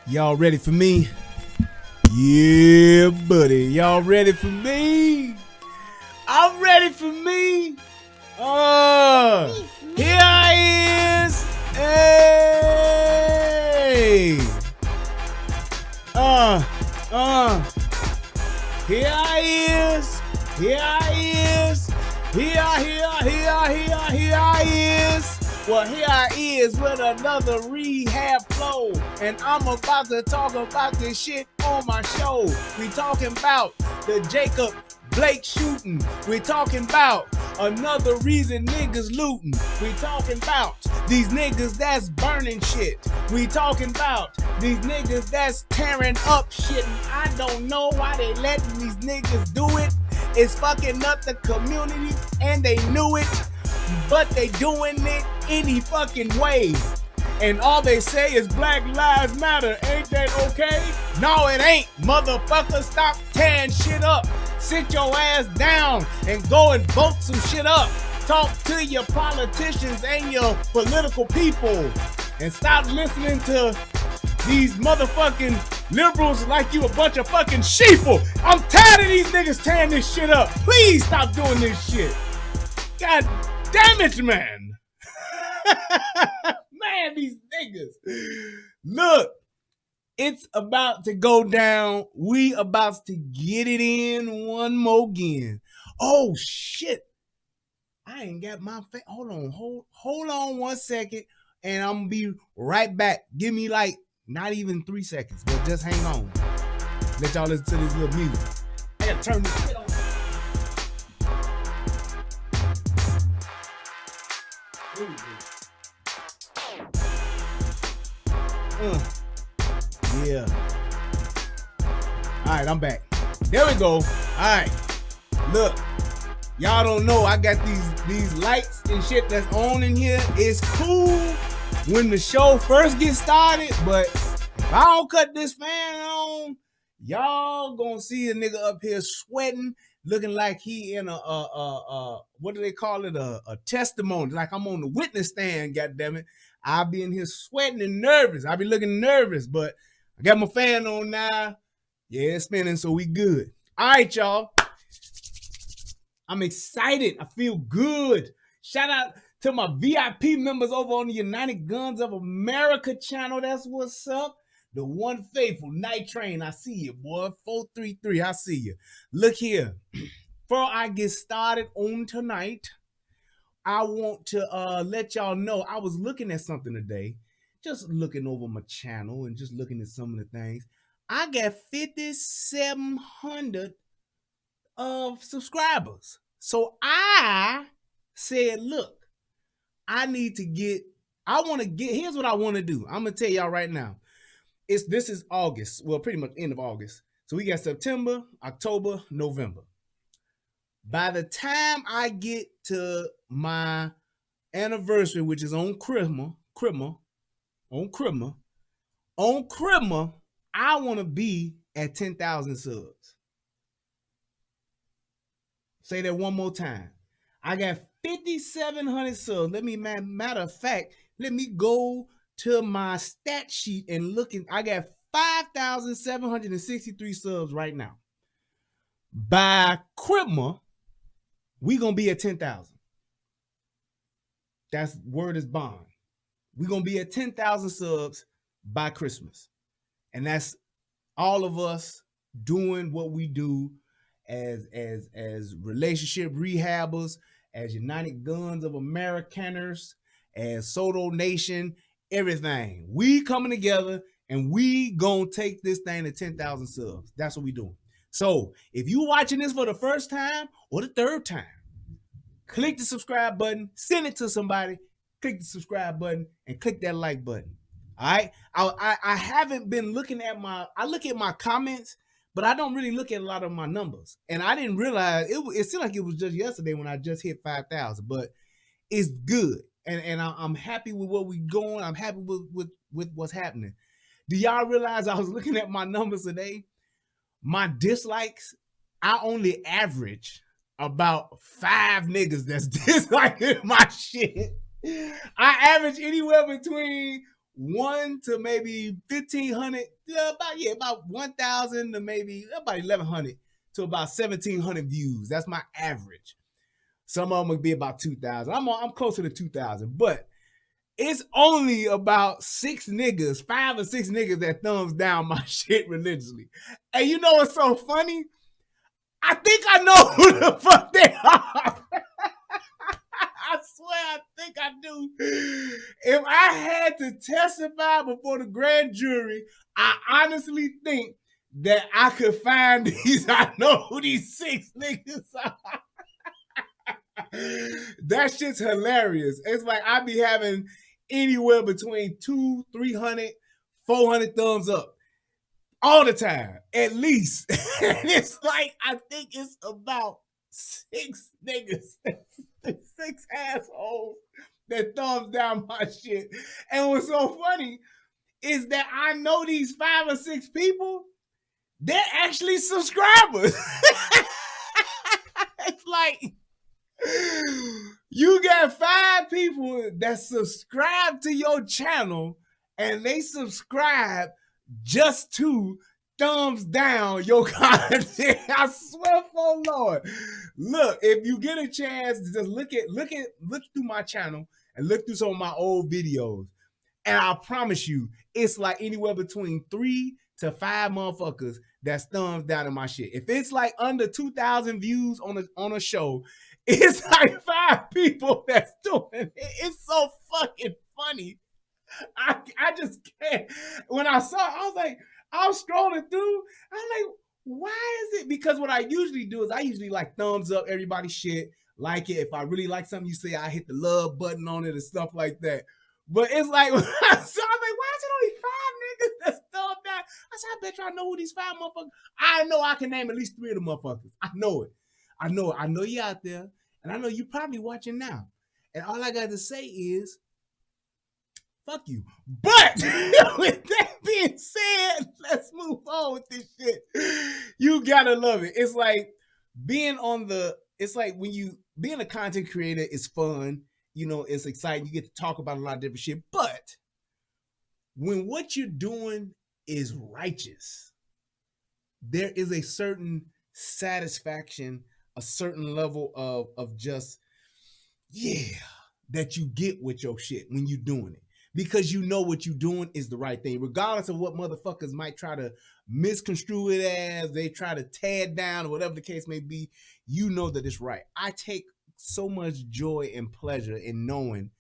Y'all ready for me? Yeah, buddy. Y'all ready for me? I'm ready for me. Here I is. Hey. Here I is. Here I is. Here I is. Well, here I is with another rehab flow. And I'm about to talk about this shit on my show. We talking about the Jacob Blake shooting. We talking about another reason niggas looting. We talking about these niggas that's burning shit. We talking about these niggas that's tearing up shit. And I don't know why they letting these niggas do it. It's fucking up the community and they knew it. But they doing it any fucking way. And all they say is Black Lives Matter. Ain't that okay? No, it ain't. Motherfucker, stop tearing shit up. Sit your ass down and go and vote some shit up. Talk to your politicians and your political people. And stop listening to these motherfucking liberals like you a bunch of fucking sheeple. I'm tired of these niggas tearing this shit up. Please stop doing this shit. God damn it, man. Man, these niggas. Look, it's about to go down. We about to get it in one more again. Oh, shit. I ain't got my face. Hold on 1 second, and I'm gonna be right back. Give me like not even 3 seconds, but just hang on. Let y'all listen to this little music. I gotta turn this shit on. Yeah. All right, I'm back. There we go. All right. Look, y'all don't know I got these lights and shit that's on in here. It's cool when the show first gets started, but if I don't cut this fan on, y'all gonna see a nigga up here sweating, looking like he in a what do they call it? A testimony, like I'm on the witness stand. Goddammit, I'll be in here sweating and nervous. I be looking nervous, but I got my fan on now. Yeah, it's spinning, so we good. All right, y'all. I'm excited. I feel good. Shout out to my VIP members over on the United Guns of America channel. That's what's up. The one faithful Night Train. I see you, boy. 433. I see you. Look here. Before I get started on tonight, I want to let y'all know I was looking at something today. Just looking over my channel and just looking at some of the things. I got 5,700 of subscribers. So I said, look, here's what I want to do. I'm going to tell y'all right now. This is August. Well, pretty much end of August. So we got September, October, November. By the time I get to my anniversary, which is on Christmas, I want to be at 10,000 subs. Say that one more time. I got 5,700 subs. Matter of fact, let me go to my stat sheet and I got 5,763 subs right now. By Christmas, we gonna be at 10,000. That's word is bond. We gonna be at 10,000 subs by Christmas. And that's all of us doing what we do as relationship rehabbers, as United Guns of Americaners, as Soto Nation, everything. We coming together and we gonna take this thing to 10,000 subs. That's what we doing. So if you watching this for the first time or the third time, click the subscribe button, send it to somebody, click the subscribe button, and click that like button. All right. I haven't been looking at I look at my comments, but I don't really look at a lot of my numbers. And I didn't realize it seemed like it was just yesterday when I just hit 5,000, but it's good. And I'm happy with where we going. I'm happy with what's happening. Do y'all realize I was looking at my numbers today? My dislikes, I only average about 5 niggas that's disliking my shit. I average anywhere between 1 to maybe 1,500, about 1,000 to maybe about 1,100 to about 1,700 views. That's my average. Some of them would be about 2,000. I'm closer to 2,000, but it's only about 5 or 6 niggas that thumbs down my shit religiously. And you know what's so funny? I think I know who the fuck they are. I swear I think I do. If I had to testify before the grand jury, I honestly think that I could find these. I know who these 6 niggas are. That shit's hilarious. It's like I be having anywhere between 200, 300, 400 thumbs up all the time, at least. And it's like, I think it's about 6 niggas, 6 assholes that thumbs down my shit. And what's so funny is that I know these 5 or 6 people, they're actually subscribers. It's like, you got 5 people that subscribe to your channel and they subscribe just to thumbs down your content. I swear for Lord. Look, if you get a chance, just look through my channel and look through some of my old videos. And I promise you, it's like anywhere between 3 to 5 motherfuckers that's thumbs down in my shit. If it's like under 2,000 views on a show, it's like 5 people that's doing it. It's so fucking funny. I just can't. When I saw it, I was scrolling through. I'm like, why is it? Because what I usually do is I usually like thumbs up everybody's shit, like it. If I really like something you say, I hit the love button on it and stuff like that. But it's like, when I saw, I'm like, why is it only 5 niggas that's thumbed down? I said, I bet you I know who these 5 motherfuckers. I know I can name at least 3 of the motherfuckers. I know it. I know you out there. And I know you probably watching now. And all I got to say is, fuck you. But with that being said, let's move on with this shit. You gotta love it. It's like being a content creator is fun. You know, it's exciting. You get to talk about a lot of different shit. But when what you're doing is righteous, there is a certain satisfaction, a certain level of just, that you get with your shit when you're doing it. Because you know what you're doing is the right thing. Regardless of what motherfuckers might try to misconstrue it as, they try to tear it down or whatever the case may be, you know that it's right. I take so much joy and pleasure in knowing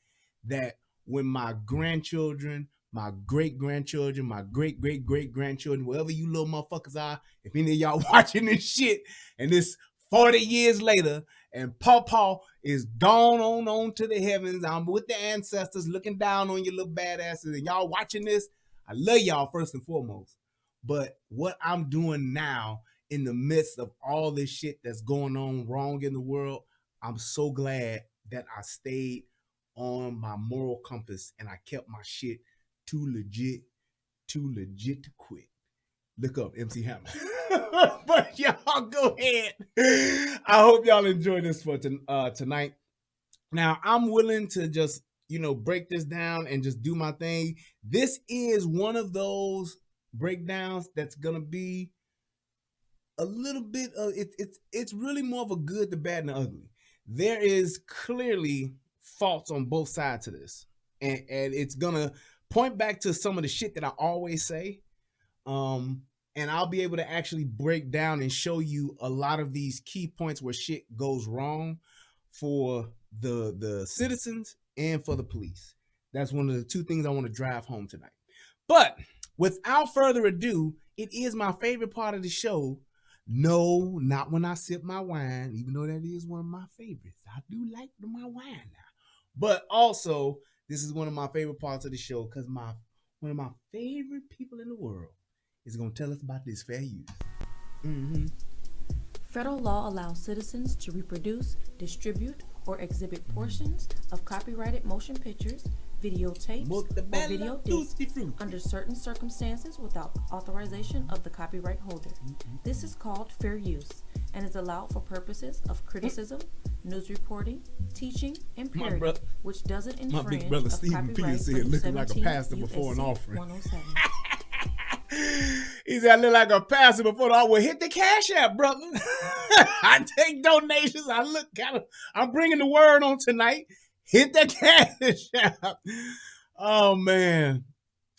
that when my grandchildren, my great-grandchildren, my great-great-great-grandchildren, wherever you little motherfuckers are, if any of y'all watching this shit and this 40 years later, and Pawpaw is gone on to the heavens. I'm with the ancestors looking down on your little badasses, and y'all watching this. I love y'all first and foremost. But what I'm doing now in the midst of all this shit that's going on wrong in the world, I'm so glad that I stayed on my moral compass and I kept my shit too legit to quit. Look up MC Hammer. But y'all go ahead. I hope y'all enjoy this for tonight. Now, I'm willing to just, break this down and just do my thing. This is one of those breakdowns that's gonna be a little bit of it's really more of a good, the bad, and the ugly. There is clearly faults on both sides of this. And it's gonna point back to some of the shit that I always say. And I'll be able to actually break down and show you a lot of these key points where shit goes wrong for the citizens and for the police. That's one of the 2 things I want to drive home tonight. But without further ado, it is my favorite part of the show. No, not when I sip my wine, even though that is one of my favorites. I do like my wine now. But also, this is one of my favorite parts of the show because one of my favorite people in the world is going to tell us about this fair use. Federal law allows citizens to reproduce, distribute, or exhibit portions of copyrighted motion pictures, videotapes, or video discs under certain circumstances without authorization of the copyright holder. This is called fair use and is allowed for purposes of criticism, news reporting, teaching, and parody, which doesn't infringe my big brother Stephen P. said looking like a pastor before an offering. 107. He said I look like a pastor before I will hit the Cash App, brother. I take donations. I'm bringing the word on tonight. Hit the Cash App. Oh man.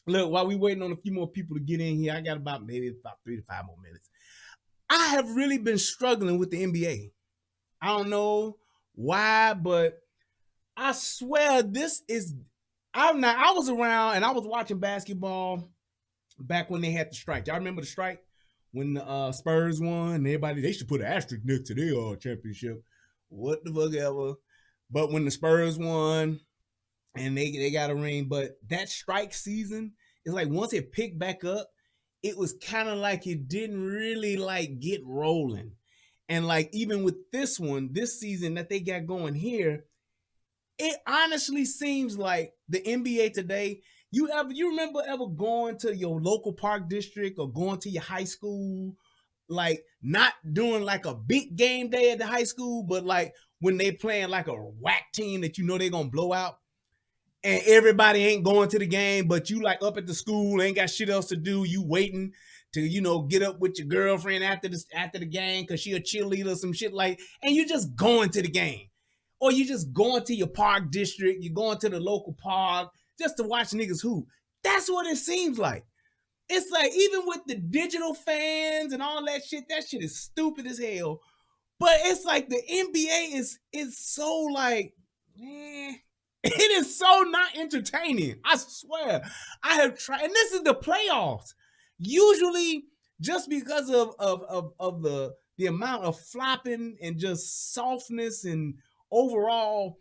Look, while we waiting on a few more people to get in here, I got about 3 to 5 more minutes. I have really been struggling with the NBA. I don't know why, but I swear I was around and I was watching basketball back when they had the strike. Y'all remember the strike? When the Spurs won, they should put an asterisk next to their championship. What the fuck ever. But when the Spurs won and they got a ring, but that strike season, it's like once it picked back up, it was kind of like it didn't really like get rolling. And like even with this season that they got going here, it honestly seems like the NBA today, you remember ever going to your local park district or going to your high school, like not doing like a big game day at the high school, but like when they playing like a whack team that you know they're gonna blow out, and everybody ain't going to the game, but you like up at the school, ain't got shit else to do. You waiting to, get up with your girlfriend after the game because she a cheerleader or some shit like, and you just going to the game. Or you just going to your park district, you're going to the local park just to watch niggas hoop. That's what it seems like. It's like even with the digital fans and all that shit is stupid as hell. But it's like the NBA is so like, it is so not entertaining. I swear. I have tried, and this is the playoffs. Usually, just because of the amount of flopping and just softness and overall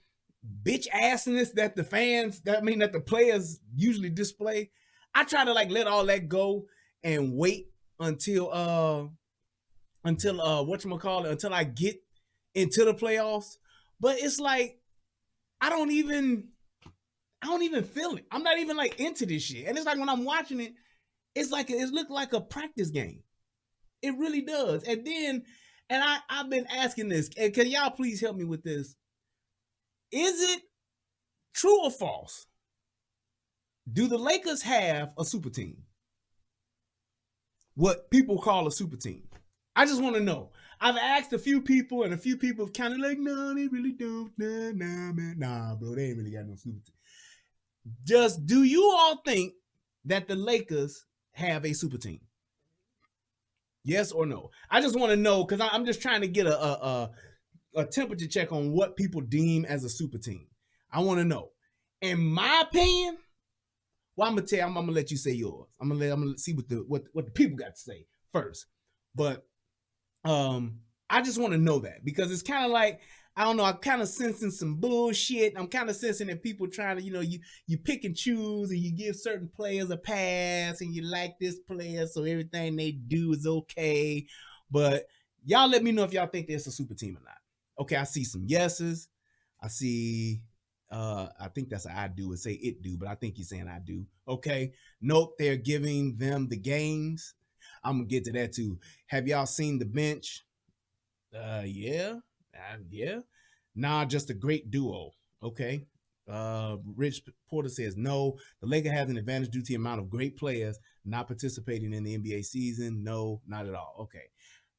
bitch assness that that the players usually display, I try to like let all that go and wait until until I get into the playoffs. But it's like I don't even feel it. I'm not even like into this shit. And it's like when I'm watching it, it's like it looked like a practice game. It really does. And then, I've been asking this, and can y'all please help me with this? Is it true or false? Do the Lakers have a super team? What people call a super team? I just want to know. I've asked a few people, and a few people have kind of like, no, they really don't. Nah, man. Nah, bro, they ain't really got no super team. Do you all think that the Lakers have a super team? Yes or no? I just want to know because I'm just trying to get a temperature check on what people deem as a super team. I want to know. In my opinion, well, I'm gonna let you say yours. I'm gonna see what the people got to say first. But I just want to know that because it's kind of like, I don't know, I'm kind of sensing some bullshit. I'm kind of sensing that people trying to, you pick and choose and you give certain players a pass and you like this player, so everything they do is okay. But y'all let me know if y'all think there's a super team or not. Okay, I see some yeses. I see, I think that's an I do and say it do, but I think he's saying I do. Okay, nope, they're giving them the games. I'm gonna get to that too. Have y'all seen the bench? Yeah. Nah, just a great duo. Okay. Rich Porter says no. The Lakers have an advantage due to the amount of great players not participating in the NBA season. No, not at all. Okay.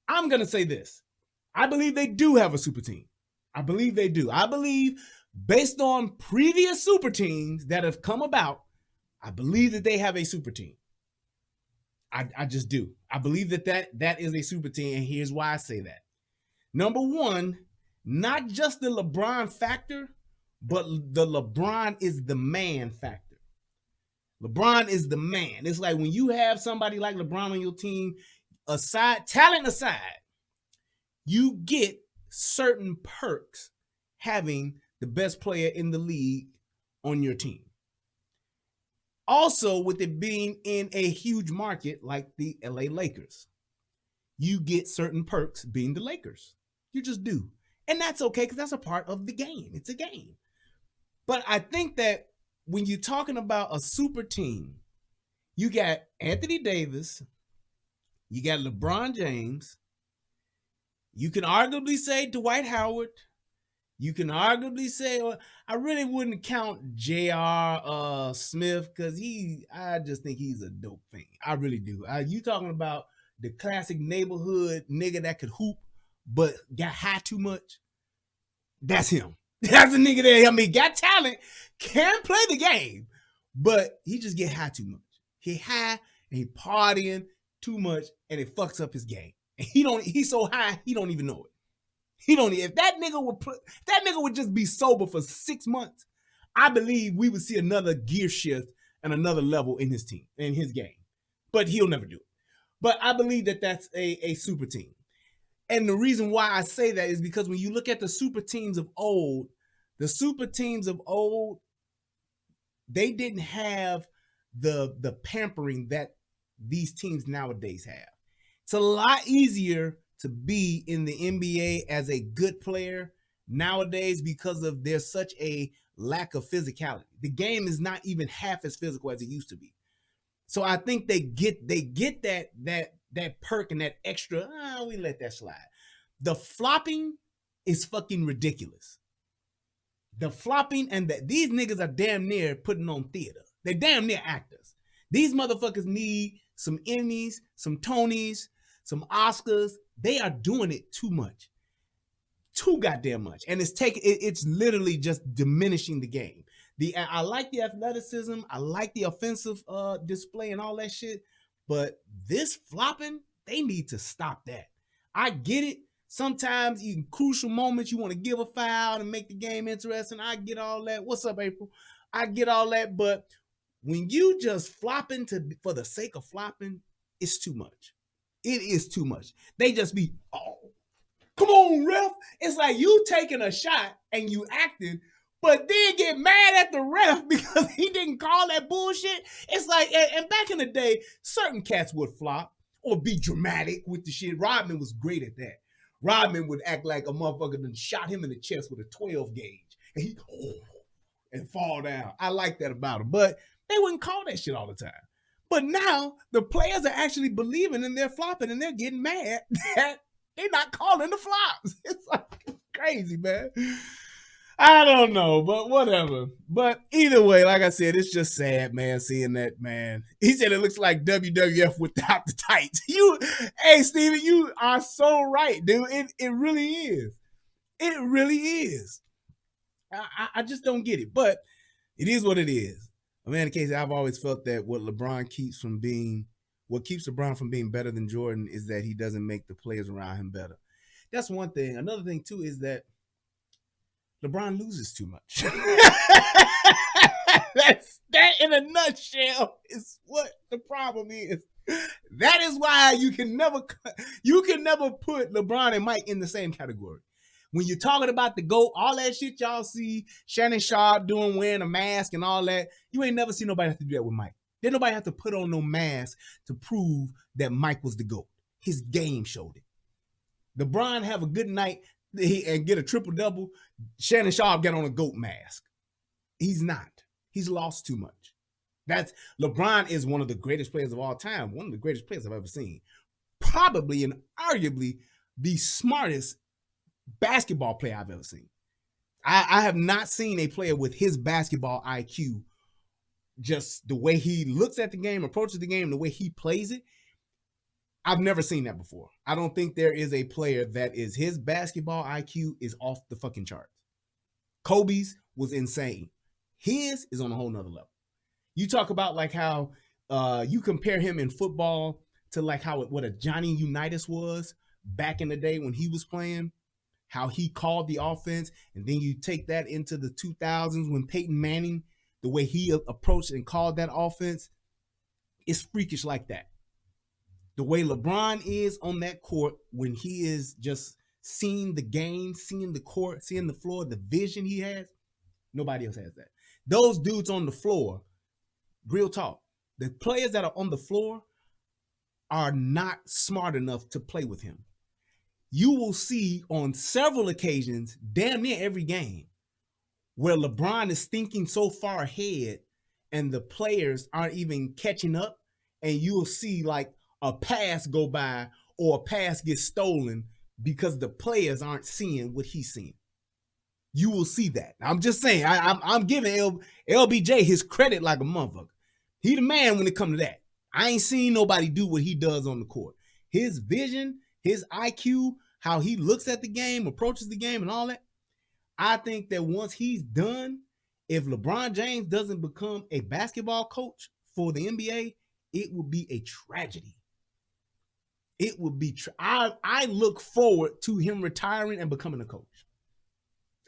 I'm gonna say this. I believe they do have a super team. I believe they do. I believe based on previous super teams that have come about, I believe that they have a super team. I just do. I believe that is a super team, and here's why I say that. Number one, not just the LeBron factor, but the LeBron is the man factor. LeBron is the man. It's like when you have somebody like LeBron on your team, talent aside, you get certain perks having the best player in the league on your team. Also, with it being in a huge market like the LA Lakers, you get certain perks being the Lakers. You just do. And that's okay because that's a part of the game. It's a game. But I think that when you're talking about a super team, you got Anthony Davis, you got LeBron James, you can arguably say Dwight Howard, You can arguably say, well, I really wouldn't count J.R. Smith because I just think he's a dope thing. I really do. You talking about the classic neighborhood nigga that could hoop but got high too much? That's him. That's a nigga that, I mean, got talent, can play the game, but he just get high too much. He high and he partying too much and it fucks up his game. And he's so high, he don't even know it. He don't. If that nigga would just be sober for 6 months, I believe we would see another gear shift and another level in his team, in his game. But he'll never do it. But I believe that that's a super team. And the reason why I say that is because when you look at the super teams of old, they didn't have the pampering that these teams nowadays have. It's a lot easier to be in the NBA as a good player nowadays because of there's such a lack of physicality. The game is not even half as physical as it used to be. So I think they get that perk and that extra, we let that slide. The flopping is fucking ridiculous. The flopping and these niggas are damn near putting on theater. They're damn near actors. These motherfuckers need some Emmys, some Tonys, some Oscars. They are doing it too much. Too goddamn much. And it's literally just diminishing the game. I like the athleticism. I like the offensive display and all that shit. But this flopping, they need to stop that. I get it. Sometimes in crucial moments, you want to give a foul and make the game interesting. I get all that. What's up, April? I get all that. But when you just flopping for the sake of flopping, it's too much. It is too much. They just be, oh, come on, ref. It's like you taking a shot and you acting, but then get mad at the ref because he didn't call that bullshit. It's like, and back in the day, certain cats would flop or be dramatic with the shit. Rodman was great at that. Rodman would act like a motherfucker that shot him in the chest with a 12 gauge and fall down. I like that about him, but they wouldn't call that shit all the time. But now the players are actually believing in their flopping and they're getting mad that they're not calling the flops. It's like crazy, man. I don't know, but whatever. But either way, like I said, it's just sad, man, seeing that, man. He said it looks like WWF without the tights. Hey, Steven, you are so right, dude. It really is. It really is. I just don't get it, but it is what it is. Man, in case I've always felt that what keeps LeBron from being better than Jordan is that he doesn't make the players around him better. That's one thing. Another thing too is that LeBron loses too much. That in a nutshell is what the problem is. That is why you can never put LeBron and Mike in the same category. When you're talking about the GOAT, all that shit y'all see Shannon Sharp doing, wearing a mask and all that, you ain't never seen nobody have to do that with Mike. Didn't nobody have to put on no mask to prove that Mike was the GOAT. His game showed it. LeBron have a good night and get a triple-double. Shannon Sharp got on a GOAT mask. He's not. He's lost too much. LeBron is one of the greatest players of all time, one of the greatest players I've ever seen. Probably and arguably the smartest basketball player I've ever seen. I have not seen a player with his basketball IQ, just the way he looks at the game, approaches the game, the way he plays it. I've never seen that before. I don't think there is a player that is his basketball IQ is off the fucking charts. Kobe's was insane. His is on a whole nother level. You talk about like how you compare him in football to like what a Johnny Unitas was back in the day when he was playing, how he called the offense, and then you take that into the 2000s when Peyton Manning, the way he approached and called that offense, it's freakish like that. The way LeBron is on that court when he is just seeing the game, seeing the court, seeing the floor, the vision he has, nobody else has that. Those dudes on the floor, real talk, the players that are on the floor are not smart enough to play with him. You will see on several occasions, damn near every game, where LeBron is thinking so far ahead and the players aren't even catching up, and you'll see like a pass go by or a pass get stolen because the players aren't seeing what he's seeing. You will see that. I'm just saying. I'm giving LBJ his credit like a motherfucker. He the man when it comes to that. I ain't seen nobody do what he does on the court. His vision, his IQ, how he looks at the game, approaches the game, and all that. I think that once he's done, if LeBron James doesn't become a basketball coach for the NBA, it would be a tragedy. It would be. I look forward to him retiring and becoming a coach.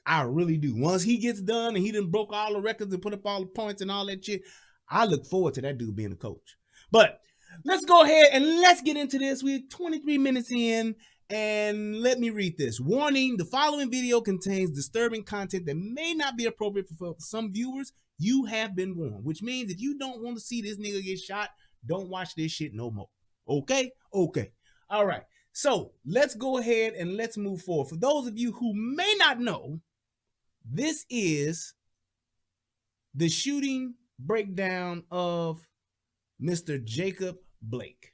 I really do. Once he gets done and he done broke all the records and put up all the points and all that shit, I look forward to that dude being a coach. But let's go ahead and let's get into this. We're 23 minutes in, and let me read this. Warning, the following video contains disturbing content that may not be appropriate for some viewers. You have been warned, which means if you don't want to see this nigga get shot, don't watch this shit no more. Okay? Okay. All right. So let's go ahead and let's move forward. For those of you who may not know, this is the shooting breakdown of Mr. Jacob Blake.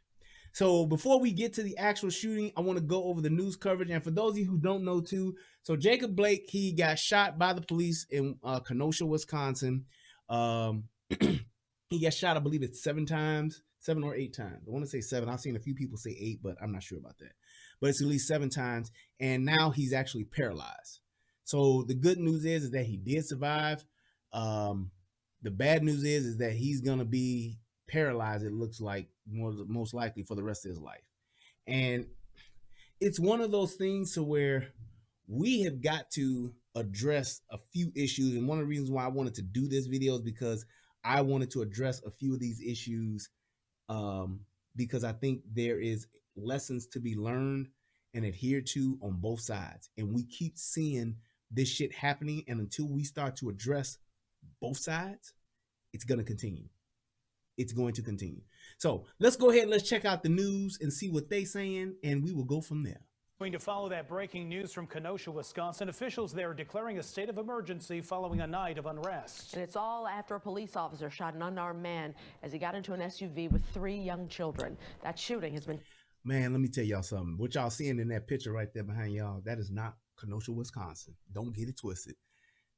So before we get to the actual shooting, I want to go over the news coverage. And for those of you who don't know too, so Jacob Blake, he got shot by the police in Kenosha, Wisconsin. He got shot, I believe it's 7 or 8 times. I want to say 7. I've seen a few people say 8, but I'm not sure about that. But it's at least 7 times. And now he's actually paralyzed. So the good news is that he did survive. The bad news is that he's going to be paralyzed, it looks like, most likely for the rest of his life. And it's one of those things to where we have got to address a few issues. And one of the reasons why I wanted to do this video is because I wanted to address a few of these issues because I think there is lessons to be learned and adhered to on both sides. And we keep seeing this shit happening, and until we start to address both sides, it's going to continue. It's going to continue. So let's go ahead and let's check out the news and see what they're saying, and we will go from there. Going to follow that breaking news from Kenosha, Wisconsin. Officials there are declaring a state of emergency following a night of unrest. And it's all after a police officer shot an unarmed man as he got into an SUV with 3 young children. That shooting has been... Man, let me tell y'all something. What y'all seeing in that picture right there behind y'all, that is not Kenosha, Wisconsin. Don't get it twisted.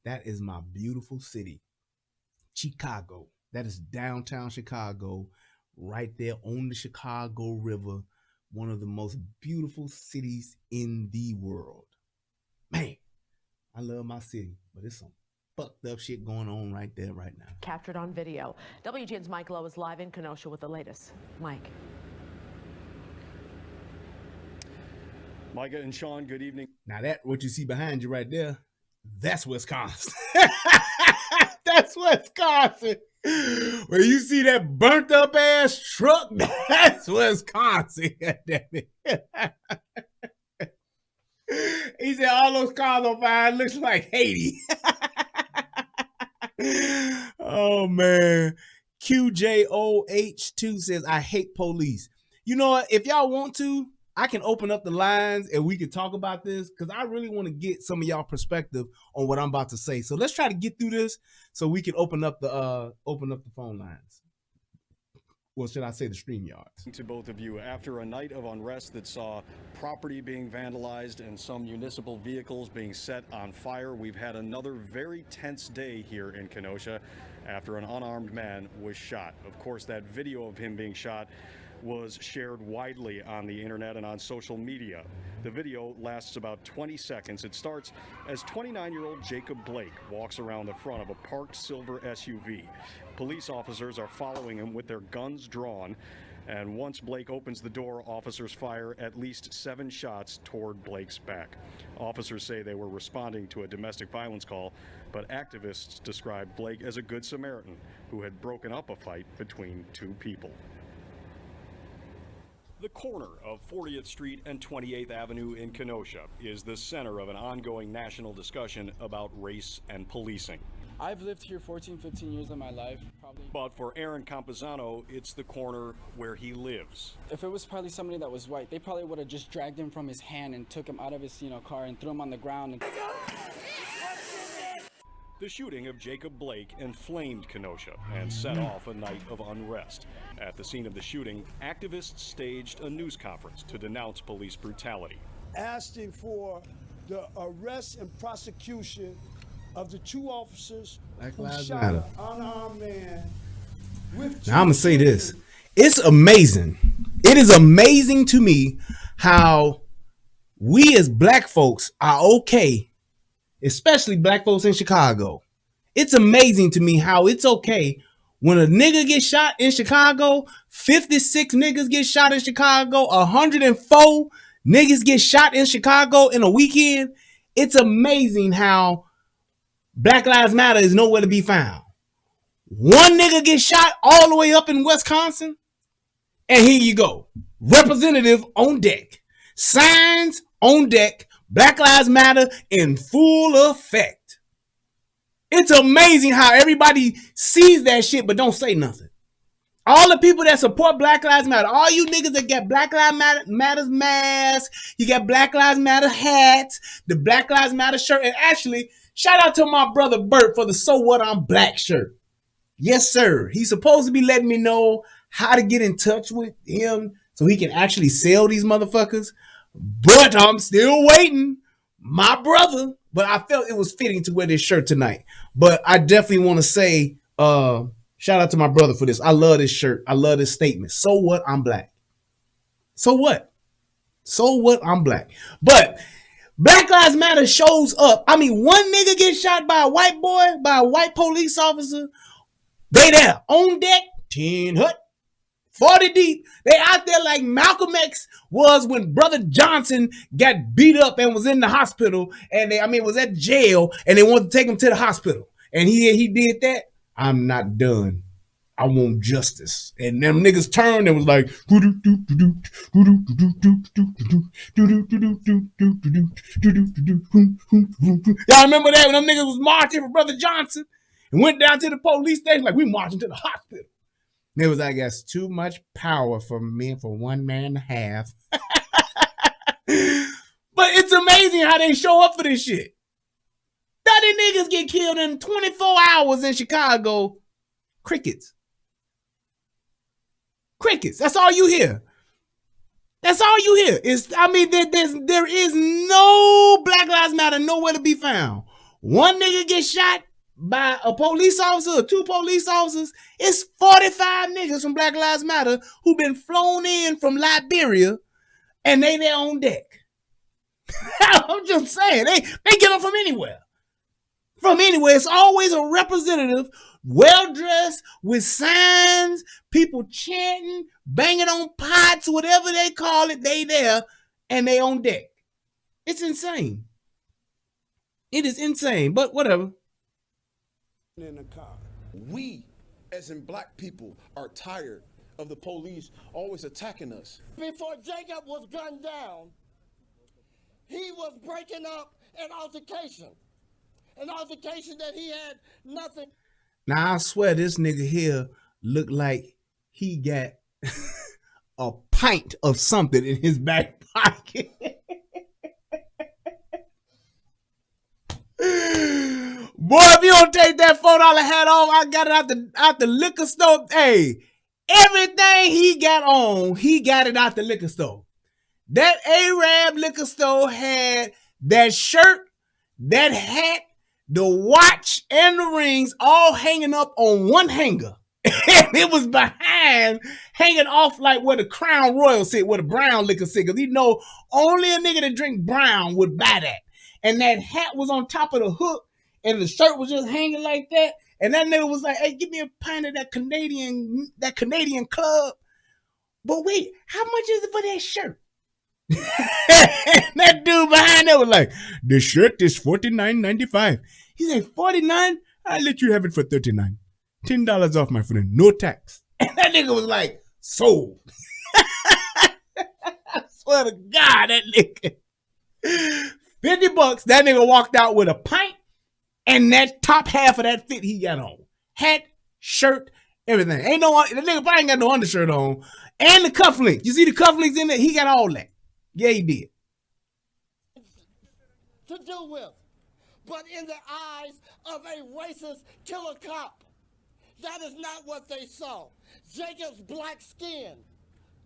That is my beautiful city, Chicago. That is downtown Chicago, right there on the Chicago River, one of the most beautiful cities in the world. Man, I love my city, but it's some fucked up shit going on right there right now. Captured on video. WGN's Mike Lowe is live in Kenosha with the latest. Mike. Micah and Sean, good evening. Now that, what you see behind you right there, that's Wisconsin. That's Wisconsin. When you see that burnt up ass truck, that's Wisconsin. He said all those cars on fire looks like Haiti. Oh man. QJOH2 says, I hate police. You know what? If y'all want to, I can open up the lines and we can talk about this because I really want to get some of y'all perspective on what I'm about to say. So let's try to get through this so we can open up the phone lines. Well, should I say the StreamYards? To both of you, after a night of unrest that saw property being vandalized and some municipal vehicles being set on fire, we've had another very tense day here in Kenosha after an unarmed man was shot. Of course, that video of him being shot was shared widely on the internet and on social media. The video lasts about 20 seconds. It starts as 29-year-old Jacob Blake walks around the front of a parked silver SUV. Police officers are following him with their guns drawn, and once Blake opens the door, officers fire at least 7 shots toward Blake's back. Officers say they were responding to a domestic violence call, but activists described Blake as a good Samaritan who had broken up a fight between 2 people. The corner of 40th Street and 28th Avenue in Kenosha is the center of an ongoing national discussion about race and policing. I've lived here 14, 15 years of my life, probably. But for Aaron Campuzano, it's the corner where he lives. If it was probably somebody that was white, they probably would have just dragged him from his hand and took him out of his, car and threw him on the ground. And... The shooting of Jacob Blake inflamed Kenosha and set off a night of unrest. At the scene of the shooting, activists staged a news conference to denounce police brutality. Asking for the arrest and prosecution of the 2 officers Black who Lives shot Matter. an unarmed man with Now I'm gonna say this. children. It's amazing. It is amazing to me how we as black folks are okay, especially black folks in Chicago. It's amazing to me how it's okay when a nigga gets shot in Chicago, 56 niggas get shot in Chicago, 104 niggas get shot in Chicago in a weekend. It's amazing how Black Lives Matter is nowhere to be found. One nigga gets shot all the way up in Wisconsin, and here you go. Representative on deck. Signs on deck. Black Lives Matter in full effect. It's amazing how everybody sees that shit but don't say nothing. All the people that support Black Lives Matter, all you niggas that get Black Lives Matter masks, you got Black Lives Matter hats, the Black Lives Matter shirt, and actually, shout out to my brother Bert for the So What I'm Black shirt. Yes, sir. He's supposed to be letting me know how to get in touch with him so he can actually sell these motherfuckers. But I'm still waiting. My brother. But I felt it was fitting to wear this shirt tonight. But I definitely want to say, shout out to my brother for this. I love this shirt. I love this statement. So what? I'm black. So what? So what? I'm black. But Black Lives Matter shows up. I mean, one nigga gets shot by a white boy, by a white police officer. They there on deck, 10 hut, 40 deep. They out there like Malcolm X was when Brother Johnson got beat up and was in the hospital, and was at jail, and they wanted to take him to the hospital. And he did that. I'm not done. I want justice. And them niggas turned and was like, y'all remember that when them niggas was marching for Brother Johnson and went down to the police station like we marching to the hospital. And it was, I guess, too much power for one man to have. But it's amazing how they show up for this shit. 30 niggas get killed in 24 hours in Chicago. Crickets. Crickets. That's all you hear. That's all you hear. There is no Black Lives Matter nowhere to be found. One nigga gets shot by a police officer or 2 police officers. It's 45 niggas from Black Lives Matter who been flown in from Liberia and they there on deck. I'm just saying, they get them from anywhere. From anywhere. It's always a representative, well-dressed, with signs, people chanting, banging on pots, whatever they call it, they there, and they on deck. It's insane. It is insane, but whatever. In the car. We, as in black people, are tired of the police always attacking us. Before Jacob was gunned down, he was breaking up an altercation that he had nothing. Now I swear this nigga here looked like he got a pint of something in his back pocket. Boy, if you don't take that $4 hat off, I got it out the liquor store. Hey, everything he got on, he got it out the liquor store. That Arab liquor store had that shirt, that hat, the watch, and the rings all hanging up on one hanger. And it was behind, hanging off like where the Crown Royal sit, where the brown liquor sit. Because you know, only a nigga that drink brown would buy that. And that hat was on top of the hook, and the shirt was just hanging like that. And that nigga was like, hey, give me a pint of that Canadian club. But wait, how much is it for that shirt? That dude behind there was like, the shirt is $49.95. He said, $49? I'll let you have it for $39. $10 off, my friend. No tax. And that nigga was like, sold. I swear to God, that nigga. $50. That nigga walked out with a pint and that top half of that fit he got on. Hat, shirt, everything. The nigga probably ain't got no undershirt on. And the cufflinks. You see the cufflinks in there? He got all that. Yeah, he did. To do with, but in the eyes of a racist killer cop, that is not what they saw. Jacob's black skin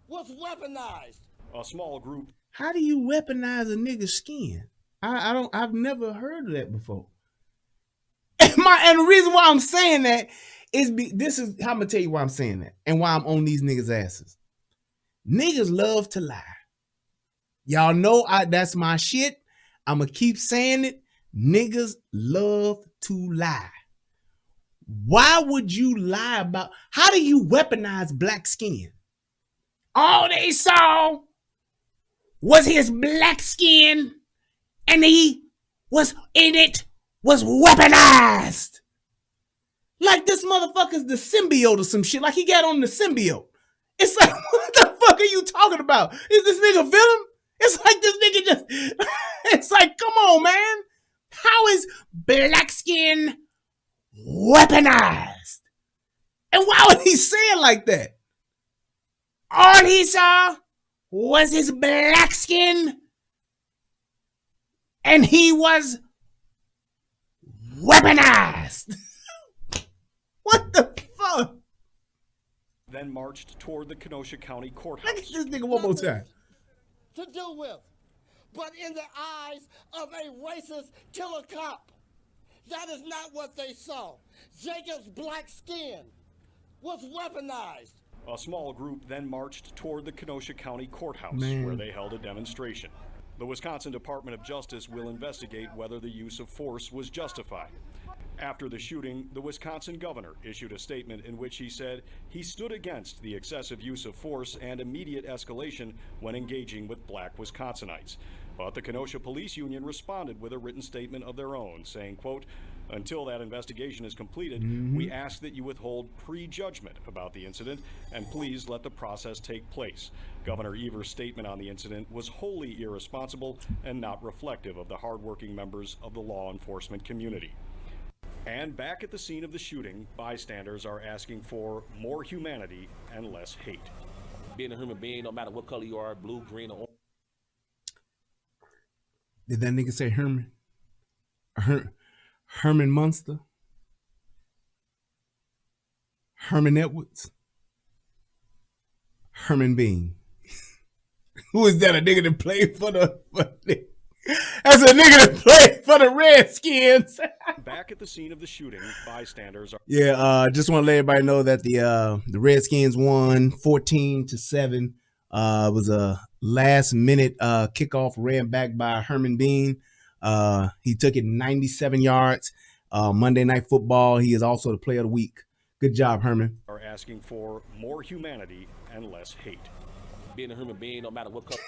was weaponized. A small group. How do you weaponize a nigga's skin? I've never heard of that before. And the reason why I'm saying that is this is how I'm gonna tell you why I'm saying that and why I'm on these niggas' asses. Niggas love to lie. Y'all know that's my shit. I'm gonna keep saying it. Niggas love to lie. Why would you lie about? How do you weaponize black skin? All they saw was his black skin, and he was in it, was weaponized. Like this motherfucker's the symbiote or some shit. Like he got on the symbiote. It's like, what the fuck are you talking about? Is this nigga villain? It's like this nigga just, it's like, come on, man. How is black skin weaponized? And why would he say it like that? All he saw was his black skin, and he was weaponized. What the fuck? Then marched toward the Kenosha County Courthouse. Look at this nigga one more time. To do with, but in the eyes of a racist killer cop, that is not what they saw. Jacob's black skin was weaponized. A small group then marched toward the Kenosha County Courthouse, where they held a demonstration. The Wisconsin Department of Justice will investigate whether the use of force was justified. After the shooting, the Wisconsin governor issued a statement in which he said he stood against the excessive use of force and immediate escalation when engaging with black Wisconsinites. But the Kenosha Police Union responded with a written statement of their own, saying, quote, "Until that investigation is completed, we ask that you withhold prejudgment about the incident and please let the process take place." Governor Evers' statement on the incident was wholly irresponsible and not reflective of the hardworking members of the law enforcement community. And back at the scene of the shooting, bystanders are asking for more humanity and less hate. Being a human being, no matter what color you are, blue, green, or orange. Did that nigga say Herman? Herman Munster? Herman Edwards? Herman Bean? Who is that? A nigga that played for the... That's a nigga that played for the Redskins. Back at the scene of the shooting, bystanders are... Yeah, just want to let everybody know that the Redskins won 14-7. It was a last-minute kickoff ran back by Herman Bean. He took it 97 yards. Monday Night Football. He is also the player of the week. Good job, Herman. Are asking for more humanity and less hate. Being a human being, no matter what color...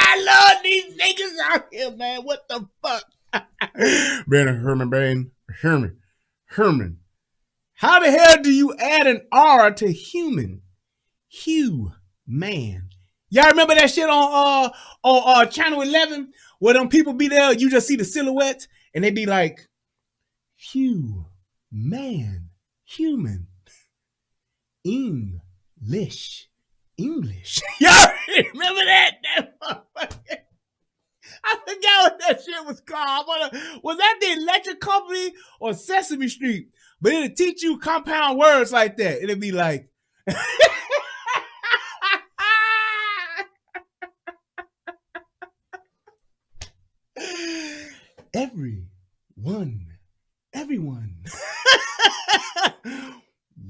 I love these niggas out here, man. What the fuck? Herman. How the hell do you add an R to human? Man. Y'all remember that shit on Channel 11 where them people be there, you just see the silhouettes and they be like, human. English. Y'all remember that? I forgot what that shit was called. Was that the Electric Company or Sesame Street? But it'll teach you compound words like that. It'll be like... Everyone.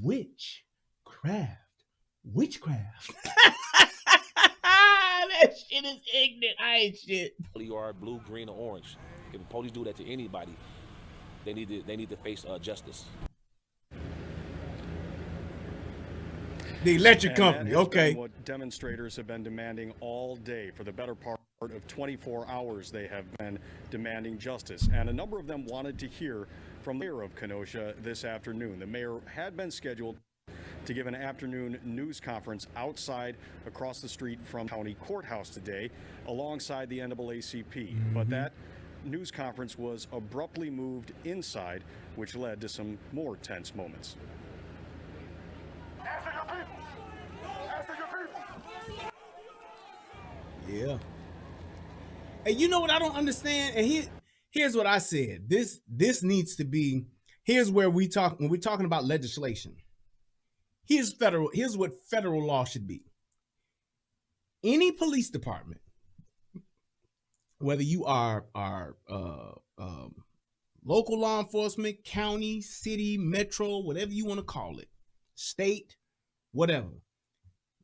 Witchcraft. That shit is ignorant. I ain't shit. You are blue, green, or orange. If the police do that to anybody, they need to face justice. The Electric Company. Okay. What demonstrators have been demanding all day. For the better part of 24 hours, they have been demanding justice. And a number of them wanted to hear from the mayor of Kenosha this afternoon. The mayor had been scheduled to give an afternoon news conference outside across the street from County Courthouse today alongside the NAACP. But that news conference was abruptly moved inside, which led to some more tense moments. Yeah. Hey, you know what I don't understand? And here's what I said. This needs to be, here's where we talk, when we're talking about legislation. Here's what federal law should be. Any police department, whether you are local law enforcement, county, city, metro, whatever you want to call it, state, whatever.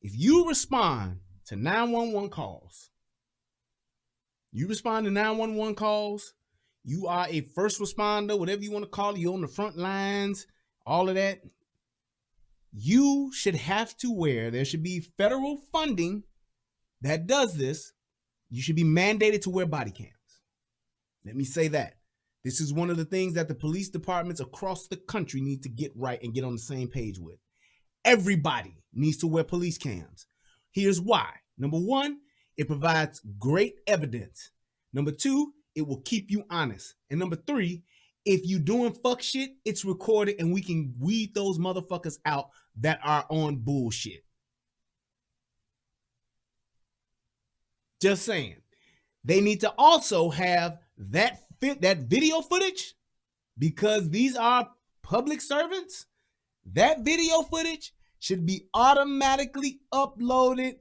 If you respond to 911 calls, you are a first responder, whatever you want to call it, you're on the front lines, all of that, you should have to wear, there should be federal funding that does this. You should be mandated to wear body cams. Let me say that. This is one of the things that the police departments across the country need to get right and get on the same page with. Everybody needs to wear police cams. Here's why. Number one, it provides great evidence. Number two, it will keep you honest. And number three, if you doing fuck shit, it's recorded and we can weed those motherfuckers out that are on bullshit. Just saying. They need to also have that video footage, because these are public servants. That video footage should be automatically uploaded,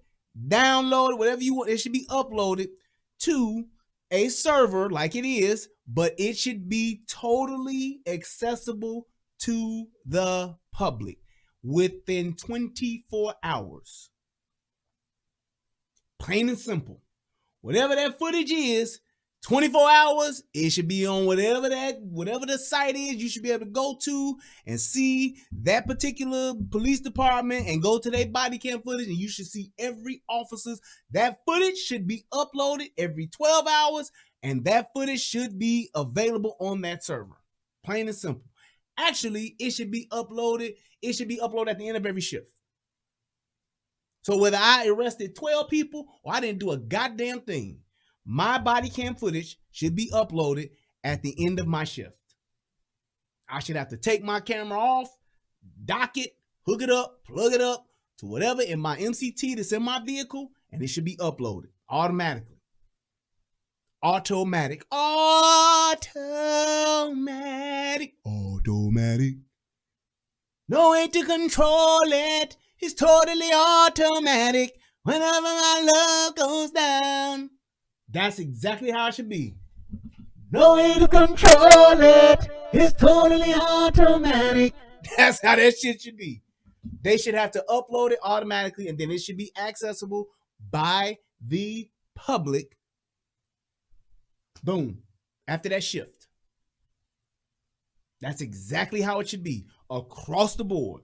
downloaded, whatever you want. It should be uploaded to a server like it is, but it should be totally accessible to the public within 24 hours. Plain and simple. Whatever that footage is, 24 hours, it should be on whatever the site is. You should be able to go to and see that particular police department and go to their body cam footage, and you should see every officer's. That footage should be uploaded every 12 hours, and that footage should be available on that server. Plain and simple. Actually, it should be uploaded. It should be uploaded at the end of every shift. So whether I arrested 12 people or I didn't do a goddamn thing, my body cam footage should be uploaded at the end of my shift. I should have to take my camera off, dock it, hook it up, plug it up to whatever in my MCT that's in my vehicle, and it should be uploaded automatically. Automatic. No way to control it. It's totally automatic. Whenever my love goes down. That's exactly how it should be. No way to control it. It's totally automatic. That's how that shit should be. They should have to upload it automatically, and then it should be accessible by the public. Boom. After that shift. That's exactly how it should be across the board.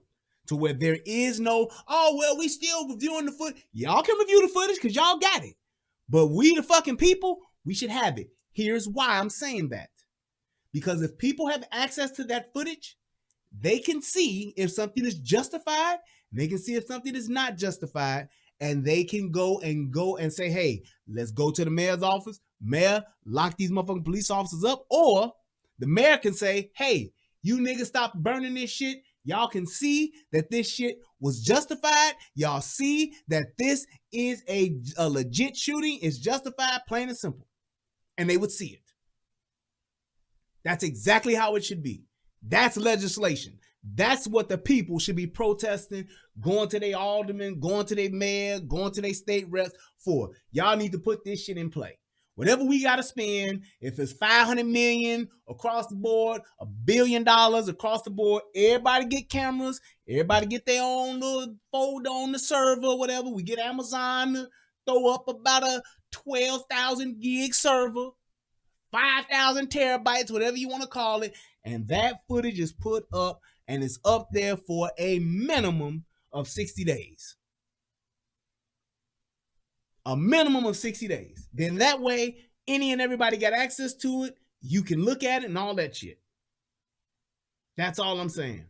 To where there is no, oh, well, we still reviewing the footage. Y'all can review the footage because y'all got it. But we the fucking people, we should have it. Here's why I'm saying that. Because if people have access to that footage, they can see if something is justified, and they can see if something is not justified, and they can go and say, hey, let's go to the mayor's office. Mayor, lock these motherfucking police officers up. Or the mayor can say, hey, you niggas stop burning this shit. Y'all can see that this shit was justified. Y'all see that this is a legit shooting. It's justified, plain and simple. And they would see it. That's exactly how it should be. That's legislation. That's what the people should be protesting, going to their aldermen, going to their mayor, going to their state reps for. Y'all need to put this shit in play. Whatever we got to spend, if it's $500 million across the board, $1 billion across the board, everybody get cameras, everybody get their own little folder on the server, whatever. We get Amazon to throw up about a 12,000 gig server, 5,000 terabytes, whatever you want to call it. And that footage is put up and it's up there for a minimum of 60 days. A minimum of 60 days. Then that way, any and everybody got access to it. You can look at it and all that shit. That's all I'm saying.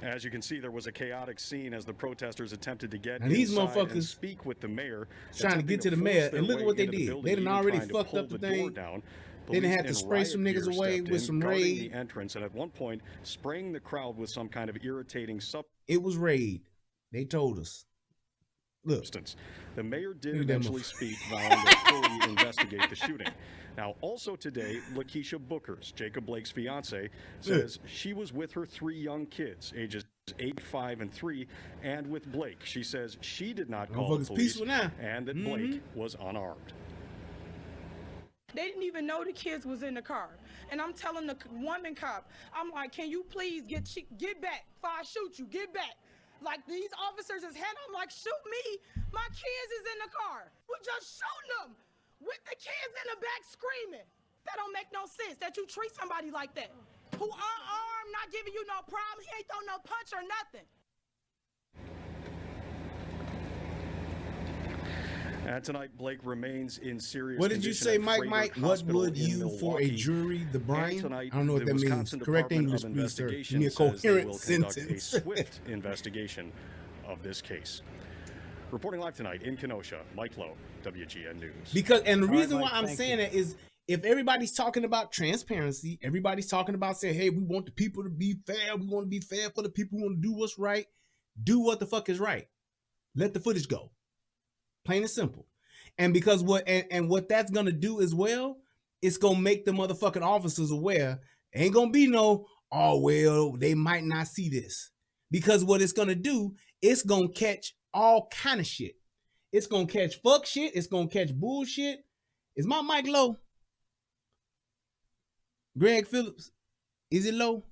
As you can see, there was a chaotic scene as the protesters attempted to get these inside motherfuckers and speak with the mayor. Trying to get to the mayor, and look at what they did. They done already fucked up the thing. They done had to spray some niggas away with some raid. The entrance, and at one point, spraying the crowd with some kind of irritating substance. It was raid. They told us. Look. The mayor did eventually speak, vowing to fully investigate the shooting. Now, also today, Lakeisha Bookers, Jacob Blake's fiance, says she was with her 3 young kids, ages 8, 5, and 3, and with Blake. She says she did not call the police and that Blake was unarmed. They didn't even know the kids was in the car. And I'm telling the woman cop, I'm like, can you please get back before I shoot you, get back. Like these officers is head, I'm like, shoot me, my kids is in the car. We're just shooting them with the kids in the back screaming. That don't make no sense that you treat somebody like that. Who unarmed, not giving you no problem, he ain't throw no punch or nothing. And tonight, Blake remains in serious What did you say, Mike? What would you for a jury, the Brian? Tonight, I don't know what that means. Correct English, please, sir. Give me a coherent sentence. A swift investigation of this case. Reporting live tonight in Kenosha, Mike Lowe, WGN News. Because, and the reason why I'm saying that is, if everybody's talking about transparency, everybody's talking about saying, hey, we want the people to be fair. We want to be fair for the people who want to do what's right. Do what the fuck is right. Let the footage go. Plain and simple. And because what that's gonna do as well, it's gonna make the motherfucking officers aware. Ain't gonna be no, oh well, they might not see this. Because what it's gonna do, it's gonna catch all kind of shit. It's gonna catch fuck shit, it's gonna catch bullshit. Is my mic low? Greg Phillips, is it low?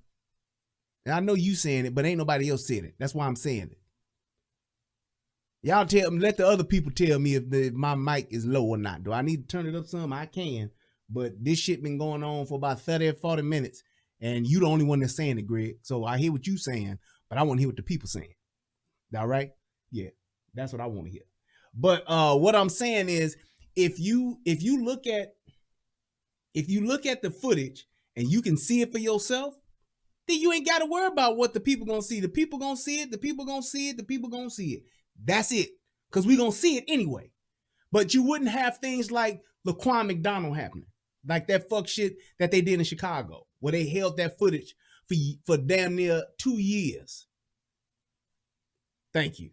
And I know you saying it, but ain't nobody else saying it. That's why I'm saying it. Y'all let the other people tell me if my mic is low or not. Do I need to turn it up some? I can. But this shit been going on for about 30 or 40 minutes. And you the only one that's saying it, Greg. So I hear what you saying, but I want to hear what the people saying. All right? Yeah, that's what I want to hear. But what I'm saying is, if you look at the footage and you can see it for yourself, then you ain't got to worry about what the people gonna see. The people gonna see it. The people gonna see it. The people gonna see it. That's it. Because we're going to see it anyway. But you wouldn't have things like Laquan McDonald happening. Like that fuck shit that they did in Chicago, where they held that footage for damn near 2 years. Thank you.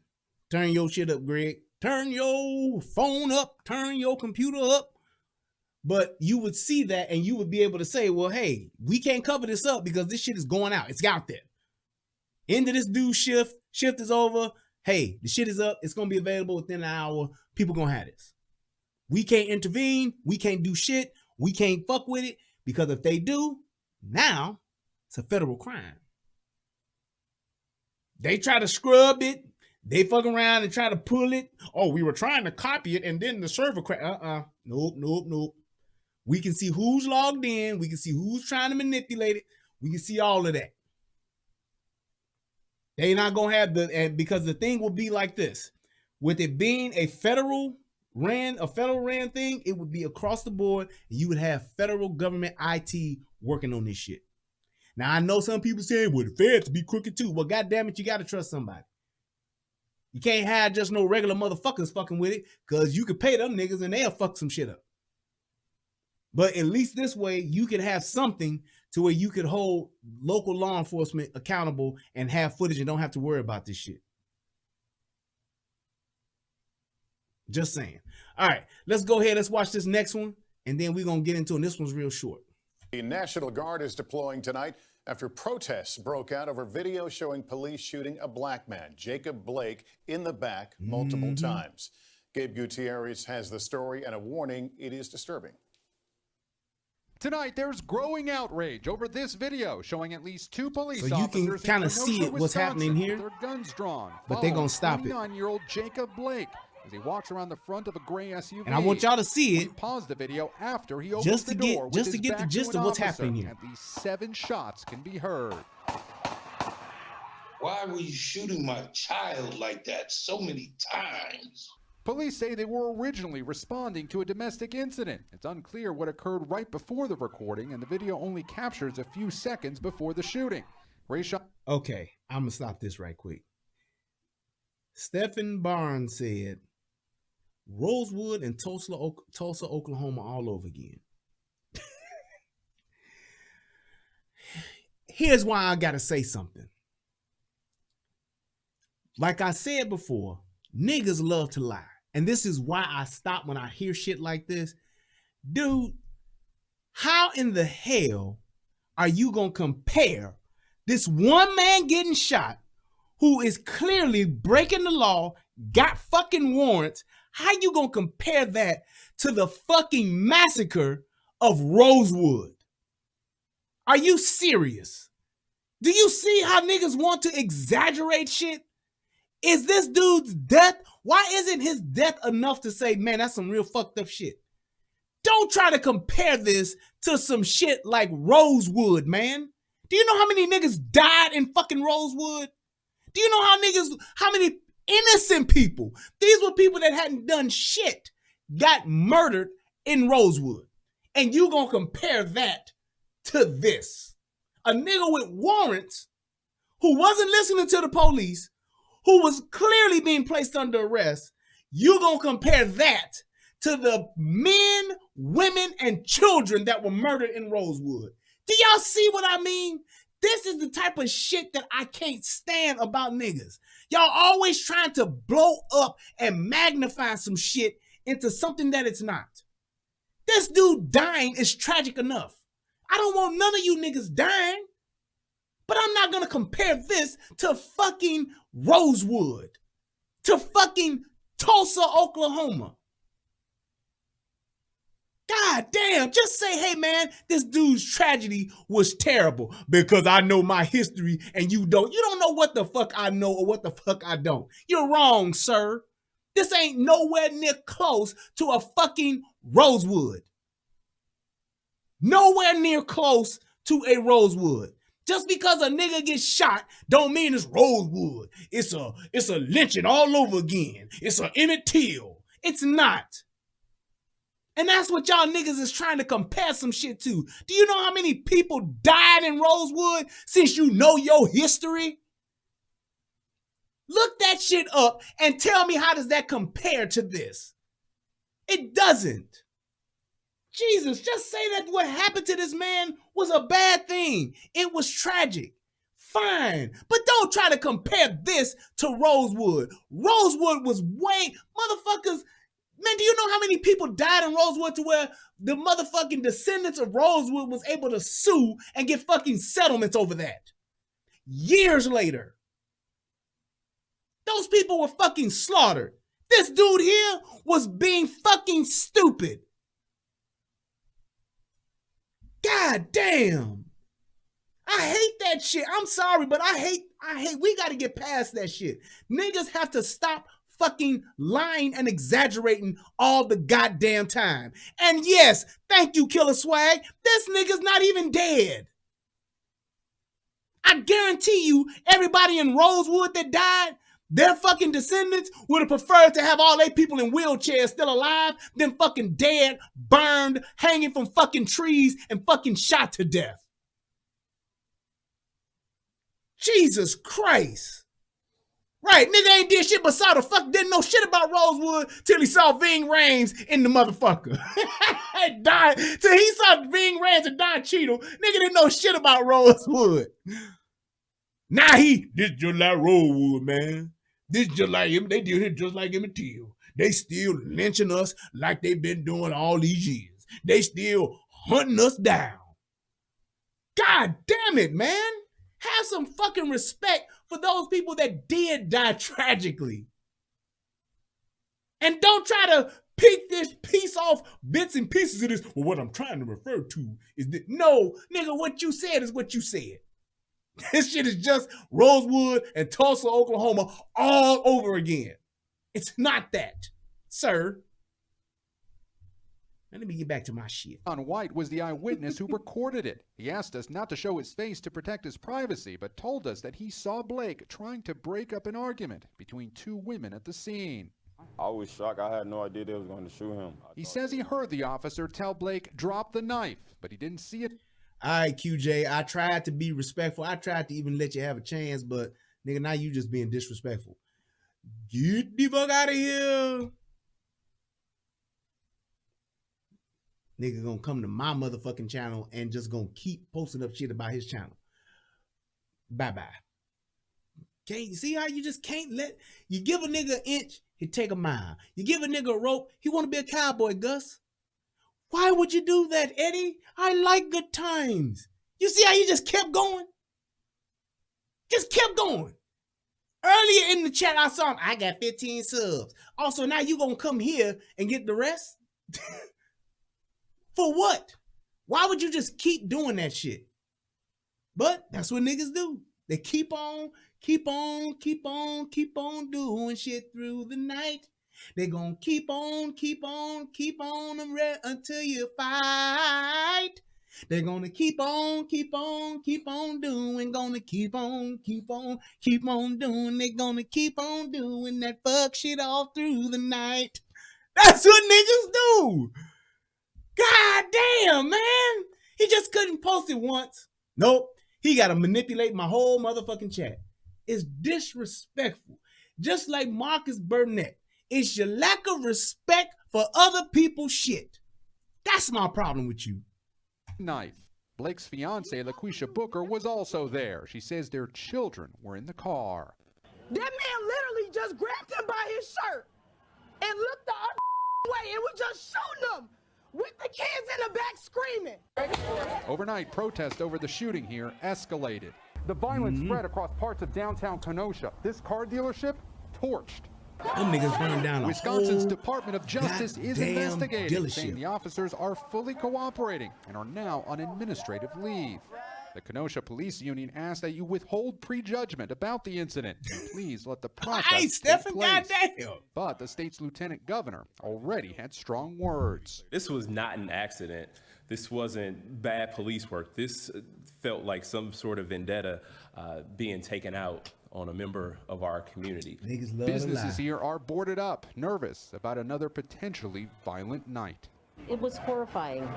Turn your shit up, Greg. Turn your phone up. Turn your computer up. But you would see that and you would be able to say, well, hey, we can't cover this up because this shit is going out. It's out there. End of this dude's shift. Shift is over. Hey, the shit is up. It's going to be available within an hour. People going to have this. We can't intervene. We can't do shit. We can't fuck with it because if they do, now it's a federal crime. They try to scrub it. They fuck around and try to pull it. Oh, we were trying to copy it and then the server crashed. Nope. We can see who's logged in. We can see who's trying to manipulate it. We can see all of that. They not gonna have because the thing will be like this. With it being a federal RAN thing, it would be across the board, and you would have federal government IT working on this shit. Now I know some people say, well, the feds be crooked too. Well, goddamn it, you gotta trust somebody. You can't have just no regular motherfuckers fucking with it, because you could pay them niggas and they'll fuck some shit up. But at least this way, you could have something to where you could hold local law enforcement accountable and have footage and don't have to worry about this shit. Just saying. All right, let's go ahead. Let's watch this next one, and then we're going to get into it. And this one's real short. The National Guard is deploying tonight after protests broke out over video showing police shooting a black man, Jacob Blake, in the back multiple times. Gabe Gutierrez has the story and a warning. It is disturbing. Tonight, there's growing outrage over this video showing at least 2 police officers. So you can kind of see it, what's happening here. Their guns drawn. But they're going to stop it. 29-year-old Jacob Blake as he walks around the front of a gray SUV. And I want y'all to see it. Pause the video after he opens the door just to get the gist of what's happening here. And these 7 shots can be heard. Why were you shooting my child like that so many times? Police say they were originally responding to a domestic incident. It's unclear what occurred right before the recording, and the video only captures a few seconds before the shooting. Okay, I'm going to stop this right quick. Stephen Barnes said, Rosewood and Tulsa, Oklahoma all over again. Here's why I got to say something. Like I said before, niggas love to lie. And this is why I stop when I hear shit like this. Dude, how in the hell are you going to compare this one man getting shot who is clearly breaking the law, got fucking warrants? How you going to compare that to the fucking massacre of Rosewood. Are you serious? Do you see how niggas want to exaggerate shit? Is this dude's death? Why isn't his death enough to say, man, that's some real fucked up shit? Don't try to compare this to some shit like Rosewood, man. Do you know how many niggas died in fucking Rosewood? Do you know how many innocent people, these were people that hadn't done shit, got murdered in Rosewood? And you gonna compare that to this? A nigga with warrants who wasn't listening to the police, who was clearly being placed under arrest, you gonna compare that to the men, women, and children that were murdered in Rosewood? Do y'all see what I mean? This is the type of shit that I can't stand about niggas. Y'all always trying to blow up and magnify some shit into something that it's not. This dude dying is tragic enough. I don't want none of you niggas dying, but I'm not gonna compare this to fucking Rosewood, to fucking Tulsa, Oklahoma. God damn, just say, hey man, this dude's tragedy was terrible because I know my history and you don't. You don't know what the fuck I know or what the fuck I don't. You're wrong, sir. This ain't nowhere near close to a fucking Rosewood. Nowhere near close to a Rosewood. Just because a nigga gets shot don't mean it's Rosewood. It's a lynching all over again. It's a Emmett Till. It's not. And that's what y'all niggas is trying to compare some shit to. Do you know how many people died in Rosewood since you know your history? Look that shit up and tell me, how does that compare to this? It doesn't. Jesus, just say that what happened to this man was a bad thing. It was tragic. Fine. But don't try to compare this to Rosewood. Rosewood was way, motherfuckers. Man, do you know how many people died in Rosewood to where the motherfucking descendants of Rosewood was able to sue and get fucking settlements over that? Years later. Those people were fucking slaughtered. This dude here was being fucking stupid. God damn. I hate that shit. I'm sorry, but I hate, we gotta get past that shit. Niggas have to stop fucking lying and exaggerating all the goddamn time. And yes, thank you, Killer Swag. This nigga's not even dead. I guarantee you, everybody in Rosewood that died, their fucking descendants would have preferred to have all their people in wheelchairs still alive than fucking dead, burned, hanging from fucking trees, and fucking shot to death. Jesus Christ. Right, nigga ain't did shit but saw the fuck, didn't know shit about Rosewood till he saw Ving Rhames in the motherfucker. Died till he saw Ving Rhames and Don Cheadle. Nigga didn't know shit about Rosewood. Now this just like Rosewood, man. This just like him. They did it just like Emmett Till. They still lynching us like they've been doing all these years. They still hunting us down. God damn it, man. Have some fucking respect for those people that did die tragically. And don't try to pick this piece off bits and pieces of this. Well, what I'm trying to refer to is that, no, nigga, what you said is what you said. This shit is just Rosewood and Tulsa, Oklahoma all over again. It's not that, sir. Now let me get back to my shit. John White was the eyewitness who recorded it. He asked us not to show his face to protect his privacy, but told us that he saw Blake trying to break up an argument between two women at the scene. I was shocked. I had no idea they was going to shoot him. He says he heard the officer tell Blake, drop the knife, but he didn't see it. All right, QJ, I tried to be respectful. I tried to even let you have a chance, but nigga, now you just being disrespectful. Get the fuck out of here. Nigga gonna come to my motherfucking channel and just gonna keep posting up shit about his channel. Bye-bye. Can't see how you just can't let, you give a nigga an inch, he take a mile. You give a nigga a rope, he wanna be a cowboy, Gus. Why would you do that, Eddie? I like good times. You see how you just kept going? Just kept going. Earlier in the chat, I saw him, I got 15 subs. Also, now you gonna come here and get the rest? For what? Why would you just keep doing that shit? But that's what niggas do. They keep on doing shit through the night. They gonna keep on until you fight. They're gonna keep on doing, gonna keep on doing. They're gonna keep on doing that fuck shit all through the night. That's what niggas do. God damn, man. He just couldn't post it once. Nope. He got to manipulate my whole motherfucking chat. It's disrespectful. Just like Marcus Burnett. It's your lack of respect for other people's shit. That's my problem with you. Night. Blake's fiancée, LaQuisha Booker, was also there. She says their children were in the car. That man literally just grabbed him by his shirt and looked the other way, and we just shooting him with the kids in the back screaming. Overnight, protest over the shooting here escalated. The violence spread across parts of downtown Kenosha. This car dealership torched. Them niggas burned down a Wisconsin's whole Department of Justice is goddamn investigating, dealership. saying the officers are fully cooperating and are now on administrative leave. The Kenosha Police Union asked that you withhold prejudgment about the incident and please let the process Hey, take Stephen, place. goddamn. But the state's lieutenant governor already had strong words. This was not an accident. This wasn't bad police work. This felt like some sort of vendetta being taken out on a member of our community. Businesses here are boarded up, nervous about another potentially violent night. It was horrifying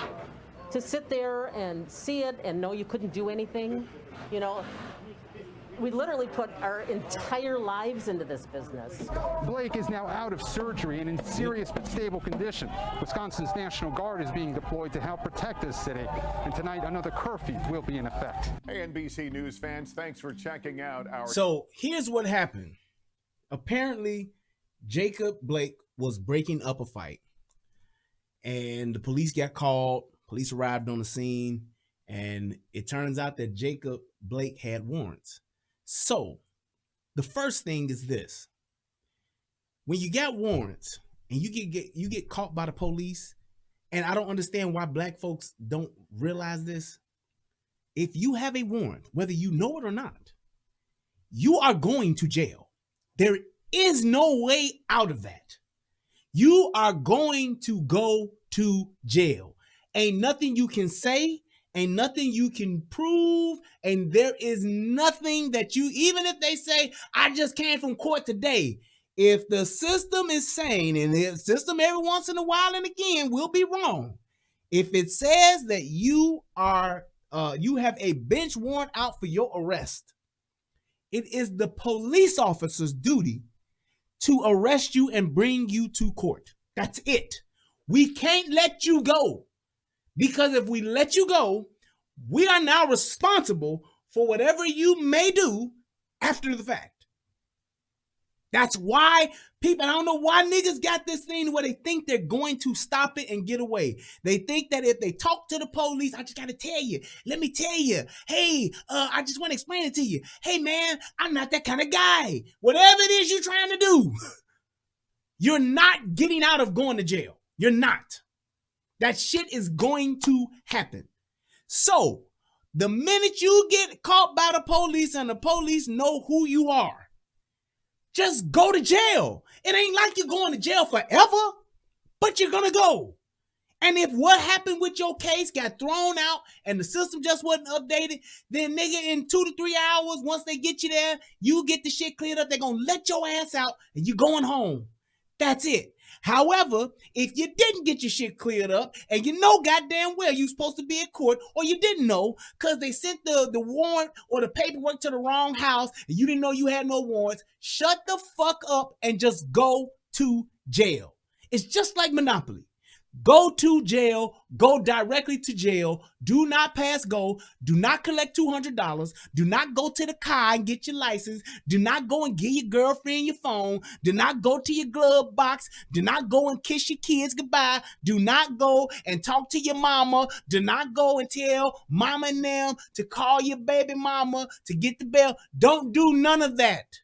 to sit there and see it and know you couldn't do anything. You know, we literally put our entire lives into this business. Blake is now out of surgery and in serious but stable condition. Wisconsin's National Guard is being deployed to help protect this city. And tonight, another curfew will be in effect. Hey, NBC News fans, thanks for checking out our... So here's what happened. Apparently, Jacob Blake was breaking up a fight. And the police got called. Police arrived on the scene. And it turns out that Jacob Blake had warrants. So, the first thing is this. When you got warrants and you get caught by the police, and I don't understand why black folks don't realize this. If you have a warrant, whether you know it or not, you are going to jail. There is no way out of that. You are going to go to jail. Ain't nothing you can say. Ain't nothing you can prove, and there is nothing that you, even if they say, I just came from court today, if the system is sane, and the system every once in a while and again will be wrong, if it says that you are, you have a bench warrant out for your arrest, it is the police officer's duty to arrest you and bring you to court. That's it. We can't let you go. Because if we let you go, we are now responsible for whatever you may do after the fact. That's why people, I don't know why niggas got this thing where they think they're going to stop it and get away. They think that if they talk to the police, I just got to tell you, let me tell you, hey, I just want to explain it to you. Hey, man, I'm not that kind of guy. Whatever it is you're trying to do, you're not getting out of going to jail. You're not. That shit is going to happen. So, the minute you get caught by the police and the police know who you are, just go to jail. It ain't like you're going to jail forever, but you're going to go. And if what happened with your case got thrown out and the system just wasn't updated, then nigga, in 2 to 3 hours, once they get you there, you get the shit cleared up, they're going to let your ass out and you're going home. That's it. However, if you didn't get your shit cleared up and you know goddamn well you're supposed to be at court, or you didn't know because they sent the warrant or the paperwork to the wrong house and you didn't know you had no warrants, shut the fuck up and just go to jail. It's just like Monopoly. Go to jail, go directly to jail, do not pass go, do not collect $200, do not go to the car and get your license, do not go and give your girlfriend your phone, do not go to your glove box, do not go and kiss your kids goodbye, do not go and talk to your mama, do not go and tell mama and them to call your baby mama to get the bail. Don't do none of that.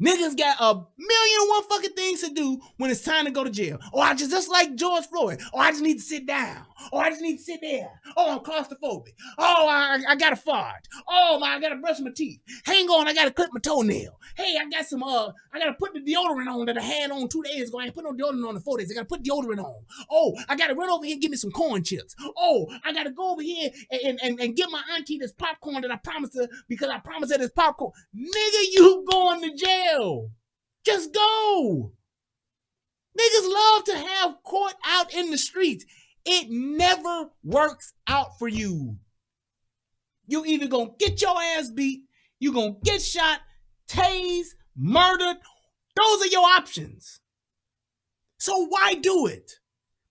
Niggas got a million and one fucking things to do when it's time to go to jail. Oh, I just like George Floyd. Oh, I just need to sit down. Oh, I just need to sit there. Oh, I'm claustrophobic. Oh, I got to fart. Oh, I got to brush my teeth. Hang on, I got to clip my toenail. Hey, I got some, I got to put the deodorant on that I had on 2 days ago. I ain't put no deodorant on in 4 days. I got to put deodorant on. Oh, I got to run over here and get me some corn chips. Oh, I got to go over here and get my auntie this popcorn that I promised her because I promised her this popcorn. Nigga, you going to jail. Just go. Niggas love to have court out in the streets. It never works out for you. You either gonna get your ass beat, you gonna get shot, tased, murdered. Those are your options. So why do it?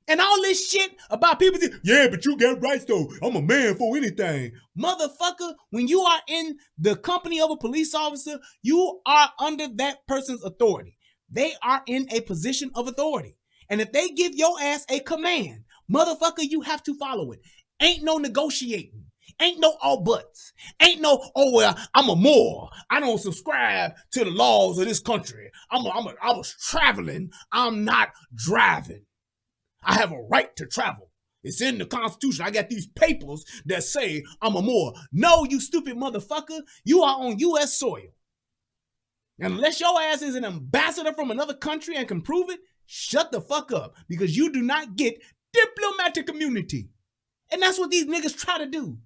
And all this shit about people saying, yeah, but you got rights though. I'm a man for anything. Motherfucker, when you are in the company of a police officer, you are under that person's authority. They are in a position of authority. And if they give your ass a command, motherfucker, you have to follow it. Ain't no negotiating. Ain't no all buts. Ain't no, oh, well, I'm a Moor. I don't subscribe to the laws of this country. I was traveling. I'm not driving. I have a right to travel. It's in the Constitution. I got these papers that say I'm a Moor. No, you stupid motherfucker. You are on U.S. soil. And unless your ass is an ambassador from another country and can prove it, shut the fuck up because you do not get diplomatic immunity. And that's what these niggas try to do.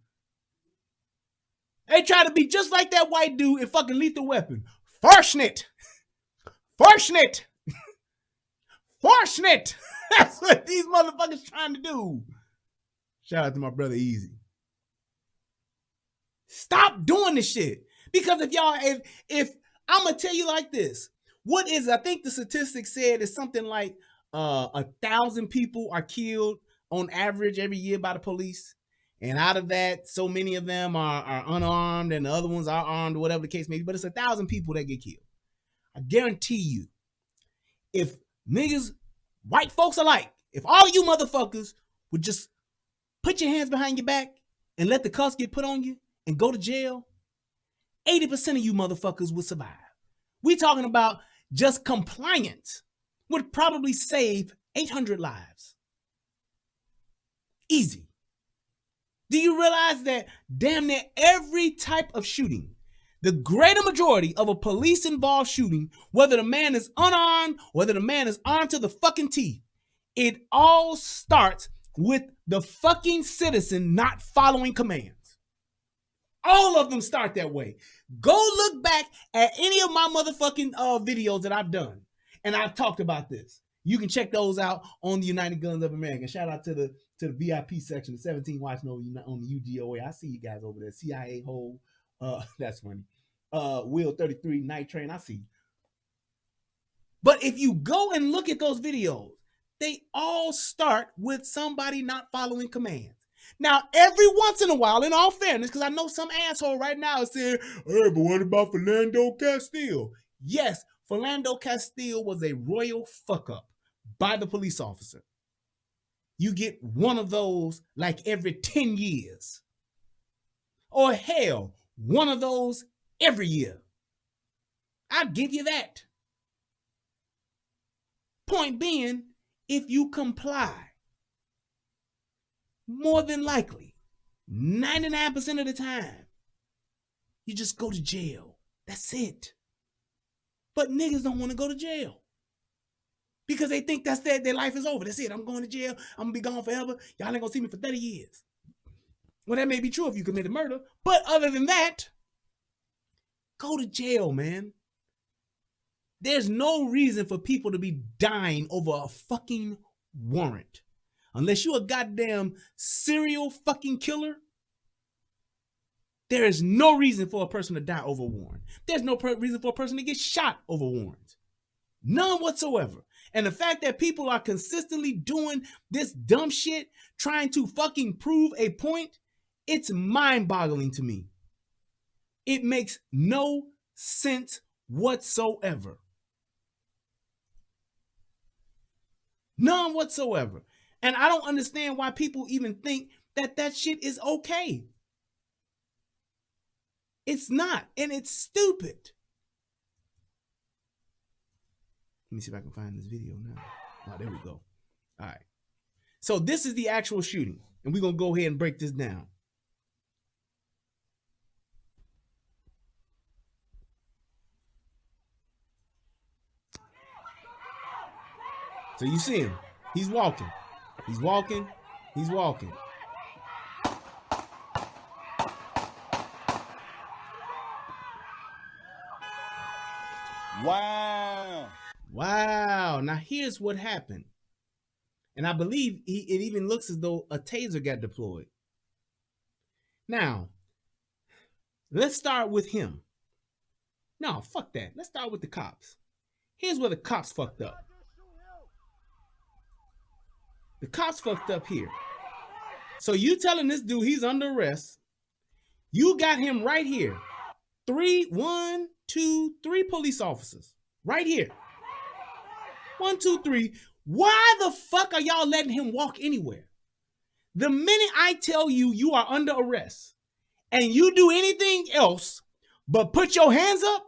They try to be just like that white dude in fucking Lethal Weapon. Farschnitt. Farschnitt. Farschnitt. That's what these motherfuckers trying to do. Shout out to my brother Easy. Stop doing this shit. Because if I'm gonna tell you like this, what is, I think the statistics said is something like 1,000 people are killed on average every year by the police. And out of that, so many of them are unarmed and the other ones are armed or whatever the case may be. But it's 1,000 people that get killed. I guarantee you, if niggas, white folks alike, if all you motherfuckers would just put your hands behind your back and let the cuffs get put on you and go to jail, 80% of you motherfuckers would survive. We talking about just compliance would probably save 800 lives. Easy. Do you realize that damn near every type of shooting, the greater majority of a police-involved shooting, whether the man is unarmed, whether the man is armed to the fucking teeth, it all starts with the fucking citizen not following commands. All of them start that way. Go look back at any of my motherfucking videos that I've done, and I've talked about this. You can check those out on the United Guns of America. Shout out to the VIP section, the 17 watching on the UGOA. I see you guys over there. CIA Hole, that's funny. Will 33, Night Train, I see you. But if you go and look at those videos, they all start with somebody not following commands. Now, every once in a while, in all fairness, because I know some asshole right now is saying, hey, but what about Philando Castile? Yes, Philando Castile was a royal fuck up by the police officer. You get one of those like every 10 years. Or hell, one of those every year. I'll give you that. Point being, if you comply, more than likely, 99% of the time, you just go to jail. That's it. But niggas don't want to go to jail. Because they think that's their life is over. That's it. I'm going to jail. I'm going to be gone forever. Y'all ain't going to see me for 30 years. Well, that may be true if you committed murder. But other than that, go to jail, man. There's no reason for people to be dying over a fucking warrant. Unless you're a goddamn serial fucking killer, there is no reason for a person to die over a warrant. There's no reason for a person to get shot over warrants. None whatsoever. And the fact that people are consistently doing this dumb shit, trying to fucking prove a point, it's mind-boggling to me. It makes no sense whatsoever. None whatsoever. And I don't understand why people even think that that shit is okay. It's not, and it's stupid. me see if I can find this video now. Oh, there we go. All right. So this is the actual shooting, and we're going to go ahead and break this down. So you see him. He's walking. He's walking. He's walking. Wow. Wow. Now here's what happened. And I believe it even looks as though a taser got deployed. Now, let's start with him. No, fuck that. Let's start with the cops. Here's where the cops fucked up. The cops fucked up here. So you telling this dude he's under arrest. You got him right here. 3 police officers. Right here. 1, 2, 3. Why the fuck are y'all letting him walk anywhere? The minute I tell you you are under arrest and you do anything else but put your hands up,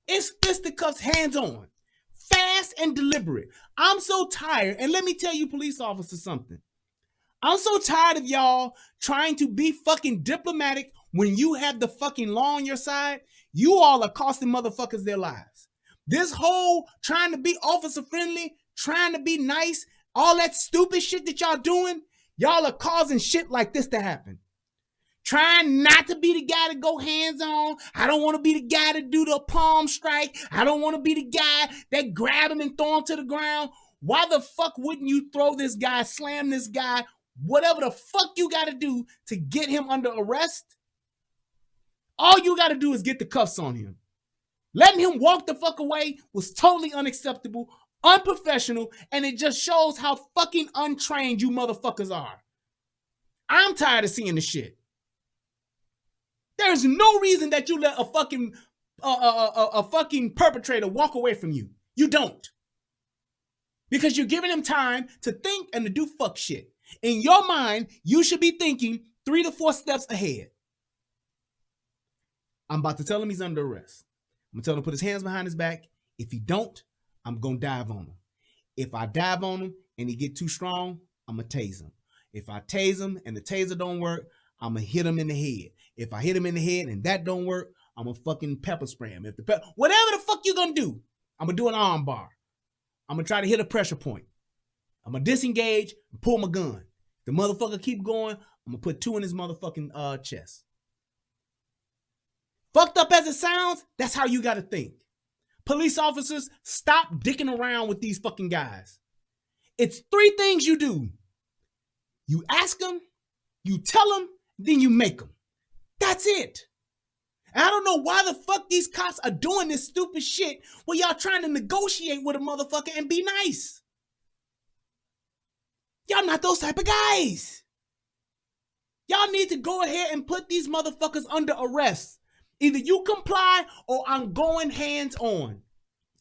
it's fisticuffs, hands on. Fast and deliberate. I'm so tired. And let me tell you, police officers, something. I'm so tired of y'all trying to be fucking diplomatic when you have the fucking law on your side. You all are costing motherfuckers their lives. This whole trying to be officer friendly, trying to be nice, all that stupid shit that y'all doing, y'all are causing shit like this to happen. Trying not to be the guy to go hands on. I don't want to be the guy to do the palm strike. I don't want to be the guy that grab him and throw him to the ground. Why the fuck wouldn't you throw this guy, slam this guy, whatever the fuck you got to do to get him under arrest? All you got to do is get the cuffs on him. Letting him walk the fuck away was totally unacceptable, unprofessional, and it just shows how fucking untrained you motherfuckers are. I'm tired of seeing the shit. There's no reason that you let a fucking perpetrator walk away from you. You don't. Because you're giving him time to think and to do fuck shit. In your mind, you should be thinking 3 to 4 steps ahead. I'm about to tell him he's under arrest. I'm going to tell him to put his hands behind his back. If he don't, I'm going to dive on him. If I dive on him and he get too strong, I'm going to tase him. If I tase him and the taser don't work, I'm going to hit him in the head. If I hit him in the head and that don't work, I'm going to fucking pepper spray him. Whatever the fuck you going to do, I'm going to do an arm bar. I'm going to try to hit a pressure point. I'm going to disengage and pull my gun. The motherfucker keep going, I'm going to put 2 in his motherfucking chest. Fucked up as it sounds, that's how you got to think. Police officers, stop dicking around with these fucking guys. It's 3 things you do. You ask them, you tell them, then you make them. That's it. And I don't know why the fuck these cops are doing this stupid shit where y'all trying to negotiate with a motherfucker and be nice. Y'all not those type of guys. Y'all need to go ahead and put these motherfuckers under arrest. Either you comply or I'm going hands on.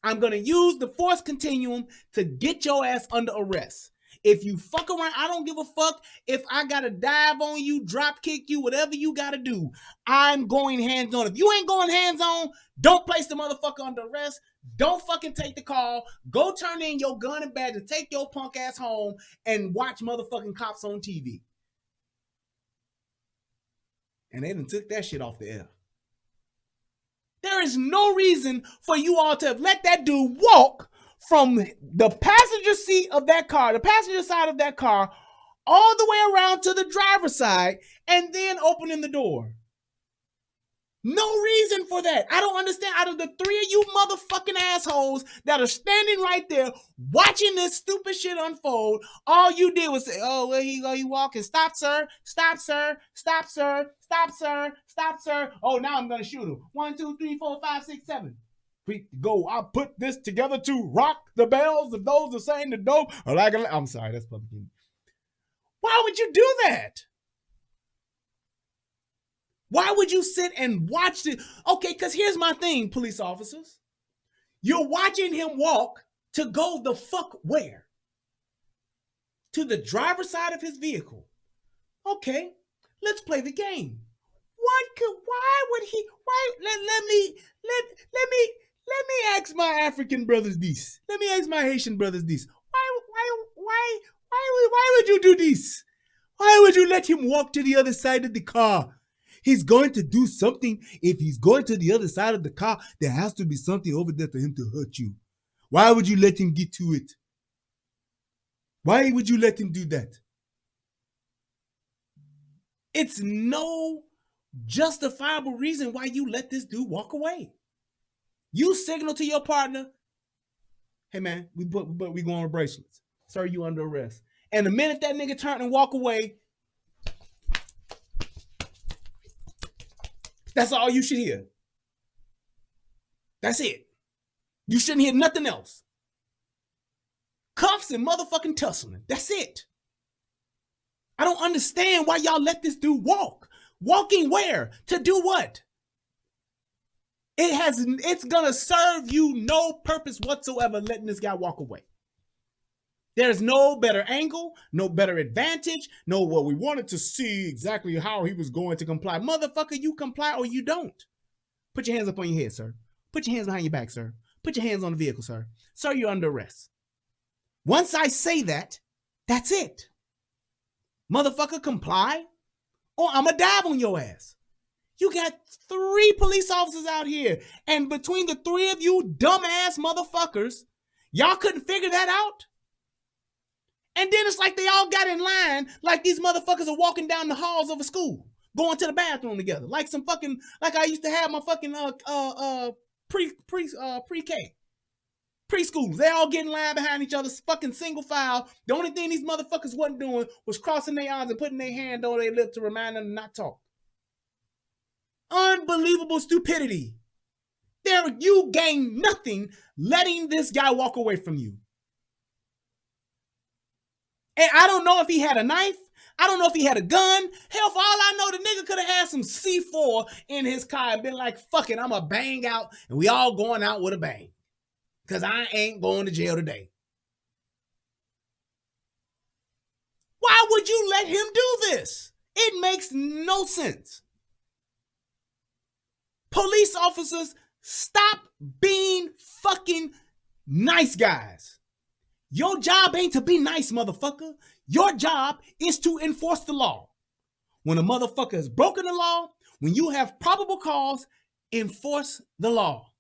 I'm going to use the force continuum to get your ass under arrest. If you fuck around, I don't give a fuck if I got to dive on you, drop kick you, whatever you got to do. I'm going hands on. If you ain't going hands on, don't place the motherfucker under arrest. Don't fucking take the call. Go turn in your gun and badge and take your punk ass home and watch motherfucking cops on TV. And they done took that shit off the air. There is no reason for you all to have let that dude walk from the passenger seat of that car, the passenger side of that car, all the way around to the driver's side and then opening the door. No reason for that. I don't understand. Out of the 3 of you motherfucking assholes that are standing right there watching this stupid shit unfold, all you did was say, oh, where he go? He walking. Stop, sir. Stop, sir. Stop, sir. Stop, sir. Stop, sir. Oh, now I'm going to shoot him. 1, 2, 3, 4, 5, 6, 7. Go. I put this together to rock the bells of those that saying the dope. I'm sorry. That's public enemy. Why would you do that? Why would you sit and watch it? Okay, because here's my thing, police officers. You're watching him walk to go the fuck where? To the driver's side of his vehicle. Okay, let's play the game. Let me ask my African brothers this. Let me ask my Haitian brothers this. Why would you do this? Why would you let him walk to the other side of the car? He's going to do something. If he's going to the other side of the car, there has to be something over there for him to hurt you. Why would you let him get to it? Why would you let him do that? It's no justifiable reason why you let this dude walk away. You signal to your partner, hey man, we going with bracelets. Sir, you under arrest. And the minute that nigga turn and walk away, that's all you should hear. That's it. You shouldn't hear nothing else. Cuffs and motherfucking tussling. That's it. I don't understand why y'all let this dude walk. Walking where? To do what? It's gonna serve you no purpose whatsoever letting this guy walk away. There's no better angle, no better advantage. No, well, we wanted to see exactly how he was going to comply. Motherfucker, you comply or you don't. Put your hands up on your head, sir. Put your hands behind your back, sir. Put your hands on the vehicle, sir. Sir, you're under arrest. Once I say that, that's it. Motherfucker, comply or I'ma dive on your ass. You got 3 police officers out here, and between the 3 of you dumbass motherfuckers, y'all couldn't figure that out? And then it's like they all got in line like these motherfuckers are walking down the halls of a school, going to the bathroom together. Like some fucking, like I used to have my fucking pre-K. Preschoolers. They all get in line behind each other, fucking single file. The only thing these motherfuckers wasn't doing was crossing their arms and putting their hand on their lip to remind them to not talk. Unbelievable stupidity. There, you gain nothing letting this guy walk away from you. And I don't know if he had a knife. I don't know if he had a gun. Hell, for all I know, the nigga could have had some C4 in his car and been like, fuck it, I'm going to bang out, and we all going out with a bang. Because I ain't going to jail today. Why would you let him do this? It makes no sense. Police officers, stop being fucking nice guys. Your job ain't to be nice, motherfucker. Your job is to enforce the law. When a motherfucker has broken the law, when you have probable cause, enforce the law.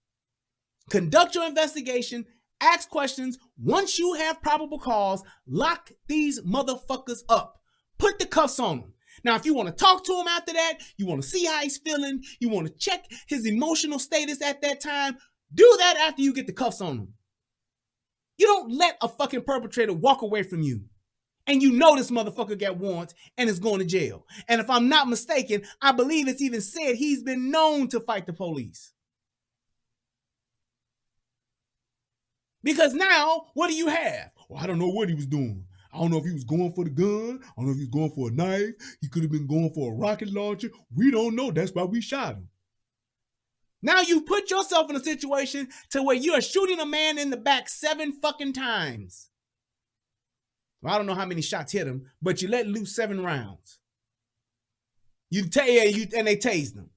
Conduct your investigation, ask questions. Once you have probable cause, lock these motherfuckers up. Put the cuffs on them. Now, if you want to talk to him after that, you want to see how he's feeling, you want to check his emotional status at that time, do that after you get the cuffs on him. You don't let a fucking perpetrator walk away from you. And you know this motherfucker got warrants and is going to jail. And if I'm not mistaken, I believe it's even said he's been known to fight the police. Because now, what do you have? Well, I don't know what he was doing. I don't know if he was going for the gun. I don't know if he was going for a knife. He could have been going for a rocket launcher. We don't know. That's why we shot him. Now you put yourself in a situation to where you are shooting a man in the back 7 fucking times. Well, I don't know how many shots hit him, but you let loose 7 rounds. And they tased him.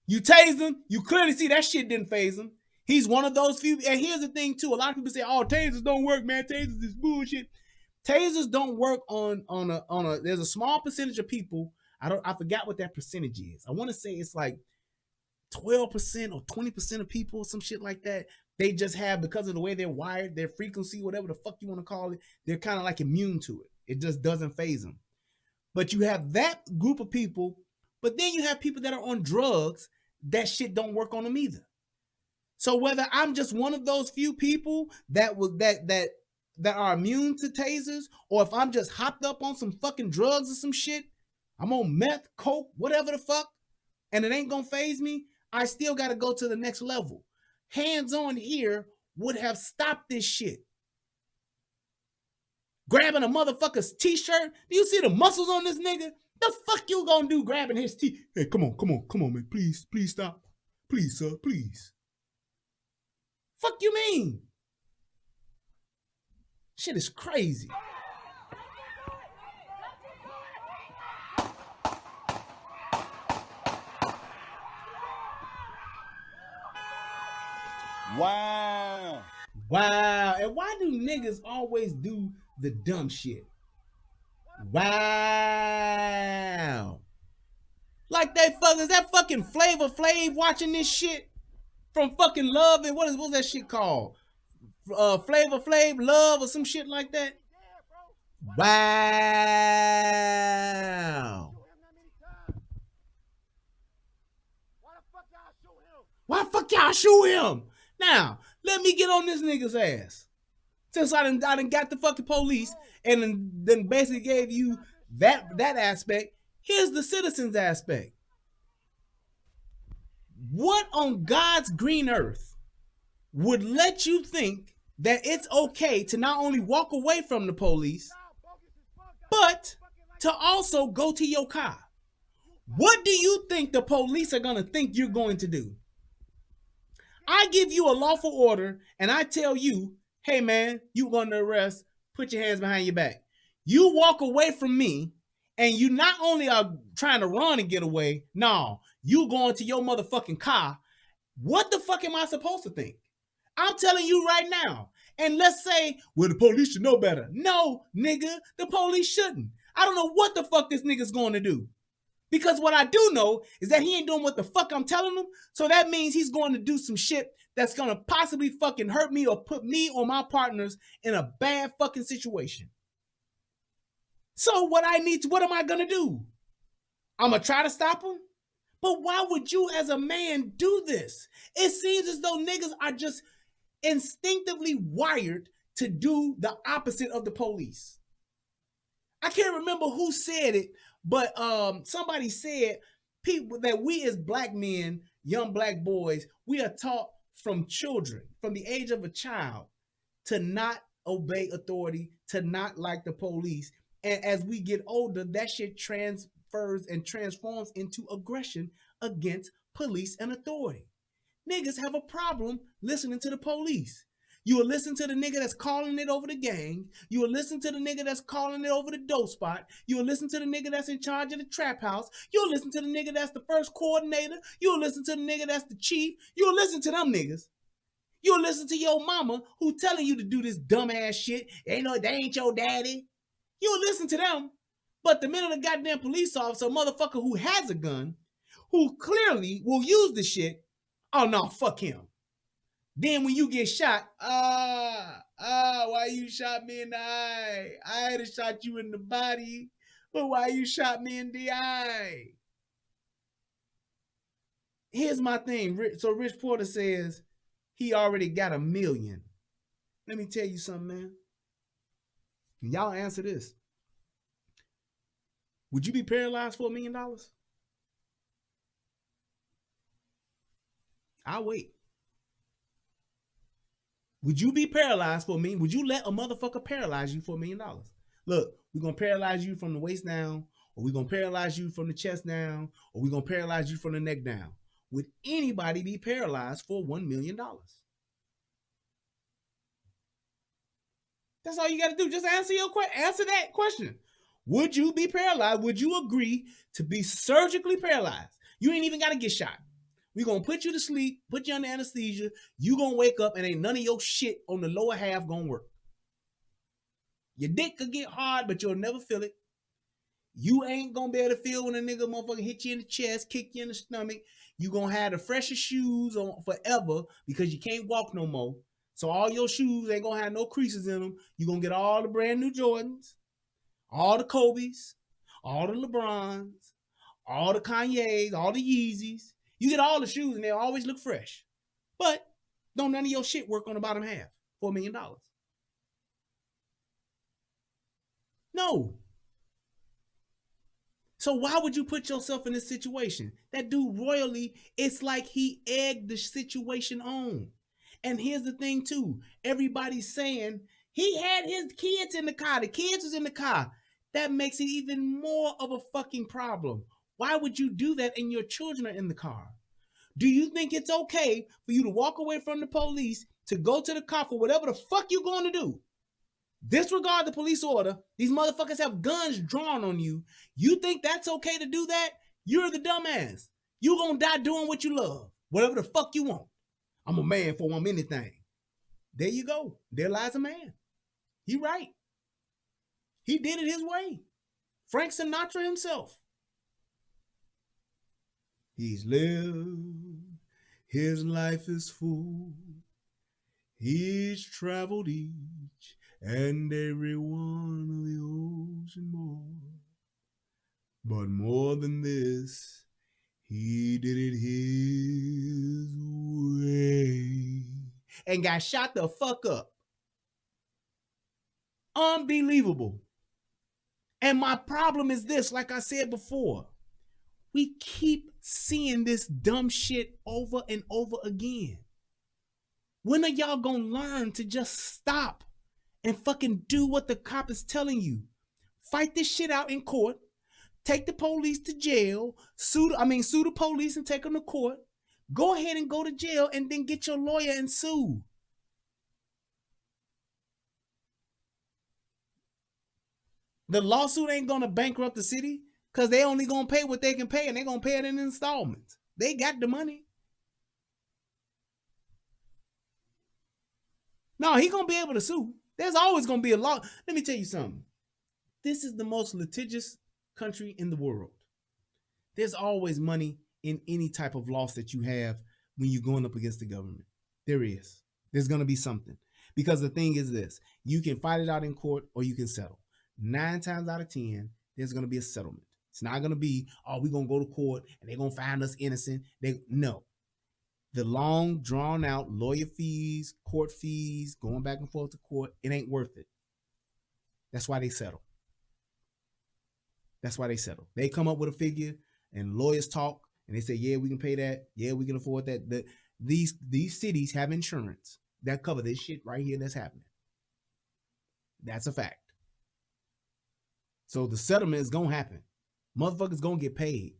You tased him, you clearly see that shit didn't faze him. He's one of those few, and here's the thing too, a lot of people say, oh, tasers don't work, man, tasers is bullshit. Tasers don't work on a, there's a small percentage of people, I forgot what that percentage is. I want to say it's like 12% or 20% of people, some shit like that. They just have, because of the way they're wired, their frequency, whatever the fuck you want to call it, they're kind of like immune to it. It just doesn't faze them. But you have that group of people, but then you have people that are on drugs, that shit don't work on them either. So whether I'm just one of those few people that are immune to tasers, or if I'm just hopped up on some fucking drugs or some shit, I'm on meth, coke, whatever the fuck, and it ain't gonna faze me, I still gotta go to the next level. Hands on here would have stopped this shit. Grabbing a motherfucker's t-shirt. Do you see the muscles on this nigga? The fuck you gonna do grabbing his t? Hey, come on, man. Please stop. Please, sir, please. Fuck you mean? Shit is crazy. Wow. Wow. And why do niggas always do the dumb shit? Wow. Like is that fucking Flavor Flav watching this shit? From fucking Love and what's that shit called? Flavor Flav Love or some shit like that? Wow. Why the fuck y'all shoot him? Now, let me get on this nigga's ass. Since I done got the fucking police and then basically gave you that aspect, here's the citizens aspect. What on God's green earth would let you think that it's okay to not only walk away from the police, but to also go to your car? What do you think the police are going to think you're going to do? I give you a lawful order and I tell you, hey man, you under arrest, put your hands behind your back. You walk away from me and you not only are trying to run and get away, no, you going to your motherfucking car. What the fuck am I supposed to think? I'm telling you right now. And let's say, well, the police should know better. No, nigga, the police shouldn't. I don't know what the fuck this nigga's going to do. Because what I do know is that he ain't doing what the fuck I'm telling him. So that means he's going to do some shit that's going to possibly fucking hurt me or put me or my partners in a bad fucking situation. So what am I going to do? I'm going to try to stop him? But why would you as a man do this? It seems as though niggas are just instinctively wired to do the opposite of the police. I can't remember who said it, but somebody said people that we as black men, young black boys, we are taught from children, from the age of a child, to not obey authority, to not like the police. And as we get older, that shit transfers and transforms into aggression against police and authority. Niggas have a problem listening to the police. You will listen to the nigga that's calling it over the gang. You will listen to the nigga that's calling it over the dope spot. You will listen to the nigga that's in charge of the trap house. You'll listen to the nigga that's the first coordinator. You'll listen to the nigga that's the chief. You'll listen to them niggas. You'll listen to your mama who telling you to do this dumbass shit. They ain't your daddy. You'll listen to them. But the minute a goddamn police officer, a motherfucker who has a gun, who clearly will use the shit, oh no, fuck him. Then when you get shot, why you shot me in the eye? I had to shot you in the body, but why you shot me in the eye? Here's my thing. So Rich Porter says he already got $1 million. Let me tell you something, man. Y'all answer this. Would you be paralyzed for $1 million? I'll wait. Would you be paralyzed for $1 million? Would you let a motherfucker paralyze you for $1 million? Look, we're going to paralyze you from the waist down, or we're going to paralyze you from the chest down, or we're going to paralyze you from the neck down. Would anybody be paralyzed for $1 million? That's all you got to do. Just answer that question. Would you be paralyzed? Would you agree to be surgically paralyzed? You ain't even got to get shot. We're going to put you to sleep, put you under anesthesia. You going to wake up and ain't none of your shit on the lower half going to work. Your dick could get hard, but you'll never feel it. You ain't going to be able to feel when a nigga motherfucker hit you in the chest, kick you in the stomach. You going to have the freshest shoes on forever because you can't walk no more. So all your shoes ain't going to have no creases in them. You're going to get all the brand new Jordans, all the Kobe's, all the LeBrons, all the Kanye's, all the Yeezys. You get all the shoes and they always look fresh. But don't none of your shit work on the bottom half for $1 million. No. So why would you put yourself in this situation? That dude royally, it's like he egged the situation on. And here's the thing too. Everybody's saying he had his kids in the car. The kids was in the car. That makes it even more of a fucking problem. Why would you do that and your children are in the car? Do you think it's okay for you to walk away from the police, to go to the car for whatever the fuck you're going to do? Disregard the police order. These motherfuckers have guns drawn on you. You think that's okay to do that? You're the dumbass. You're going to die doing what you love. Whatever the fuck you want. I'm a man for I'm anything. There you go. There lies a man. He right. He did it his way. Frank Sinatra himself. He's lived, his life is full. He's traveled each and every one of the ocean more. But more than this, he did it his way. And got shot the fuck up. Unbelievable. And my problem is this, like I said before, we keep seeing this dumb shit over and over again. When are y'all gonna learn to just stop and fucking do what the cop is telling you? Fight this shit out in court. Take the police to jail. Sue the police and take them to court. Go ahead and go to jail and then get your lawyer and sue. The lawsuit ain't gonna bankrupt the city because they only gonna pay what they can pay, and they gonna pay it in installments. They got the money. No, he gonna be able to sue. There's always gonna be a law. Let me tell you something. This is the most litigious country in the world. There's always money in any type of loss that you have when you're going up against the government. There is. There's gonna be something. Because the thing is this, you can fight it out in court or you can settle. 9 times out of 10, there's going to be a settlement. It's not going to be, oh, we're going to go to court and they're going to find us innocent. No. The long, drawn-out lawyer fees, court fees, going back and forth to court, it ain't worth it. That's why they settle. That's why they settle. They come up with a figure and lawyers talk and they say, yeah, we can pay that. Yeah, we can afford that. These cities have insurance that cover this shit right here that's happening. That's a fact. So the settlement is going to happen. Motherfuckers going to get paid.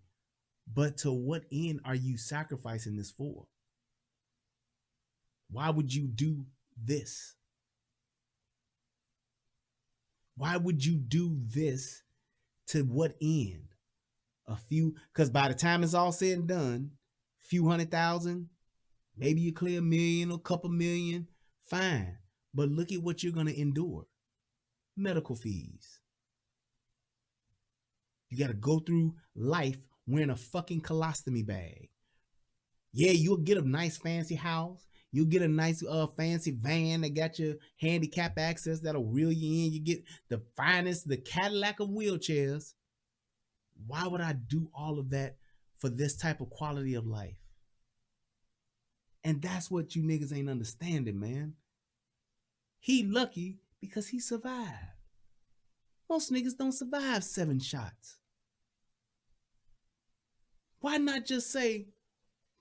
But to what end are you sacrificing this for? Why would you do this? Why would you do this? To what end? Because by the time it's all said and done, a few 100,000, maybe you clear $1 million or a couple million, fine. But look at what you're going to endure. Medical fees. You got to go through life wearing a fucking colostomy bag. Yeah, you'll get a nice fancy house. You'll get a nice fancy van that got your handicap access that'll reel you in. You get the finest, the Cadillac of wheelchairs. Why would I do all of that for this type of quality of life? And that's what you niggas ain't understanding, man. He lucky because he survived. Most niggas don't survive 7 shots. Why not just say,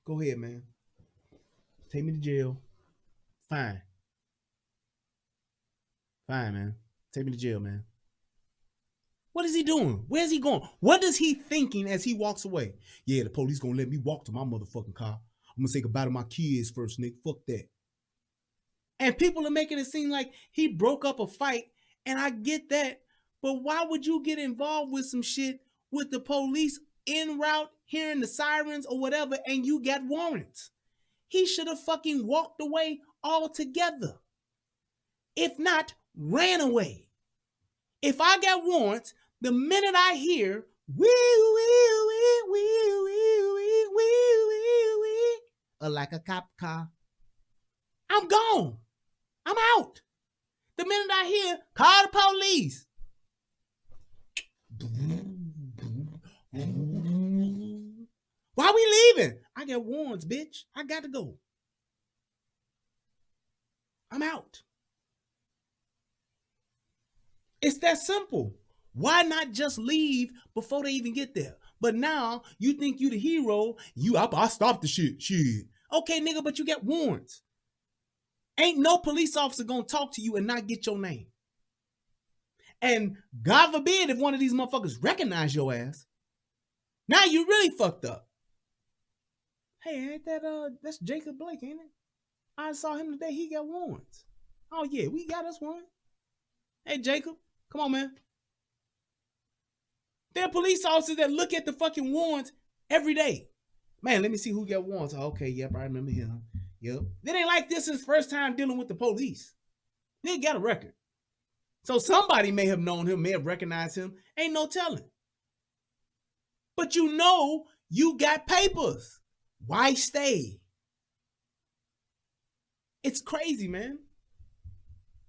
go ahead, man. Take me to jail. Fine. Fine, man. Take me to jail, man. What is he doing? Where's he going? What is he thinking as he walks away? Yeah, the police gonna let me walk to my motherfucking car. I'm gonna say goodbye to my kids first, nigga. Fuck that. And people are making it seem like he broke up a fight, and I get that. But why would you get involved with some shit with the police en route, hearing the sirens or whatever, and you got warrants? He should have fucking walked away altogether. If not, ran away. If I got warrants, the minute I hear like a cop car, I'm gone. I'm out. The minute I hear call the police, why we leaving? I got warrants, bitch. I got to go. I'm out. It's that simple. Why not just leave before they even get there? But now you think you the hero. I stopped the shit. Okay, nigga, but you got warrants. Ain't no police officer gonna talk to you and not get your name. And God forbid if one of these motherfuckers recognize your ass. Now you really fucked up. Hey, ain't that's Jacob Blake, ain't it? I saw him today. He got warrants. Oh yeah, we got us one. Hey Jacob, come on, man. There are police officers that look at the fucking warrants every day. Man, let me see who got warrants. Oh, okay, yep, I remember him. Yep. It ain't like this his first time dealing with the police. Nigga got a record. So somebody may have known him, may have recognized him. Ain't no telling. But you know you got papers. Why stay? It's crazy, man.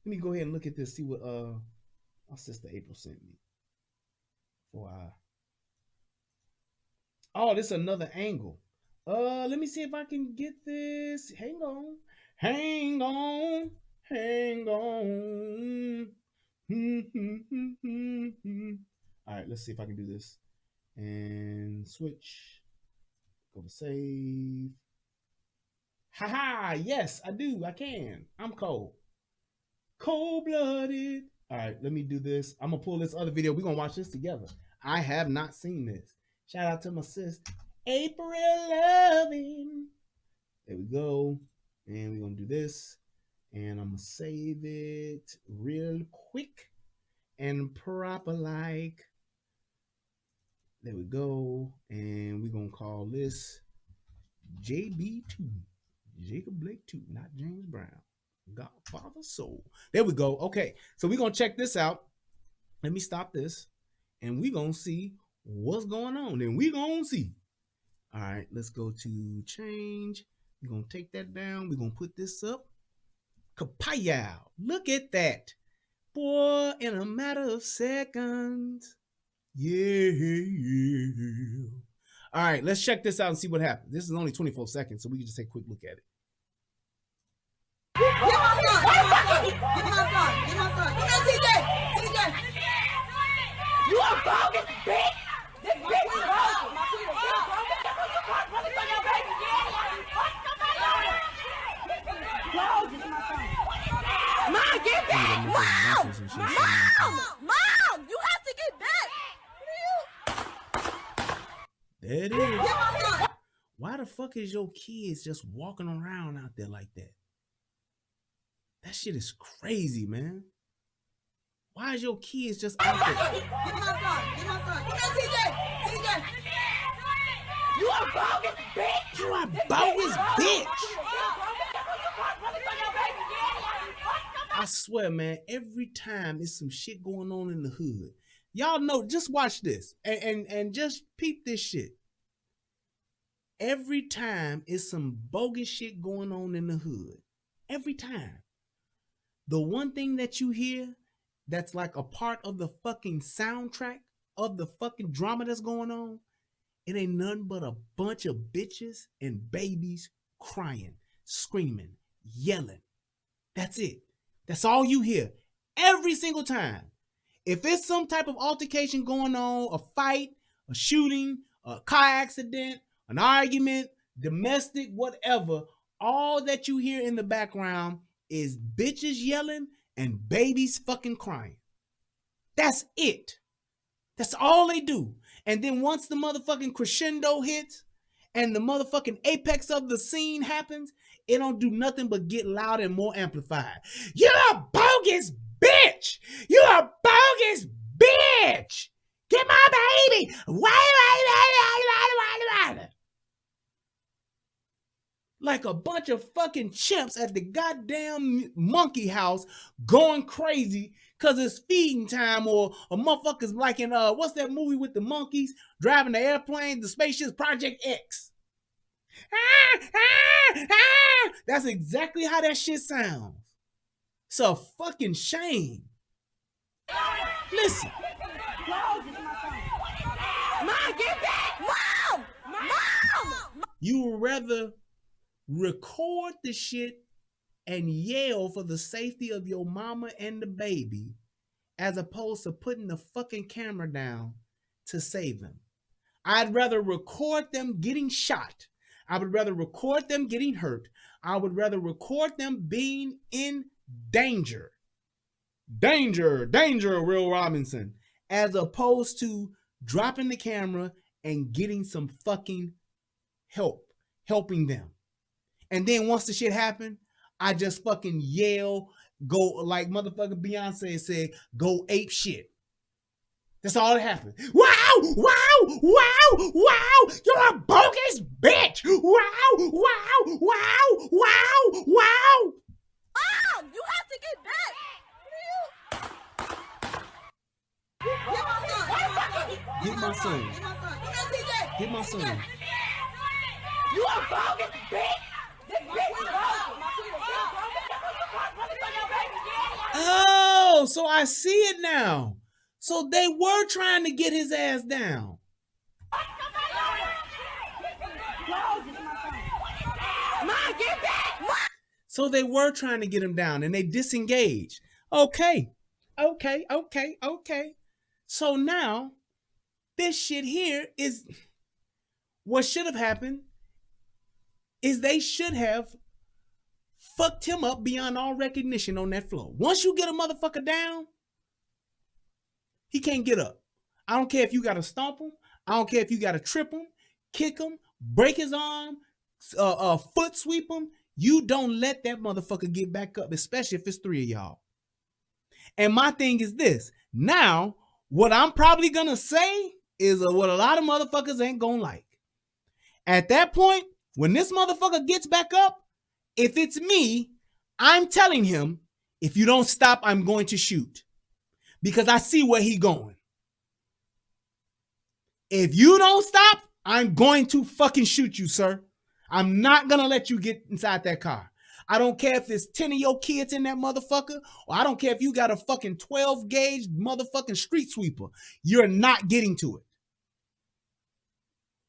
Let me go ahead and look at this, see what my sister April sent me. Oh, this is another angle. Let me see if I can get this. Hang on. Hang on. Hang on. All right, let's see if I can do this. And switch. Go to save. Haha, yes, I do. I can. I'm cold. Cold-blooded. All right, let me do this. I'm going to pull this other video. We're going to watch this together. I have not seen this. Shout out to my sis, April Loving. There we go. And we're going to do this. And I'm going to save it real quick and proper like. There we go. And we're going to call this JB2. Jacob Blake 2, not James Brown. Godfather Soul. There we go. Okay, so we're going to check this out. Let me stop this. And we're going to see what's going on. And we're going to see. All right, let's go to change. We're going to take that down. We're going to put this up. Kapow. Look at that. Boy, in a matter of seconds. Yeah. All right, let's check this out and see what happens. This is only 24 seconds, so we can just take a quick look at it. Get my son! Get my son! Get my son! Get my son! Come here, TJ! TJ! You a bogus bitch! This bitch is bogus! My queen is bogus! Running for your baby daddy! Mom, get back! Mom! Mom! Mom! You have to get back! There it is. Why the fuck is your kids just walking around out there like that? That shit is crazy, man. Why is your kids just out there? Get my son! Get my son! Come here, TJ! TJ! You a bogus bitch! You a bogus bitch! I swear, man, every time there's some shit going on in the hood. Y'all know, just watch this and just peep this shit. Every time it's some bogus shit going on in the hood. Every time. The one thing that you hear that's like a part of the fucking soundtrack of the fucking drama that's going on, it ain't nothing but a bunch of bitches and babies crying, screaming, yelling. That's it. That's all you hear every single time. If it's some type of altercation going on, a fight, a shooting, a car accident, an argument, domestic, whatever, all that you hear in the background is bitches yelling and babies fucking crying. That's it. That's all they do. And then once the motherfucking crescendo hits and the motherfucking apex of the scene happens, it don't do nothing but get louder and more amplified. You're a bogus bitch! You're a bogus bitch! Get my baby! Like a bunch of fucking chimps at the goddamn monkey house going crazy because it's feeding time, or motherfuckers like in, what's that movie with the monkeys driving the airplane, the spaceships, Project X. That's exactly how that shit sounds. It's a fucking shame. Listen. Mom, get back! Mom! Mom! You would rather record the shit and yell for the safety of your mama and the baby as opposed to putting the fucking camera down to save them. I'd rather record them getting shot. I would rather record them getting hurt. I would rather record them being in danger. Danger, danger, Will Robinson. As opposed to dropping the camera and getting some fucking help. Helping them. And then once the shit happened, I just fucking yell, go like motherfucking Beyonce said, go ape shit. That's all that happened. Wow, wow, wow, wow. You're a bogus bitch. Wow, wow, wow, wow, wow. Mom, you have to get back. Get my son. Get my son. You a bogus bitch. This bitch is bogus. Oh, so I see it now. So they were trying to get his ass down. Mom, get back. So they were trying to get him down and they disengaged. Okay. So now, this shit here is what should have happened is they should have fucked him up beyond all recognition on that floor. Once you get a motherfucker down, he can't get up. I don't care if you got to stomp him. I don't care if you got to trip him, kick him, break his arm, foot sweep him. You don't let that motherfucker get back up, especially if it's three of y'all. And my thing is this. Now, what I'm probably going to say is what a lot of motherfuckers ain't going to like. At that point, when this motherfucker gets back up, if it's me, I'm telling him, if you don't stop, I'm going to shoot. Because I see where he's going. If you don't stop, I'm going to fucking shoot you, sir. I'm not going to let you get inside that car. I don't care if there's 10 of your kids in that motherfucker, or I don't care if you got a fucking 12 gauge motherfucking street sweeper. You're not getting to it.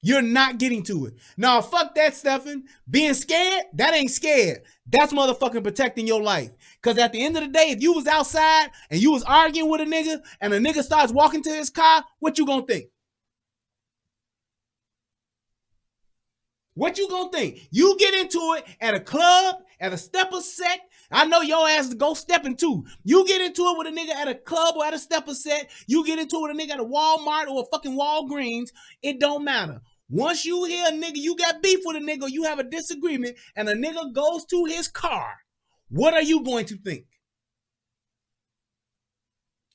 You're not getting to it. Now, fuck that, Stefan. Being scared, that ain't scared. That's motherfucking protecting your life. Because at the end of the day, if you was outside and you was arguing with a nigga and a nigga starts walking to his car, what you gonna think? What you gonna think? You get into it at a club, at a stepper set. I know your ass go stepping too. You get into it with a nigga at a club or at a stepper set. You get into it with a nigga at a Walmart or a fucking Walgreens. It don't matter. Once you hear a nigga, you got beef with a nigga, you have a disagreement, and a nigga goes to his car, what are you going to think?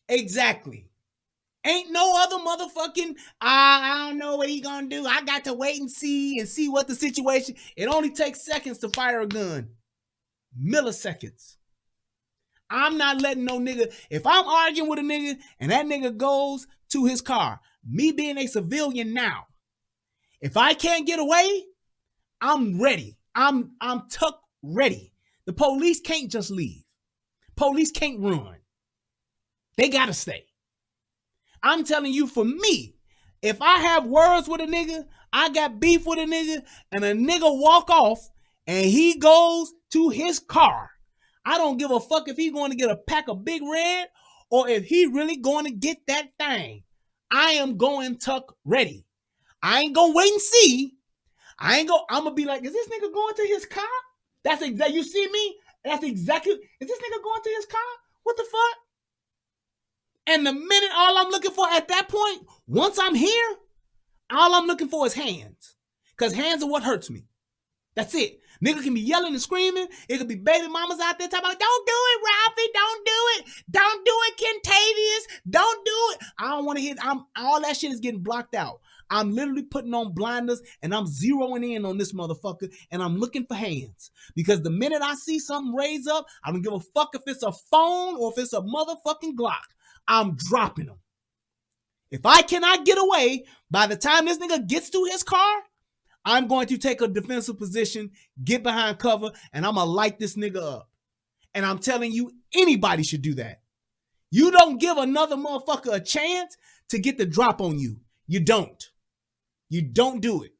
Exactly. Ain't no other motherfucking, I don't know what he gonna do. I got to wait and see what the situation. It only takes seconds to fire a gun. Milliseconds. I'm not letting no nigga, if I'm arguing with a nigga and that nigga goes to his car, me being a civilian now, if I can't get away, I'm ready. I'm tuck ready. The police can't just leave. Police can't run. They gotta stay. I'm telling you, for me, if I have words with a nigga, I got beef with a nigga, and a nigga walk off and he goes to his car, I don't give a fuck if he's going to get a pack of Big Red or if he really going to get that thing. I am going tuck ready. I ain't gonna wait and see. I'm gonna be like, is this nigga going to his car? That's exactly, you see me? That's exactly, is this nigga going to his car? What the fuck? And the minute, all I'm looking for at that point, once I'm here, all I'm looking for is hands. Because hands are what hurts me. That's it. Nigga can be yelling and screaming. It could be baby mamas out there talking about, don't do it, Ralphie, don't do it. Don't do it, Kentavious. Don't do it. I don't want to hit, all that shit is getting blocked out. I'm literally putting on blinders and I'm zeroing in on this motherfucker and I'm looking for hands. Because the minute I see something raise up, I don't give a fuck if it's a phone or if it's a motherfucking Glock. I'm dropping them. If I cannot get away, by the time this nigga gets to his car, I'm going to take a defensive position, get behind cover, and I'm going to light this nigga up. And I'm telling you, anybody should do that. You don't give another motherfucker a chance to get the drop on you. You don't. You don't do it.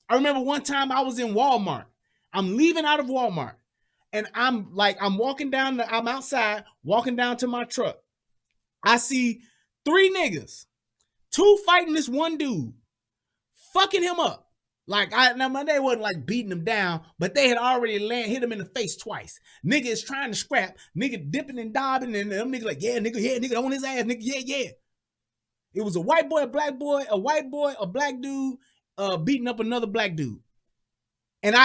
I remember one time I was in Walmart. I'm leaving out of Walmart. And I'm outside, walking down to my truck. I see 3 niggas, 2 fighting this one dude, fucking him up. Now they wasn't like beating him down, but they had already hit him in the face twice. Nigga is trying to scrap, nigga dipping and dabbing, and them niggas like, yeah, nigga on his ass, nigga, yeah. It was a white boy, a black boy, a white boy, a black dude, beating up another black dude. And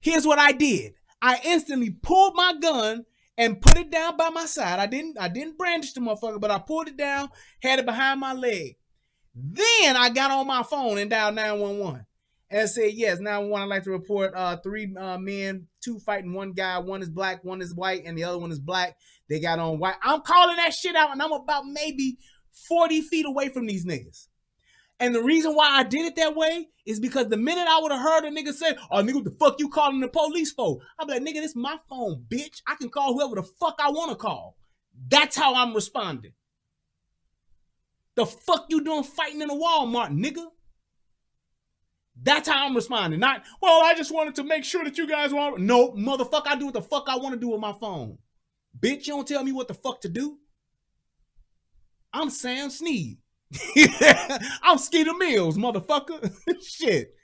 here's what I did. I instantly pulled my gun and put it down by my side. I didn't brandish the motherfucker, but I pulled it down, had it behind my leg. Then I got on my phone and dialed 911 and said, yes, 911, I'd like to report 3 men, 2 fighting one guy. One is black, one is white, and the other one is black. They got on white. I'm calling that shit out, and I'm about maybe 40 feet away from these niggas. And the reason why I did it that way is because the minute I would have heard a nigga say, oh, nigga, what the fuck you calling the police for? I'd be like, nigga, this is my phone, bitch. I can call whoever the fuck I want to call. That's how I'm responding. The fuck you doing fighting in a Walmart, nigga? That's how I'm responding. Not, well, I just wanted to make sure that you guys want. No, motherfucker, I do what the fuck I want to do with my phone. Bitch, you don't tell me what the fuck to do. I'm Sam Snead. I'm Skeeter Mills, motherfucker. Shit.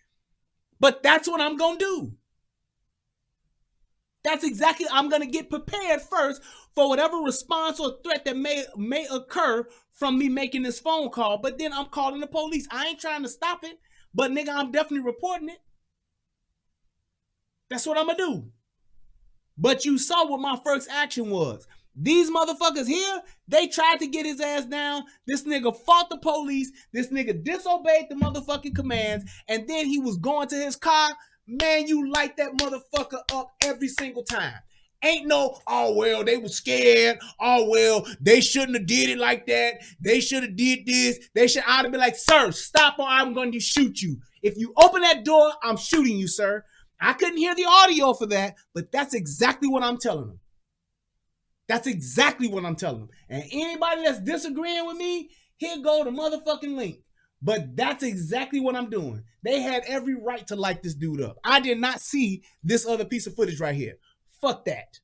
But that's what I'm going to do. That's exactly, I'm going to get prepared first for whatever response or threat that may occur from me making this phone call. But then I'm calling the police. I ain't trying to stop it, but nigga, I'm definitely reporting it. That's what I'm going to do. But you saw what my first action was. These motherfuckers here, they tried to get his ass down. This nigga fought the police. This nigga disobeyed the motherfucking commands. And then he was going to his car. Man, you light that motherfucker up every single time. Ain't no, oh, well, they were scared. Oh, well, they shouldn't have did it like that. They should have did this. I'd have been like, sir, stop or I'm going to shoot you. If you open that door, I'm shooting you, sir. I couldn't hear the audio for that, but that's exactly what I'm telling them. That's exactly what I'm telling them. And anybody that's disagreeing with me, here go the motherfucking link. But that's exactly what I'm doing. They had every right to light this dude up. I did not see this other piece of footage right here. Fuck that.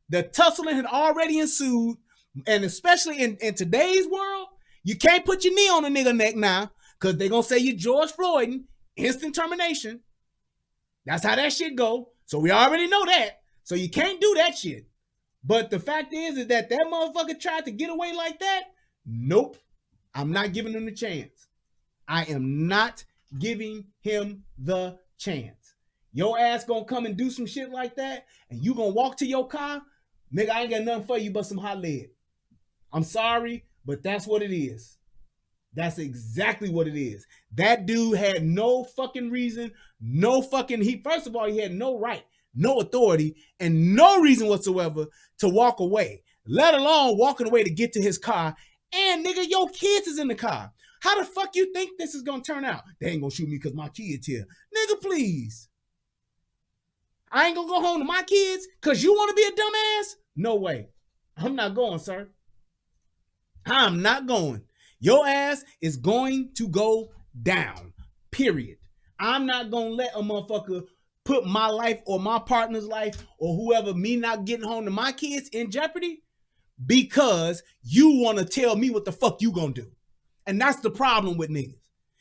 The tussling had already ensued. And especially in today's world, you can't put your knee on a nigga neck now because they're going to say you George Floyd, instant termination. That's how that shit go. So we already know that. So you can't do that shit. But the fact is that motherfucker tried to get away like that. Nope. I'm not giving him the chance. I am not giving him the chance. Your ass gonna come and do some shit like that, and you gonna walk to your car? Nigga, I ain't got nothing for you but some hot lead. I'm sorry, but that's what it is. That's exactly what it is. That dude had no fucking reason, first of all, he had no right, no authority, and no reason whatsoever to walk away, let alone walking away to get to his car. And nigga, your kids is in the car. How the fuck you think this is gonna turn out? They ain't gonna shoot me because my kids here. Nigga, please. I ain't gonna go home to my kids because you want to be a dumbass? No way. I'm not going, sir. I'm not going. Your ass is going to go down, period. I'm not gonna let a motherfucker put my life or my partner's life or whoever, me not getting home to my kids in jeopardy because you want to tell me what the fuck you gonna do. And that's the problem with niggas.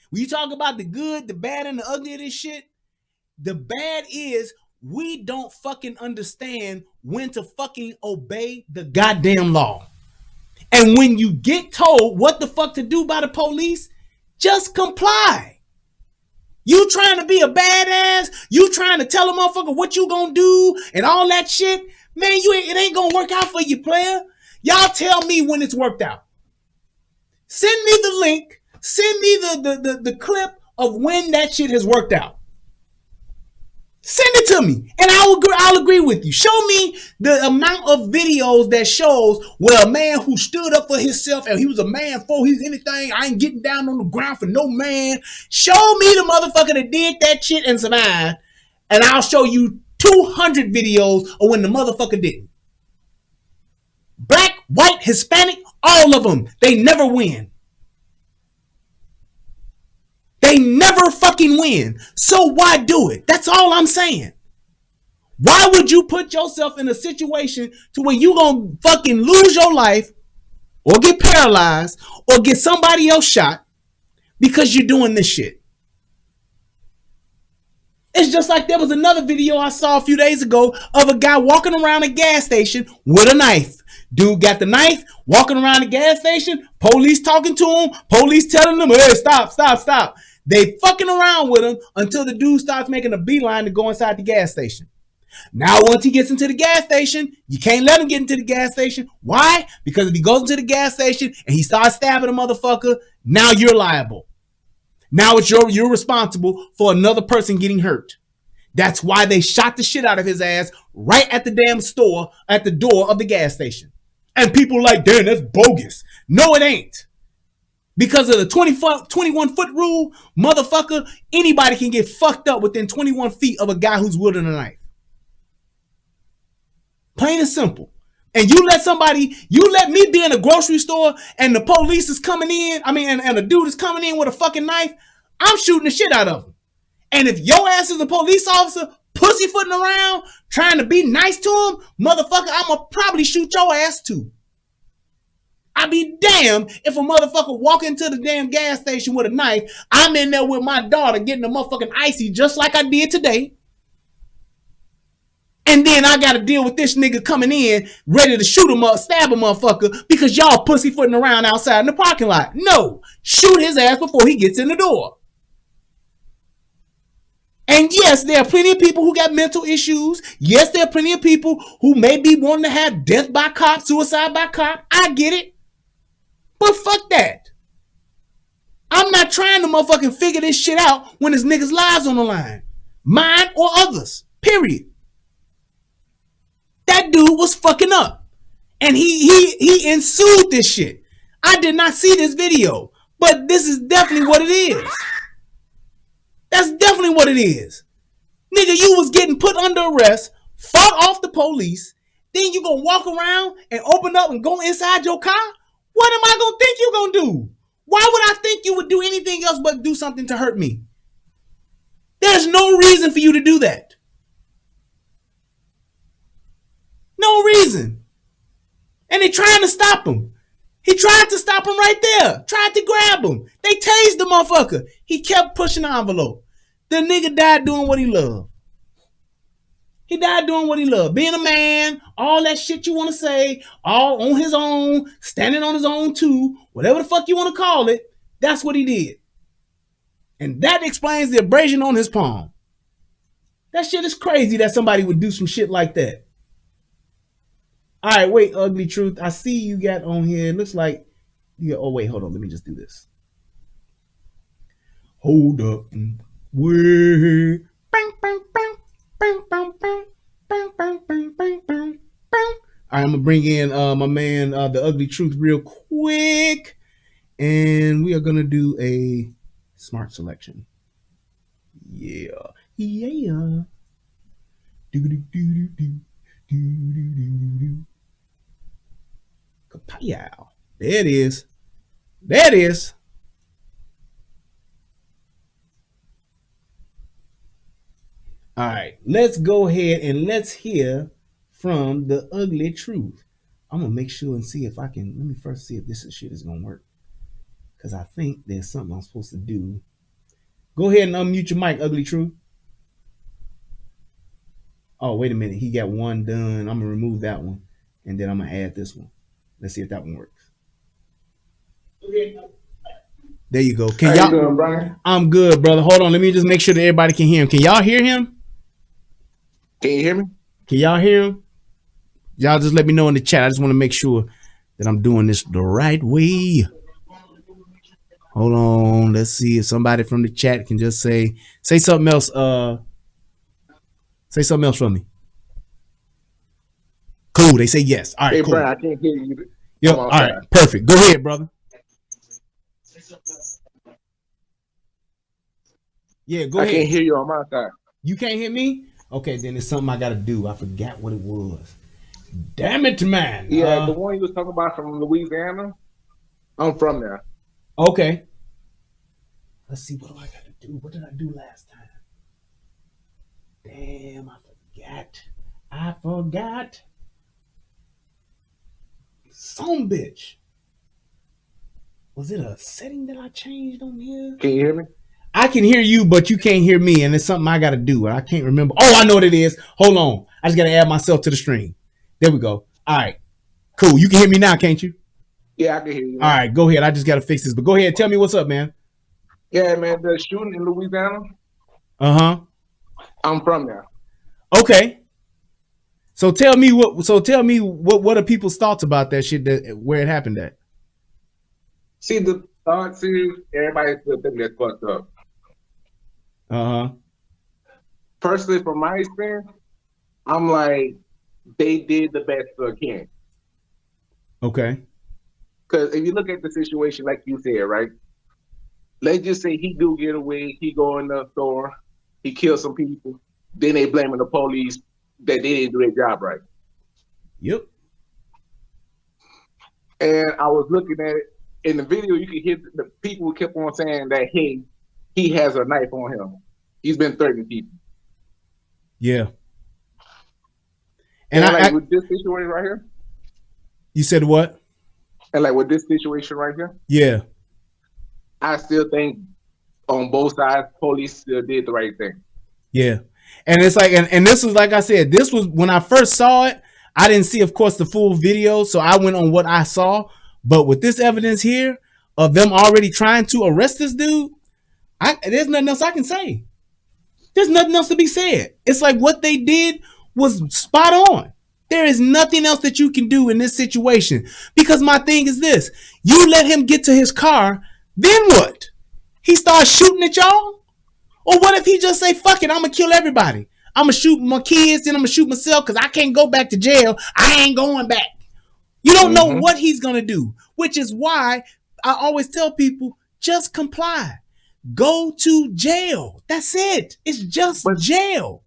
When you talk about the good, the bad, and the ugly of this shit, the bad is we don't fucking understand when to fucking obey the goddamn law. And when you get told what the fuck to do by the police, just comply. You trying to be a badass, you trying to tell a motherfucker what you gonna do and all that shit, man, it ain't gonna work out for you, player. Y'all tell me when it's worked out. Send me the link, send me the clip of when that shit has worked out. Send it to me, and I'll agree with you. Show me the amount of videos that shows where a man who stood up for himself and he was a man for his anything. I ain't getting down on the ground for no man. Show me the motherfucker that did that shit and survived, and I'll show you 200 videos of when the motherfucker didn't. Black, white, Hispanic, all of them. They never win. They never fucking win. So why do it? That's all I'm saying. Why would you put yourself in a situation to where you gonna fucking lose your life or get paralyzed or get somebody else shot because you're doing this shit? It's just like there was another video I saw a few days ago of a guy walking around a gas station with a knife. Dude got the knife, walking around the gas station, police talking to him, police telling him, hey, stop, stop, stop. They fucking around with him until the dude starts making a beeline to go inside the gas station. Now, once he gets into the gas station, you can't let him get into the gas station. Why? Because if he goes into the gas station and he starts stabbing a motherfucker, now you're liable. Now it's you're responsible for another person getting hurt. That's why they shot the shit out of his ass right at the damn store, at the door of the gas station. And people are like, damn, that's bogus. No, it ain't. Because of the 21-foot rule, motherfucker, anybody can get fucked up within 21 feet of a guy who's wielding a knife. Plain and simple. And you let me be in a grocery store and the police is coming in, and a dude is coming in with a fucking knife, I'm shooting the shit out of him. And if your ass is a police officer pussyfooting around trying to be nice to him, motherfucker, I'ma probably shoot your ass too. I'd be damned if a motherfucker walk into the damn gas station with a knife. I'm in there with my daughter getting a motherfucking icy just like I did today. And then I got to deal with this nigga coming in ready to shoot him up, stab a motherfucker because y'all pussyfooting around outside in the parking lot. No, shoot his ass before he gets in the door. And yes, there are plenty of people who got mental issues. Yes, there are plenty of people who may be wanting to have death by cop, suicide by cop. I get it. But fuck that. I'm not trying to motherfucking figure this shit out when there's niggas' lives on the line. Mine or others. Period. That dude was fucking up. And he ensued this shit. I did not see this video. But this is definitely what it is. That's definitely what it is. Nigga, you was getting put under arrest, fought off the police, then you gonna walk around and open up and go inside your car? What am I gonna think you gonna do? Why would I think you would do anything else but do something to hurt me? There's no reason for you to do that. No reason. And they trying to stop him. He tried to stop him right there. Tried to grab him. They tased the motherfucker. He kept pushing the envelope. The nigga died doing what he loved. He died doing what he loved. Being a man, all that shit you want to say, all on his own, standing on his own too, whatever the fuck you want to call it, that's what he did. And that explains the abrasion on his palm. That shit is crazy that somebody would do some shit like that. All right, wait, Ugly Truth. I see you got on here. It looks like, oh wait, hold on. Let me just do this. Hold up. Wait. Bang, bang, bang. Bang, bang, bang. Bang, bang, bang, bang, bang, bang. All right, I'm going to bring in my man, The Ugly Truth, real quick. And we are going to do a smart selection. Yeah. Yeah. Do-do-do-do-do. Do-do-do-do-do. Kapow. There it is. There it is. All right, let's go ahead and let's hear from The Ugly Truth. I'm gonna make sure and see if I can. Let me first see if this shit is gonna work, because I think there's something I'm supposed to do. Go ahead and unmute your mic, Ugly Truth. Oh, wait a minute. He got one done. I'm gonna remove that one, and then I'm gonna add this one. Let's see if that one works. There you go. Can y'all? Doing, Brian? I'm good, brother. Hold on. Let me just make sure that everybody can hear him. Can y'all hear him? Can you hear me? Can y'all hear him? Y'all just let me know in the chat. I just want to make sure that I'm doing this the right way. Hold on. Let's see if somebody from the chat can just say something else. Say something else for me. Cool. They say yes. All right. Hey, cool. Brian, I can't hear you. Yep. All right. Perfect. Go ahead, brother. Yeah, go ahead. I can't hear you on my side. You can't hear me? Okay, then it's something I got to do. I forgot what it was. Damn it, man. Yeah, the one you was talking about from Louisiana. I'm from there. Okay. Let's see. What do I got to do? What did I do last time? Damn, I forgot. Some bitch. Was it a setting that I changed on here? Can you hear me? I can hear you, but you can't hear me, and it's something I got to do, and I can't remember. Oh, I know what it is. Hold on. I just got to add myself to the stream. There we go. All right. Cool. You can hear me now, can't you? Yeah, I can hear you. All right. Go ahead. I just got to fix this, but go ahead. Tell me what's up, man. Yeah, man. The shooting in Louisiana. Uh-huh. I'm from there. Okay. So tell me what are people's thoughts about that shit, that where it happened at? See, the thoughts is everybody still think that's fucked up. Uh-huh. Personally, from my experience, I'm like, they did the best they can. Okay. Because if you look at the situation, like you said, right? Let's just say he do get away, he go in the store, he kills some people, then they blaming the police that they didn't do their job right. Yep. And I was looking at it in the video. You could hear the people kept on saying that, hey, he has a knife on him. He's been threatening people. Yeah. And like with this situation right here. You said what? And like with this situation right here. Yeah. I still think on both sides, police still did the right thing. Yeah. And it's like, and this was, like I said, this was when I first saw it. I didn't see, of course, the full video, so I went on what I saw. But with this evidence here of them already trying to arrest this dude, there's nothing else I can say. There's nothing else to be said. It's like what they did was spot on. There is nothing else that you can do in this situation. Because my thing is this. You let him get to his car, then what? He starts shooting at y'all? Or what if he just say, fuck it, I'm going to kill everybody. I'm going to shoot my kids, then I'm going to shoot myself because I can't go back to jail. I ain't going back. You don't know what he's going to do, which is why I always tell people, just comply. Go to jail. That's it. It's just jail.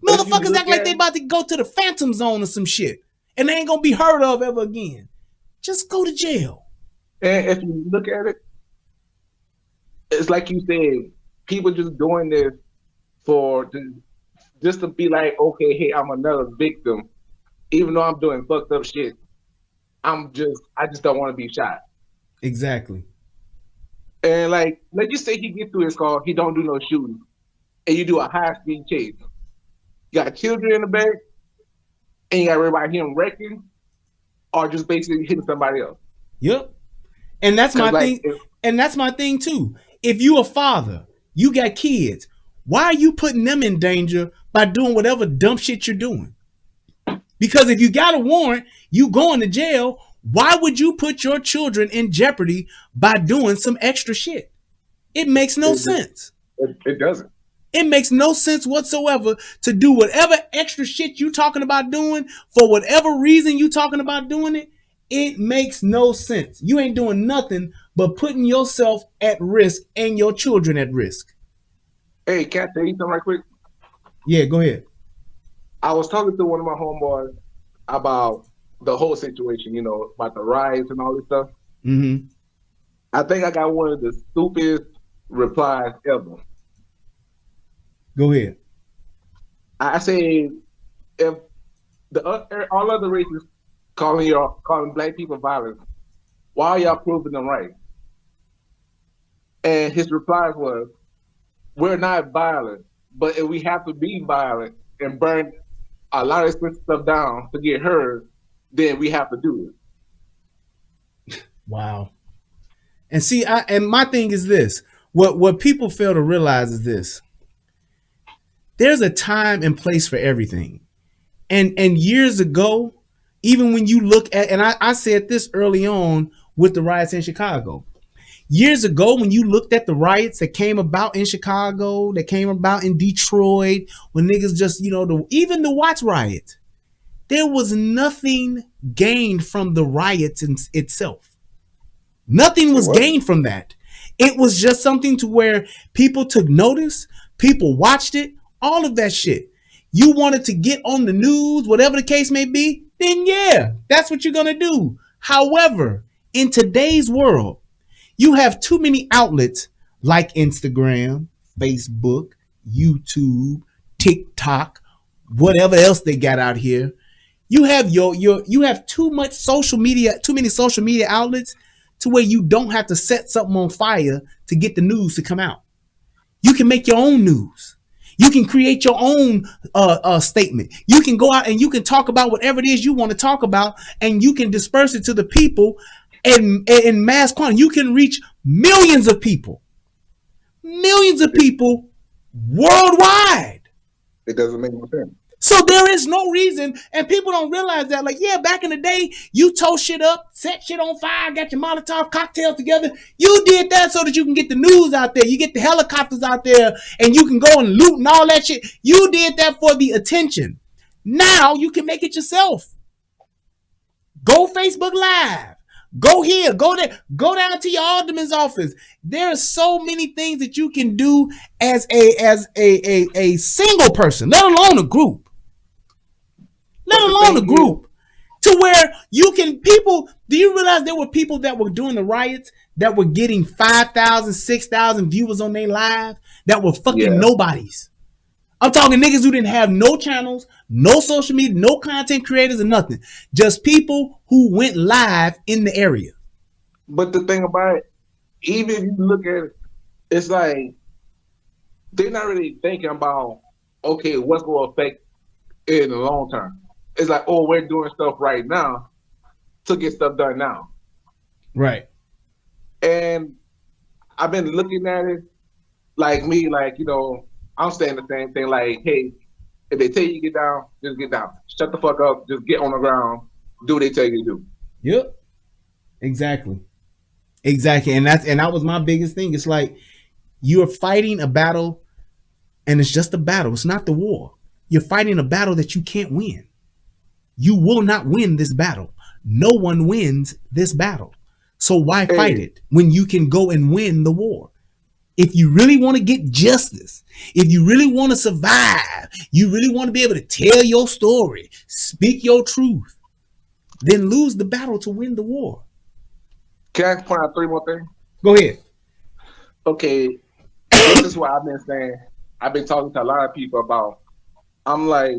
Motherfuckers act like they about to go to the Phantom Zone or some shit, and they ain't going to be heard of ever again. Just go to jail. And if you look at it, it's like you said, people just doing this just to be like, okay, hey, I'm another victim. Even though I'm doing fucked up shit, I just don't want to be shot. Exactly. And like, let's just say he gets through his car, he don't do no shooting, and you do a high-speed chase. You got children in the back, and you got to worry about him wrecking, or just basically hitting somebody else. Yep. And that's my thing. And that's my thing too. If you a father, you got kids, why are you putting them in danger by doing whatever dumb shit you're doing? Because if you got a warrant, you going to jail. Why would you put your children in jeopardy by doing some extra shit? It makes no sense. It doesn't. It makes no sense whatsoever to do whatever extra shit you talking about doing for whatever reason you talking about doing it. It makes no sense. You ain't doing nothing but putting yourself at risk and your children at risk. Hey, can I tell you something right quick? Yeah, go ahead. I was talking to one of my homeboys about the whole situation, about the riots and all this stuff. Mm-hmm. I think I got one of the stupidest replies ever. Go ahead. I say, if all other races calling black people violent, why are y'all proving them right? And his reply was, we're not violent, but if we have to be violent and burn a lot of expensive stuff down to get heard, then we have to do it. Wow. And see, and my thing is this. What people fail to realize is this. There's a time and place for everything. And years ago, even when you look at, and I said this early on with the riots in Chicago. Years ago, when you looked at the riots that came about in Chicago, that came about in Detroit, when niggas just, even the Watts riot, there was nothing gained from the riots itself. Nothing was gained from that. It was just something to where people took notice, people watched it, all of that shit. You wanted to get on the news, whatever the case may be, then yeah, that's what you're going to do. However, in today's world, you have too many outlets like Instagram, Facebook, YouTube, TikTok, whatever else they got out here. You have you have too many social media outlets to where you don't have to set something on fire to get the news to come out. You can make your own news. You can create your own statement. You can go out and you can talk about whatever it is you want to talk about, and you can disperse it to the people in mass quantity. You can reach millions of people worldwide. It doesn't make no sense. So there is no reason, and people don't realize that. Like, yeah, back in the day, you tore shit up, set shit on fire, got your Molotov cocktails together. You did that so that you can get the news out there. You get the helicopters out there, and you can go and loot and all that shit. You did that for the attention. Now you can make it yourself. Go Facebook Live. Go here. Go there. Go down to your alderman's office. There are so many things that you can do as a single person, let alone a group. Let alone a group, to where you can people. Do you realize there were people that were doing the riots that were getting 5,000, 6,000 viewers on their live that were fucking nobodies? I'm talking niggas who didn't have no channels, no social media, no content creators or nothing. Just people who went live in the area. But the thing about it, even if you look at it, it's like they're not really thinking about, okay, what's going to affect it in the long term. It's like, oh, we're doing stuff right now to get stuff done now. Right. And I've been looking at it like me, like, you know, I'm saying the same thing. Like, hey, if they tell you to get down, just get down. Shut the fuck up. Just get on the ground. Do what they tell you to do. Yep. Exactly. And that was my biggest thing. It's like you're fighting a battle, and it's just a battle. It's not the war. You're fighting a battle that you can't win. You will not win this battle. No one wins this battle. So why fight it when you can go and win the war? If you really want to get justice, if you really want to survive, you really want to be able to tell your story, speak your truth, then lose the battle to win the war. Can I point out 3 more things? Go ahead. Okay, this is what I've been saying. I've been talking to a lot of people about. I'm like,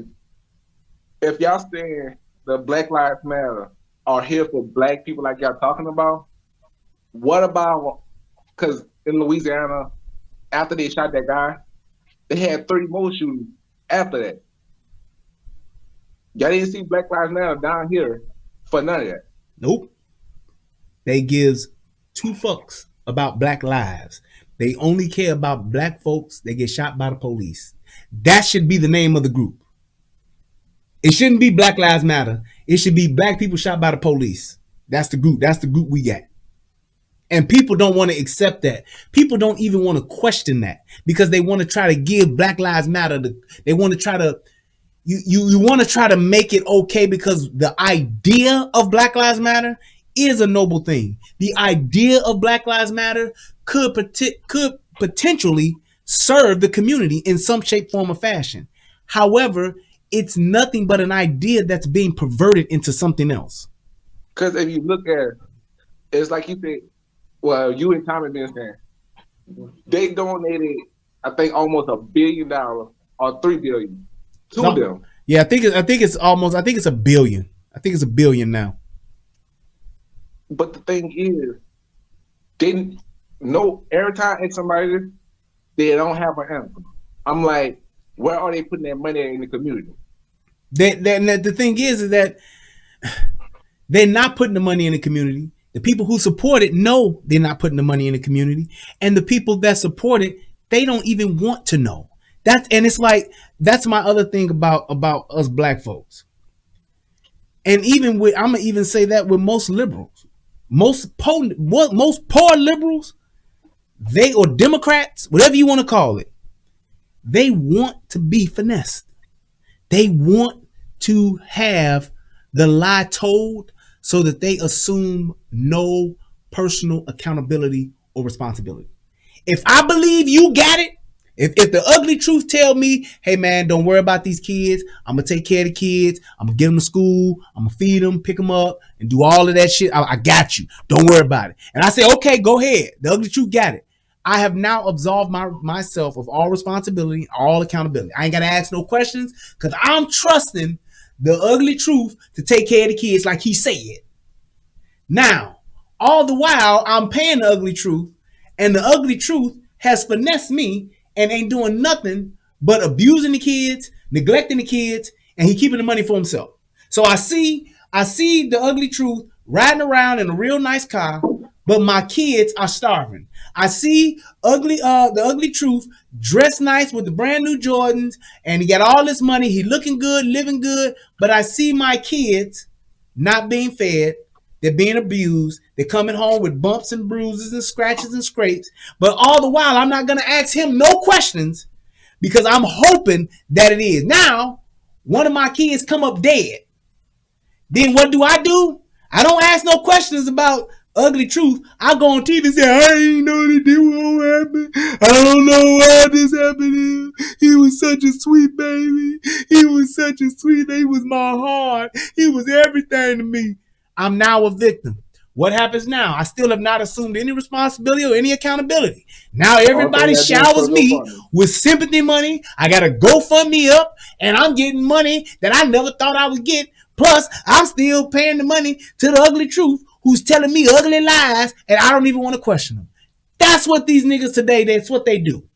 if y'all saying the Black Lives Matter are here for black people like y'all talking about, what about, because in Louisiana, after they shot that guy, they had 3 more shootings after that. Y'all didn't see Black Lives Matter down here for none of that. Nope. They gives 2 fucks about black lives. They only care about black folks that get shot by the police. That should be the name of the group. It shouldn't be Black Lives Matter. It should be black people shot by the police. That's the group. That's the group we got. And people don't want to accept that. People don't even want to question that because they want to try to give Black Lives Matter. They want to try to, you want to try to make it okay because the idea of Black Lives Matter is a noble thing. The idea of Black Lives Matter could potentially serve the community in some shape, form, or fashion. However, it's nothing but an idea that's being perverted into something else. Because if you look at it, it's like you said, well, you and Tommy been saying, they donated, I think, almost $1 billion or $3 billion to them. Yeah, I think it's $1 billion. I think it's $1 billion now. But the thing is, they know every time I ask somebody, they don't have an answer. I'm like, where are they putting their money in the community? The thing is that they're not putting the money in the community. The people who support it know they're not putting the money in the community, and the people that support it, they don't even want to know. It's like that's my other thing about us black folks. And even with, I'm gonna even say that with most liberals, most poor liberals, they or Democrats, whatever you want to call it, they want to be finessed. They want to have the lie told so that they assume no personal accountability or responsibility. If I believe you got it, if the ugly truth tell me, hey man, don't worry about these kids. I'm gonna take care of the kids. I'm gonna get them to school. I'm gonna feed them, pick them up, and do all of that shit. I got you. Don't worry about it. And I say, okay, go ahead. The ugly truth got it. I have now absolved myself of all responsibility, all accountability. I ain't gotta ask no questions because I'm trusting the ugly truth to take care of the kids like he said. Now, all the while, I'm paying the ugly truth, and the ugly truth has finessed me and ain't doing nothing but abusing the kids, neglecting the kids, and he keeping the money for himself. So I see the ugly truth riding around in a real nice car, but my kids are starving. I see the ugly truth, dressed nice with the brand new Jordans, and he got all this money. He looking good, living good. But I see my kids not being fed. They're being abused. They're coming home with bumps and bruises and scratches and scrapes. But all the while, I'm not going to ask him no questions because I'm hoping that it is. Now, one of my kids come up dead. Then what do? I don't ask no questions about ugly truth. I go on TV and say, I ain't know that this won't happen. I don't know why this happened. He was such a sweet baby. He was such a sweet, he was my heart. He was everything to me. I'm now a victim. What happens now? I still have not assumed any responsibility or any accountability. Now everybody showers me with sympathy money. I got to GoFundMe up, and I'm getting money that I never thought I would get. Plus, I'm still paying the money to the ugly truth who's telling me ugly lies, and I don't even want to question them. That's what these niggas today, that's what they do.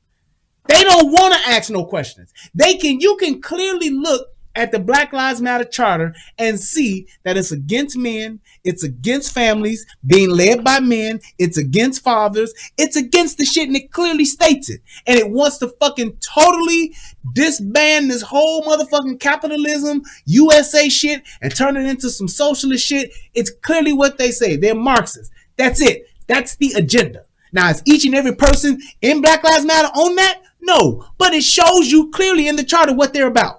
They don't want to ask no questions. You can clearly look at the Black Lives Matter charter and see that it's against men, it's against families being led by men, it's against fathers, it's against the shit, and it clearly states it. And it wants to fucking totally disband this whole motherfucking capitalism, USA shit, and turn it into some socialist shit. It's clearly what they say. They're Marxists. That's it. That's the agenda. Now, is each and every person in Black Lives Matter on that? No. But it shows you clearly in the charter what they're about.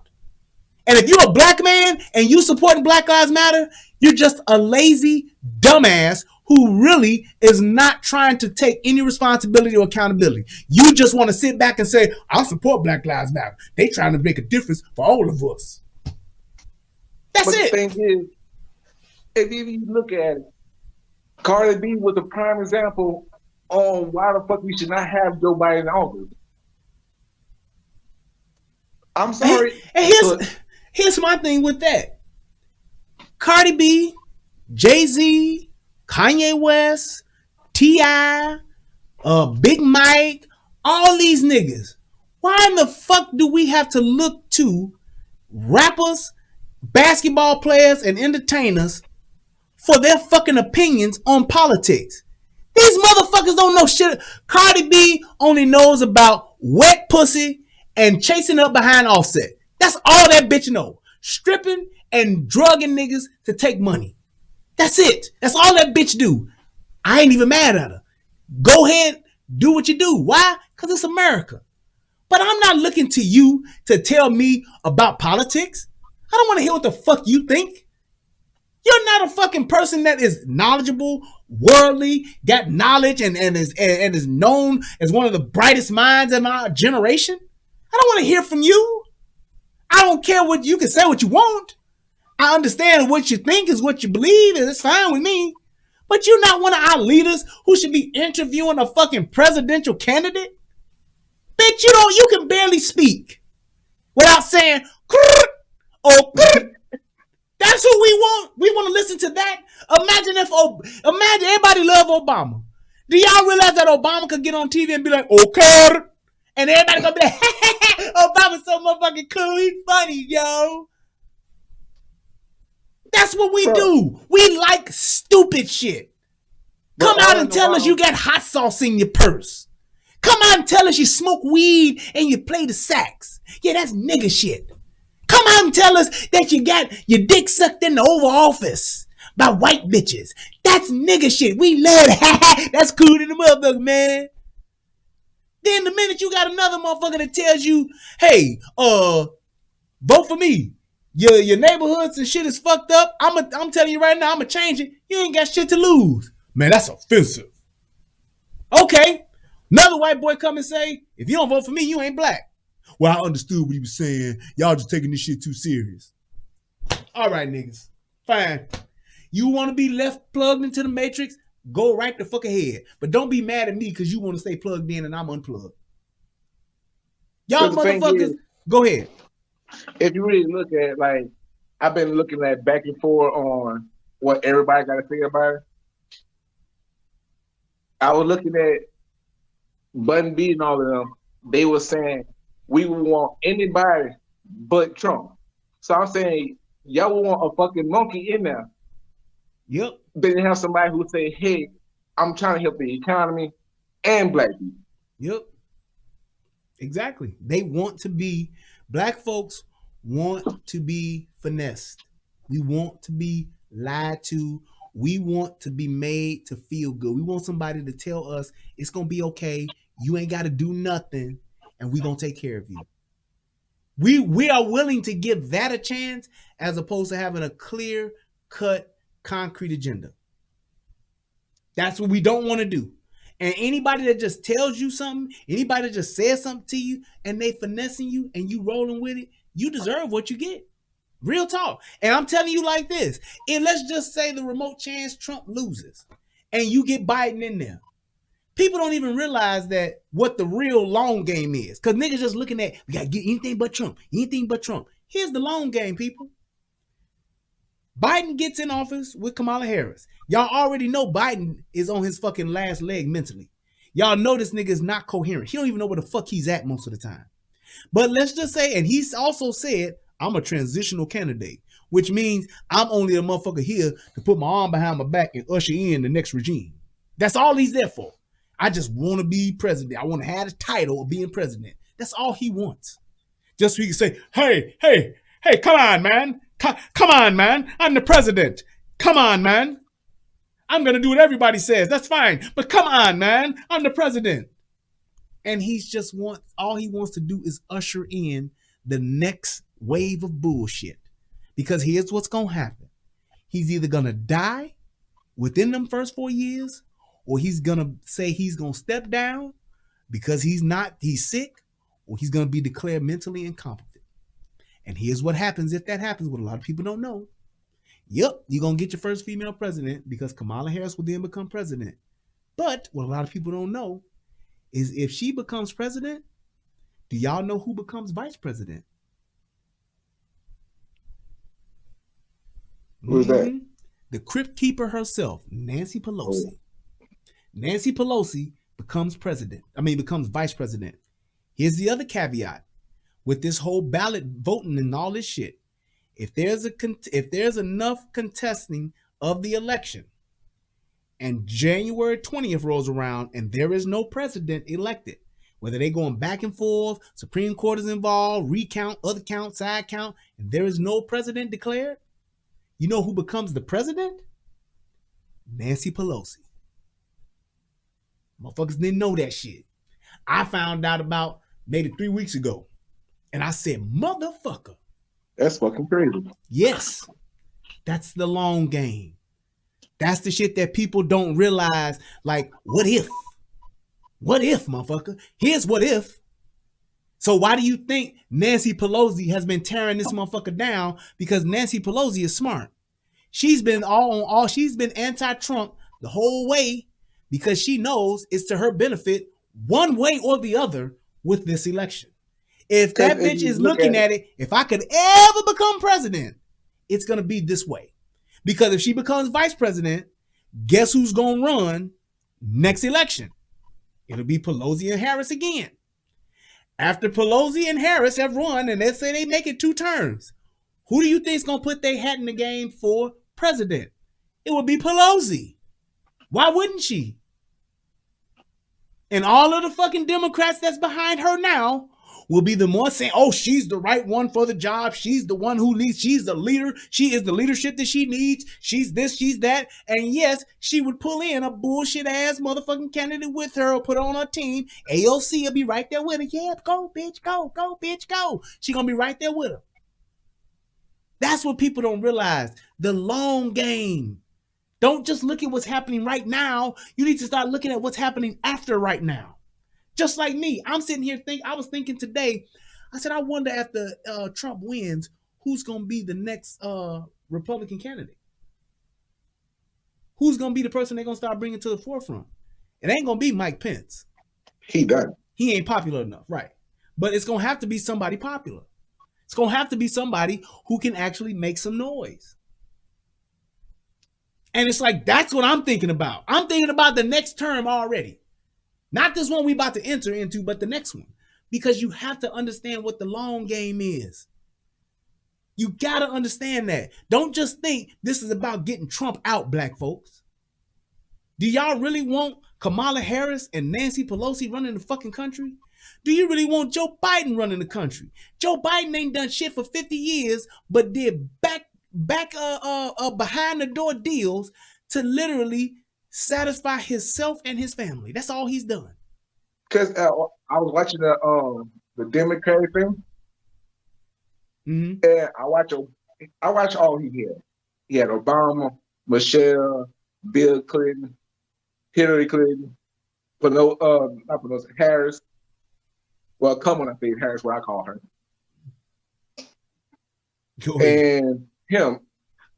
And if you're a black man and you supporting Black Lives Matter, you're just a lazy dumbass who really is not trying to take any responsibility or accountability. You just want to sit back and say, I support Black Lives Matter. They trying to make a difference for all of us. That's it. The thing is, if you look at it, Cardi B was a prime example on why the fuck we should not have Joe Biden in office. I'm sorry. And here's my thing with that. Cardi B, Jay-Z, Kanye West, T.I., Big Mike, all these niggas. Why in the fuck do we have to look to rappers, basketball players, and entertainers for their fucking opinions on politics? These motherfuckers don't know shit. Cardi B only knows about wet pussy and chasing up behind Offset. That's all that bitch know. Stripping and drugging niggas to take money. That's it. That's all that bitch do. I ain't even mad at her. Go ahead, do what you do. Why? Because it's America. But I'm not looking to you to tell me about politics. I don't want to hear what the fuck you think. You're not a fucking person that is knowledgeable, worldly, got knowledge, and is known as one of the brightest minds in our generation. I don't want to hear from you. I don't care what you can say what you want. I understand what you think is what you believe, and it's fine with me. But you're not one of our leaders who should be interviewing a fucking presidential candidate. Bitch, you can barely speak without saying or that's who we want. We want to listen to that. Imagine everybody love Obama. Do y'all realize that Obama could get on TV and be like, okay, and everybody gonna be like, Obama's so motherfucking cool. He's funny, yo. That's what we do. We like stupid shit. Come out and tell us you got hot sauce in your purse. Come out and tell us you smoke weed and you play the sax. Yeah, that's nigga shit. Come out and tell us that you got your dick sucked in the Oval Office by white bitches. That's nigga shit. We love it. That's cool to the motherfucker, man. Then the minute you got another motherfucker that tells you, hey, vote for me. Your neighborhoods and shit is fucked up. I'm telling you right now, I'ma change it. You ain't got shit to lose. Man, that's offensive. Okay. Another white boy come and say, if you don't vote for me, you ain't black. Well, I understood what he was saying. Y'all just taking this shit too serious. All right, niggas. Fine. You want to be left plugged into the matrix? Go right the fuck ahead. But don't be mad at me because you want to stay plugged in and I'm unplugged. Y'all motherfuckers, go ahead. If you really look at, like, I've been looking at back and forth on what everybody got to say about it. I was looking at Bun B and all of them. They were saying, we would want anybody but Trump. So I'm saying, y'all would want a fucking monkey in there. Yep. Then you have somebody who say, hey, I'm trying to help the economy. and black people. Yep. Exactly. They want to be, black folks want to be finessed. We want to be lied to. We want to be made to feel good. We want somebody to tell us it's going to be okay. You ain't got to do nothing and we going to take care of you. We are willing to give that a chance as opposed to having a clear cut concrete agenda. That's what we don't want to do. And anybody that just tells you something, anybody that just says something to you and they finessing you and you rolling with it, you deserve what you get. Real talk. And I'm telling you like this, and let's just say the remote chance Trump loses and you get Biden in there. People don't even realize that what the real long game is. Because niggas just looking at, we got to get anything but Trump, anything but Trump. Here's the long game, people. Biden gets in office with Kamala Harris. Y'all already know Biden is on his fucking last leg mentally. Y'all know this nigga is not coherent. He don't even know where the fuck he's at most of the time. But let's just say, and he's also said, I'm a transitional candidate, which means I'm only a motherfucker here to put my arm behind my back and usher in the next regime. That's all he's there for. I just want to be president. I want to have the title of being president. That's all he wants. Just so he can say, hey, come on, man. Come on, man. I'm the president. Come on, man. I'm going to do what everybody says. That's fine. But come on, man. I'm the president. And he's just all he wants to do is usher in the next wave of bullshit. Because here's what's going to happen. He's either going to die within them first 4 years, or he's going to say he's going to step down because he's sick, or he's going to be declared mentally incompetent. And here's what happens if that happens, what a lot of people don't know. Yep, you're going to get your first female president because Kamala Harris will then become president. But what a lot of people don't know is if she becomes president, do y'all know who becomes vice president? Who's that? The crypt keeper herself, Nancy Pelosi. Nancy Pelosi becomes vice president. Here's the other caveat with this whole ballot voting and all this shit. If there's enough contesting of the election and January 20th rolls around and there is no president elected, whether they going back and forth, Supreme Court is involved, recount, other count, side count, and there is no president declared, you know who becomes the president? Nancy Pelosi. Motherfuckers didn't know that shit. I found out about maybe 3 weeks ago. And I said, motherfucker. That's fucking crazy. Yes. That's the long game. That's the shit that people don't realize. Like, what if? What if, motherfucker? Here's what if. So why do you think Nancy Pelosi has been tearing this motherfucker down? Because Nancy Pelosi is smart. She's been she's been anti-Trump the whole way because she knows it's to her benefit one way or the other with this election. If that bitch is looking at it, if I could ever become president, it's going to be this way. Because if she becomes vice president, guess who's going to run next election? It'll be Pelosi and Harris again. After Pelosi and Harris have run, and let's say they make it 2 terms, who do you think is going to put their hat in the game for president? It would be Pelosi. Why wouldn't she? And all of the fucking Democrats that's behind her now will be the more saying, oh, she's the right one for the job. She's the one who needs, she's the leader. She is the leadership that she needs. She's this, she's that. And yes, she would pull in a bullshit ass motherfucking candidate with her or put on her team. AOC will be right there with her. Yeah, go, bitch, go, bitch, go. She gonna be right there with her. That's what people don't realize. The long game. Don't just look at what's happening right now. You need to start looking at what's happening after right now. Just like me, I'm sitting here I was thinking today, I said, I wonder after Trump wins, who's going to be the next Republican candidate? Who's going to be the person they're going to start bringing to the forefront? It ain't going to be Mike Pence. He done. He ain't popular enough, right? But it's going to have to be somebody popular. It's going to have to be somebody who can actually make some noise. And it's like, that's what I'm thinking about. I'm thinking about the next term already. Not this one we about to enter into, but the next one. Because you have to understand what the long game is. You got to understand that. Don't just think this is about getting Trump out, black folks. Do y'all really want Kamala Harris and Nancy Pelosi running the fucking country? Do you really want Joe Biden running the country? Joe Biden ain't done shit for 50 years, but did back behind the door deals to literally satisfy himself and his family. That's all he's done. Because I was watching the Democratic thing, and I watch all he had. He had Obama, Michelle, Bill Clinton, Hillary Clinton, Harris. Well, Kamala Harris, what I call her. And him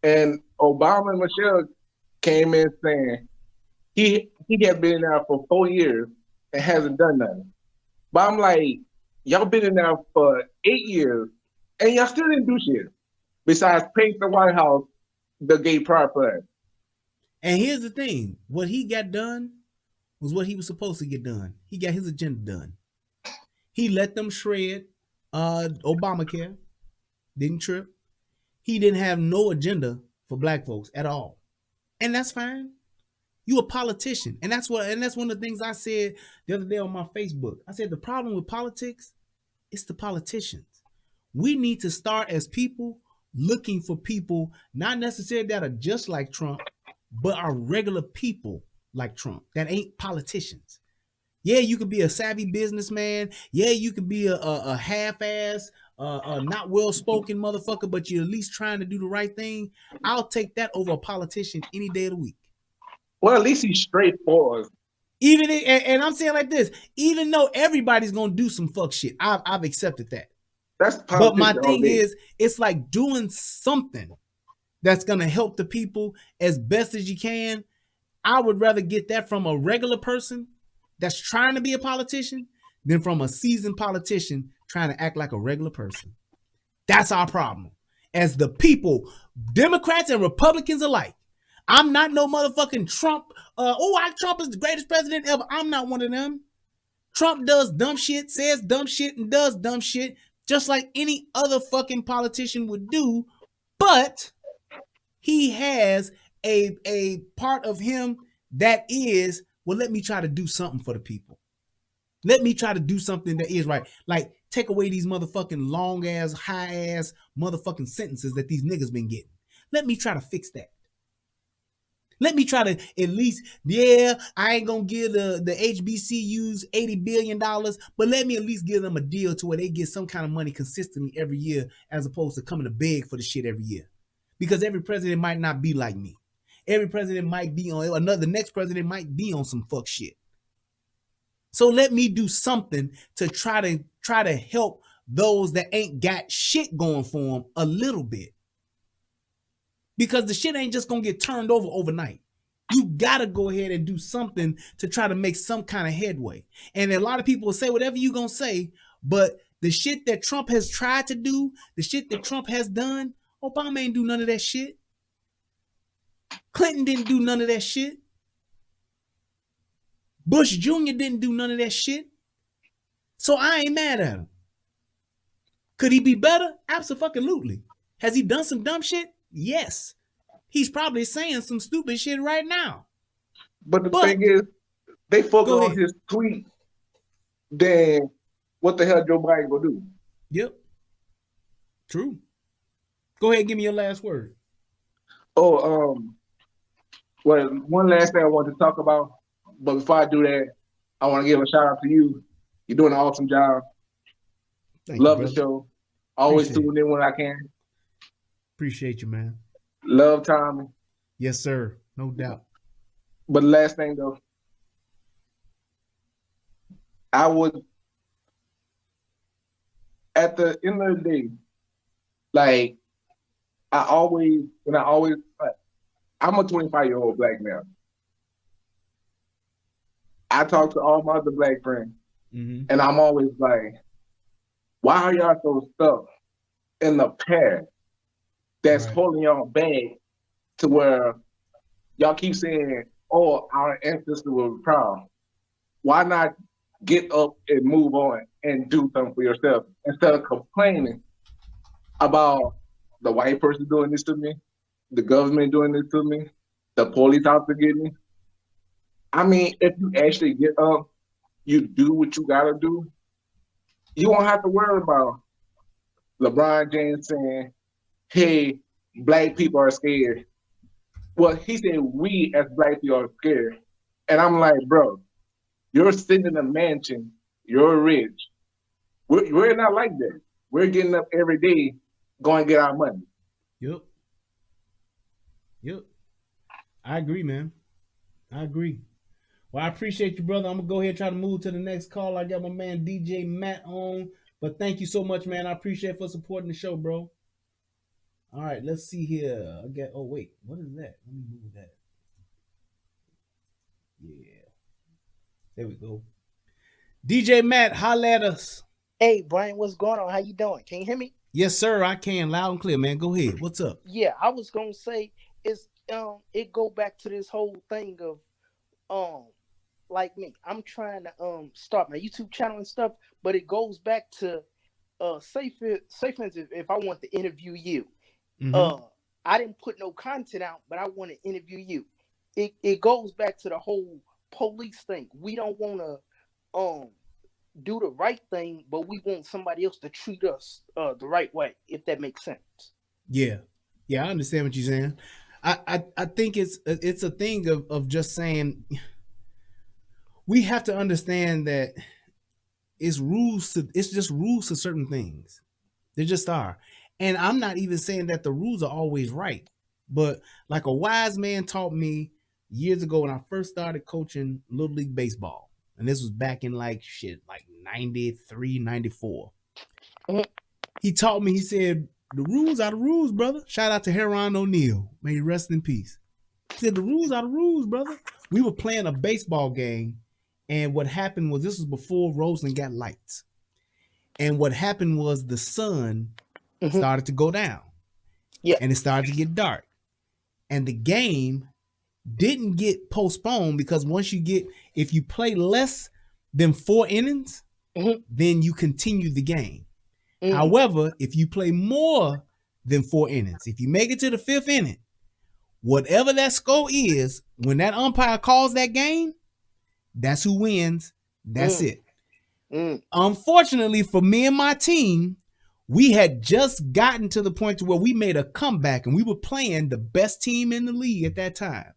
and Obama and Michelle came in saying he had been there for 4 years and hasn't done nothing. But I'm like, y'all been in there for 8 years and y'all still didn't do shit besides paint the White House the gay pride flag. And here's the thing: what he got done was what he was supposed to get done. He got his agenda done. He let them shred Obamacare. Didn't trip. He didn't have no agenda for black folks at all. And that's fine. You a politician. And that's one of the things I said the other day on my Facebook. I said the problem with politics is the politicians. We need to start as people looking for people, not necessarily that are just like Trump, but are regular people like Trump that ain't politicians. Yeah, you could be a savvy businessman. Yeah, you could be a half-ass, not well-spoken motherfucker, but you're at least trying to do the right thing. I'll take that over a politician any day of the week. Well, at least he's straightforward. And I'm saying like this, even though everybody's gonna do some fuck shit, I've accepted that. But my thing is, it's like doing something that's gonna help the people as best as you can. I would rather get that from a regular person that's trying to be a politician than from a seasoned politician trying to act like a regular person. That's our problem. As the people, Democrats and Republicans alike. I'm not no motherfucking Trump. Trump is the greatest president ever. I'm not one of them. Trump does dumb shit, says dumb shit, and does dumb shit just like any other fucking politician would do. But he has a part of him that is, well, let me try to do something for the people. Let me try to do something that is right. Like, take away these motherfucking long-ass, high-ass motherfucking sentences that these niggas been getting. Let me try to fix that. Let me try to at least, I ain't gonna give the HBCUs $80 billion, but let me at least give them a deal to where they get some kind of money consistently every year as opposed to coming to beg for the shit every year. Because every president might not be like me. Every president might be on the next president might be on some fuck shit. So let me do something to try to help those that ain't got shit going for them a little bit. Because the shit ain't just gonna get turned over overnight. You gotta go ahead and do something to try to make some kind of headway. And a lot of people will say whatever you gonna say, but the shit that Trump has tried to do, the shit that Trump has done, Obama ain't do none of that shit. Clinton didn't do none of that shit. Bush Jr. didn't do none of that shit. So I ain't mad at him. Could he be better? Absolutely. Has he done some dumb shit? Yes. He's probably saying some stupid shit right now. But the thing is, they focus on his tweet. Then what the hell Joe Biden gonna do? Yep. True. Go ahead and give me your last word. Well, one last thing I want to talk about, but before I do that, I want to give a shout out to you. You're doing an awesome job. Love the show. Always tune in when I can. Appreciate you, man. Love Tommy. Yes, sir. No doubt. But the last thing though, I would, at the end of the day, like I'm a 25-year-old black man. I talk to all my other black friends, and I'm always like, why are y'all so stuck in the past that's holding y'all back to where y'all keep saying, oh, our ancestors were proud? Why not get up and move on and do something for yourself instead of complaining about the white person doing this to me, the government doing this to me, the police out to get me? I mean, if you actually get up, you do what you gotta do. You won't have to worry about LeBron James saying, "Hey, black people are scared." Well, he said we as black people are scared, and I'm like, bro, you're sitting in a mansion, you're rich. We're not like that. We're getting up every day, going to get our money. Yep. I agree, man. I agree. Well, I appreciate you, brother. I'm gonna go ahead and try to move to the next call. I got my man DJ Matt on, but thank you so much, man. I appreciate for supporting the show, bro. All right, let's see here. I get. Oh wait, what is that? Let me move that. Yeah, there we go. DJ Matt, holla at us. Hey, Brian, what's going on? How you doing? Can you hear me? Yes, sir. I can, loud and clear, man. Go ahead. What's up? Yeah, I was gonna say it go back to this whole thing of like me. I'm trying to start my YouTube channel and stuff, but it goes back to say for instance, if I want to interview you, I didn't put no content out, but I want to interview you. It goes back to the whole police thing. We don't want to do the right thing, but we want somebody else to treat us the right way, if that makes sense. Yeah, I understand what you're saying. I think it's a thing of just saying we have to understand that it's just rules to certain things. They just are. And I'm not even saying that the rules are always right, but like a wise man taught me years ago when I first started coaching Little League Baseball, and this was back in like 93, 94. He taught me, he said, the rules are the rules, brother. Shout out to Heron O'Neal. May he rest in peace. He said, the rules are the rules, brother. We were playing a baseball game, and what happened was, this was before Roseland got lights. And what happened was the sun started to go down. Yeah. And it started to get dark. And the game didn't get postponed because if you play less than 4 innings, then you continue the game. However, if you play more than 4 innings, if you make it to the 5th inning, whatever that score is, when that umpire calls that game, that's who wins. That's it. Unfortunately for me and my team, we had just gotten to the point to where we made a comeback, and we were playing the best team in the league at that time.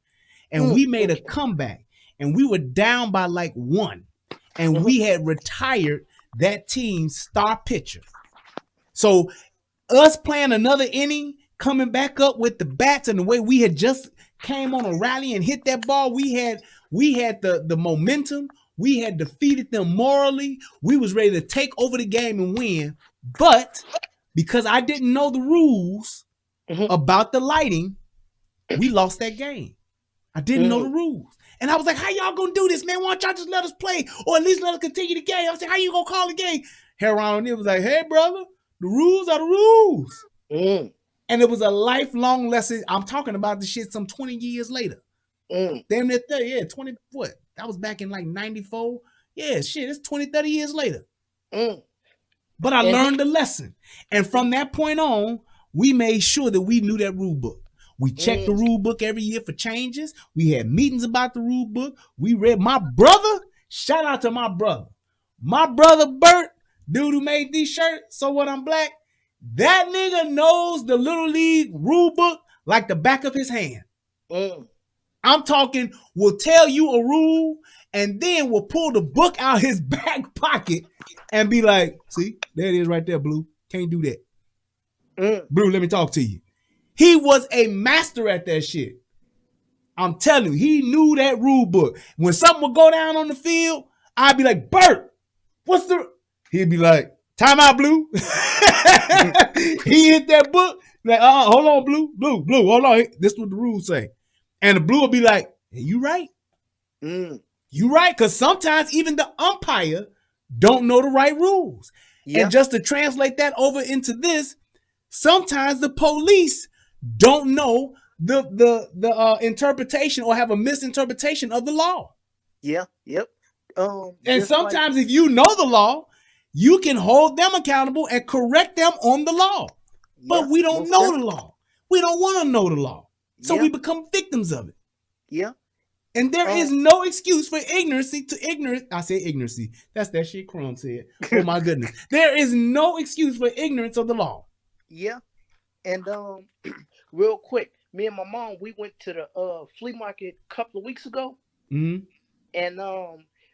And we made a comeback, and we were down by like 1, and we had retired that team's star pitcher. So us playing another inning, coming back up with the bats, and the way we had just came on a rally and hit that ball, we had the momentum. We had defeated them morally. We was ready to take over the game and win. But because I didn't know the rules about the lighting, we lost that game. I didn't know the rules. And I was like, how y'all gonna do this, man? Why don't y'all just let us play, or at least let us continue the game? I was like, how you gonna call the game? Heron O'Neal was like, hey, brother, the rules are the rules. And it was a lifelong lesson. I'm talking about the shit some 20 years later. Damn near 30, yeah, 20, what? That was back in like 94. Yeah, shit, it's 20, 30 years later. But I learned the lesson. And from that point on, we made sure that we knew that rule book. We checked the rule book every year for changes. We had meetings about the rule book. We read. My brother, shout out to my brother. My brother Bert, dude who made these shirts, So What I'm Black, that nigga knows the Little League rule book like the back of his hand. I'm talking, will tell you a rule and then will pull the book out his back pocket and be like, see, there it is right there, Blue. Can't do that. Blue, let me talk to you. He was a master at that shit. I'm telling you, he knew that rule book. When something would go down on the field, I'd be like, Bert, what's the... He'd be like, time out, Blue. He hit that book, like, hold on, Blue, hold on. This is what the rules say. And the Blue will be like, hey, you right. You right, because sometimes even the umpire don't know the right rules. And just to translate that over into this, sometimes the police don't know the interpretation or have a misinterpretation of the law. And sometimes if you know the law, you can hold them accountable and correct them on the law. But we don't know the law. We don't want to know the law. So we become victims of it. And there is no excuse for ignorancy to ignorance. I say ignorancy. That's that shit Crumb said. Oh my goodness. There is no excuse for ignorance of the law. Yeah. And real quick, me and my mom, we went to the flea market a couple of weeks ago. Mm-hmm. And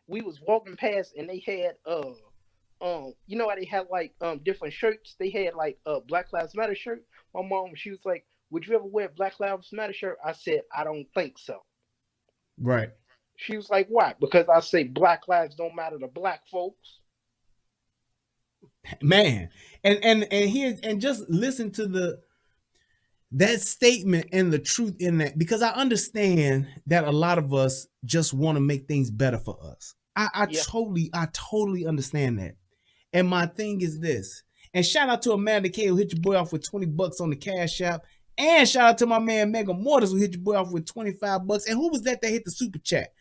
we was walking past and they had you know how they had like different shirts? They had like a Black Lives Matter shirt. My mom, she was like, "Would you ever wear a Black Lives Matter shirt?" I said, "I don't think so." Right. She was like, "Why?" Because I say black lives don't matter to black folks. Man. And here and just listen to that statement and the truth in that, because I understand that a lot of us just want to make things better for us. I totally understand that. And my thing is this. And shout out to Amanda K who hit your boy off with $20 on the Cash App. And shout out to my man Mega Mortis who hit your boy off with $25. And who was that hit the super chat?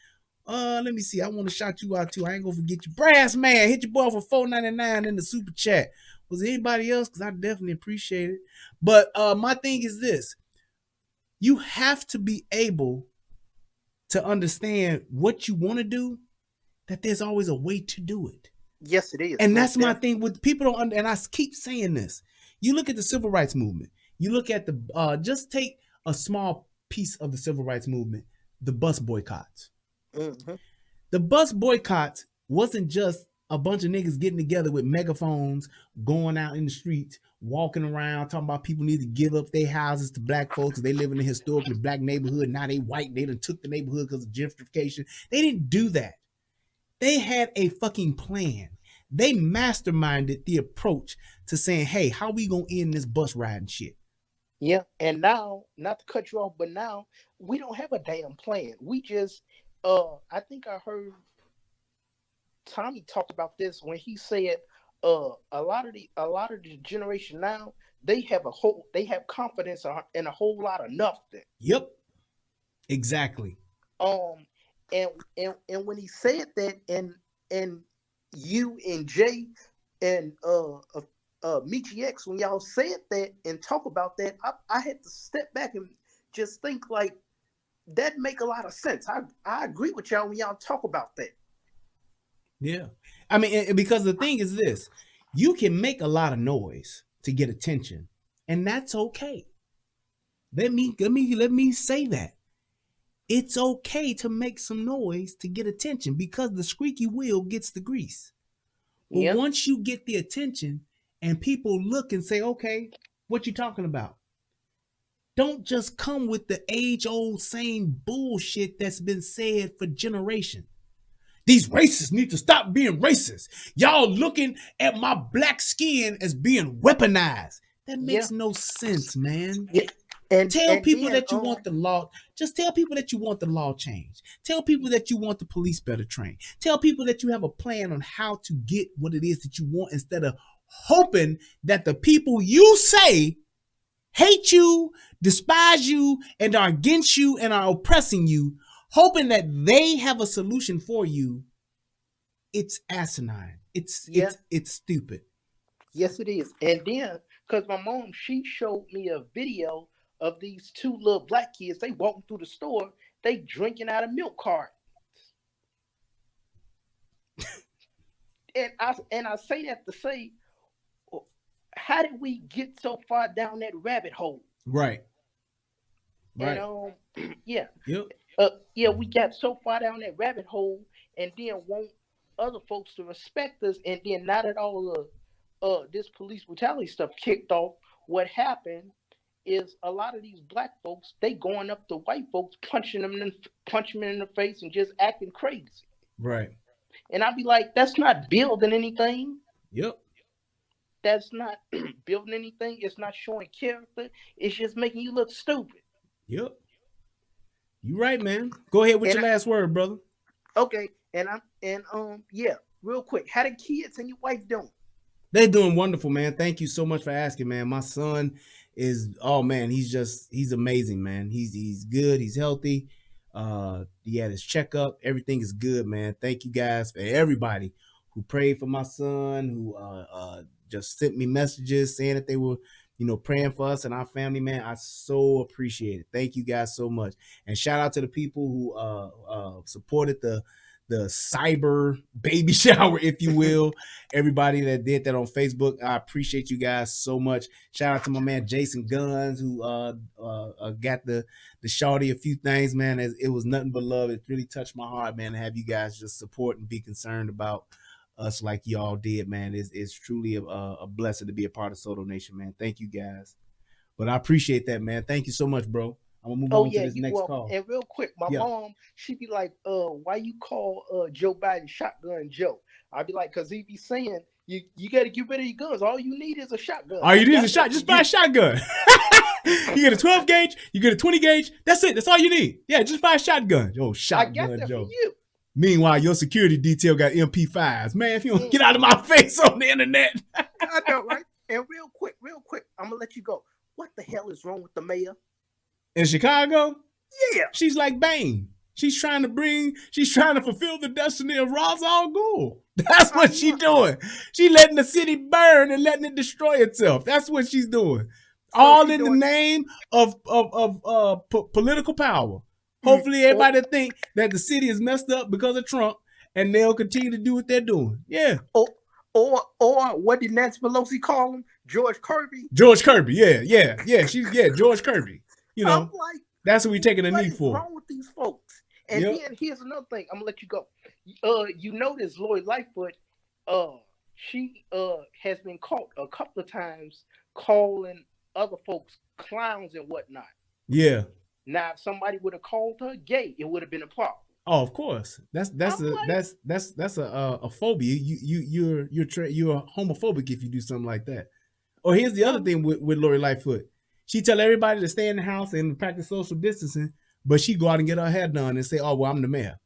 Let me see. I want to shout you out too. I ain't gonna forget you. Brass Man hit your boy for $4.99 in the super chat. Was there anybody else? Because I definitely appreciate it. But my thing is this: you have to be able to understand what you want to do. That there's always a way to do it. Yes, it is. And that's my thing with people don't. And I keep saying this. You look at the civil rights movement. You look at the just take a small piece of the civil rights movement. The bus boycotts. Mm-hmm. The bus boycotts wasn't just a bunch of niggas getting together with megaphones, going out in the streets, walking around, talking about people need to give up their houses to black folks. They live in a historically black neighborhood. Now they white. They done took the neighborhood because of gentrification. They didn't do that. They had a fucking plan. They masterminded the approach to saying, hey, how we gonna end this bus riding shit? Yeah, and now, not to cut you off, but now we don't have a damn plan. We just I think I heard Tommy talk about this when he said a lot of the generation now, they have confidence in a whole lot of nothing. Yep. Exactly. And when he said that, and you and Jay and Michi X, when y'all said that and talk about that, I had to step back and just think like that make a lot of sense. I agree with y'all when y'all talk about that. Yeah. I mean, because the thing is this, you can make a lot of noise to get attention, and that's okay. Let me say that. It's okay to make some noise to get attention because the squeaky wheel gets the grease. But once you get the attention and people look and say, okay, what you talking about? Don't just come with the age-old same bullshit that's been said for generations. These racists need to stop being racist. Y'all looking at my black skin as being weaponized. That makes no sense, man. Yeah. Tell people that you want the law. Just tell people that you want the law changed. Tell people that you want the police better trained. Tell people that you have a plan on how to get what it is that you want instead of hoping that the people you say hate you, despise you, and are against you and are oppressing you, hoping that they have a solution for you. It's asinine. It's stupid. Yes, it is. And then, because my mom, she showed me a video of these two little black kids. They walking through the store, they drinking out of milk cartons. and I say that to say, how did we get so far down that rabbit hole? Right. And yeah. Yep. We got so far down that rabbit hole and then want other folks to respect us. And then now that all of this police brutality stuff kicked off, what happened is a lot of these black folks, they going up to white folks, punching them in the face and just acting crazy. Right. And I'd be like, that's not building anything. Yep. That's not building anything. It's not showing character. It's just making you look stupid. Yep. You right, man. Go ahead with your last word, brother. Okay. Yeah, real quick. How the kids and your wife doing? They're doing wonderful, man. Thank you so much for asking, man. My son is, oh man, he's amazing, man. He's good. He's healthy. He had his checkup. Everything is good, man. Thank you guys for everybody who prayed for my son, who just sent me messages saying that they were praying for us and our family, man. I so appreciate it. Thank you guys so much. And shout out to the people who supported the cyber baby shower, if you will. Everybody that did that on Facebook, I appreciate you guys so much. Shout out to my man Jason Guns, who got the shawty a few things, man. It was nothing but love. It really touched my heart, man, to have you guys just support and be concerned about us like y'all did, man. It's truly a blessing to be a part of Soto Nation, man. Thank you guys. But I appreciate that, man. Thank you so much, bro. I'm gonna move on to this next call. And real quick, my mom, she'd be like, why you call Joe Biden Shotgun Joe? I'd be like, because he be saying you got to get rid of your guns. All you need is a shotgun. All you need is a shot. Just buy a shotgun. You get a 12 gauge, you get a 20 gauge. That's it. That's all you need. Yeah, just buy a shotgun. Oh, shotgun, I got that Joe. for you. Meanwhile, your security detail got MP5s. Man, if you don't get out of my face on the internet. I know, right? And real quick, I'm going to let you go. What the hell is wrong with the mayor? In Chicago? Yeah. She's like Bane. She's trying to fulfill the destiny of Ra's al Ghul. That's what she's doing. She letting the city burn and letting it destroy itself. That's what she's doing. All in the name of political power. Hopefully everybody think that the city is messed up because of Trump and they'll continue to do what they're doing. Yeah. Or what did Nancy Pelosi call him? George Kirby. George Kirby. Yeah. George Kirby. I'm like, that's what we're taking a knee for. What's wrong with these folks? And then here's another thing. I'm gonna let you go. You notice Lori Lightfoot, she has been caught a couple of times calling other folks clowns and whatnot. Yeah. Now, if somebody would have called her gay, it would have been a problem. Oh, of course. That's a phobia. You're homophobic if you do something like that. Or here's the other thing with Lori Lightfoot. She tell everybody to stay in the house and practice social distancing, but she go out and get her hair done and say, "Oh, well, I'm the mayor."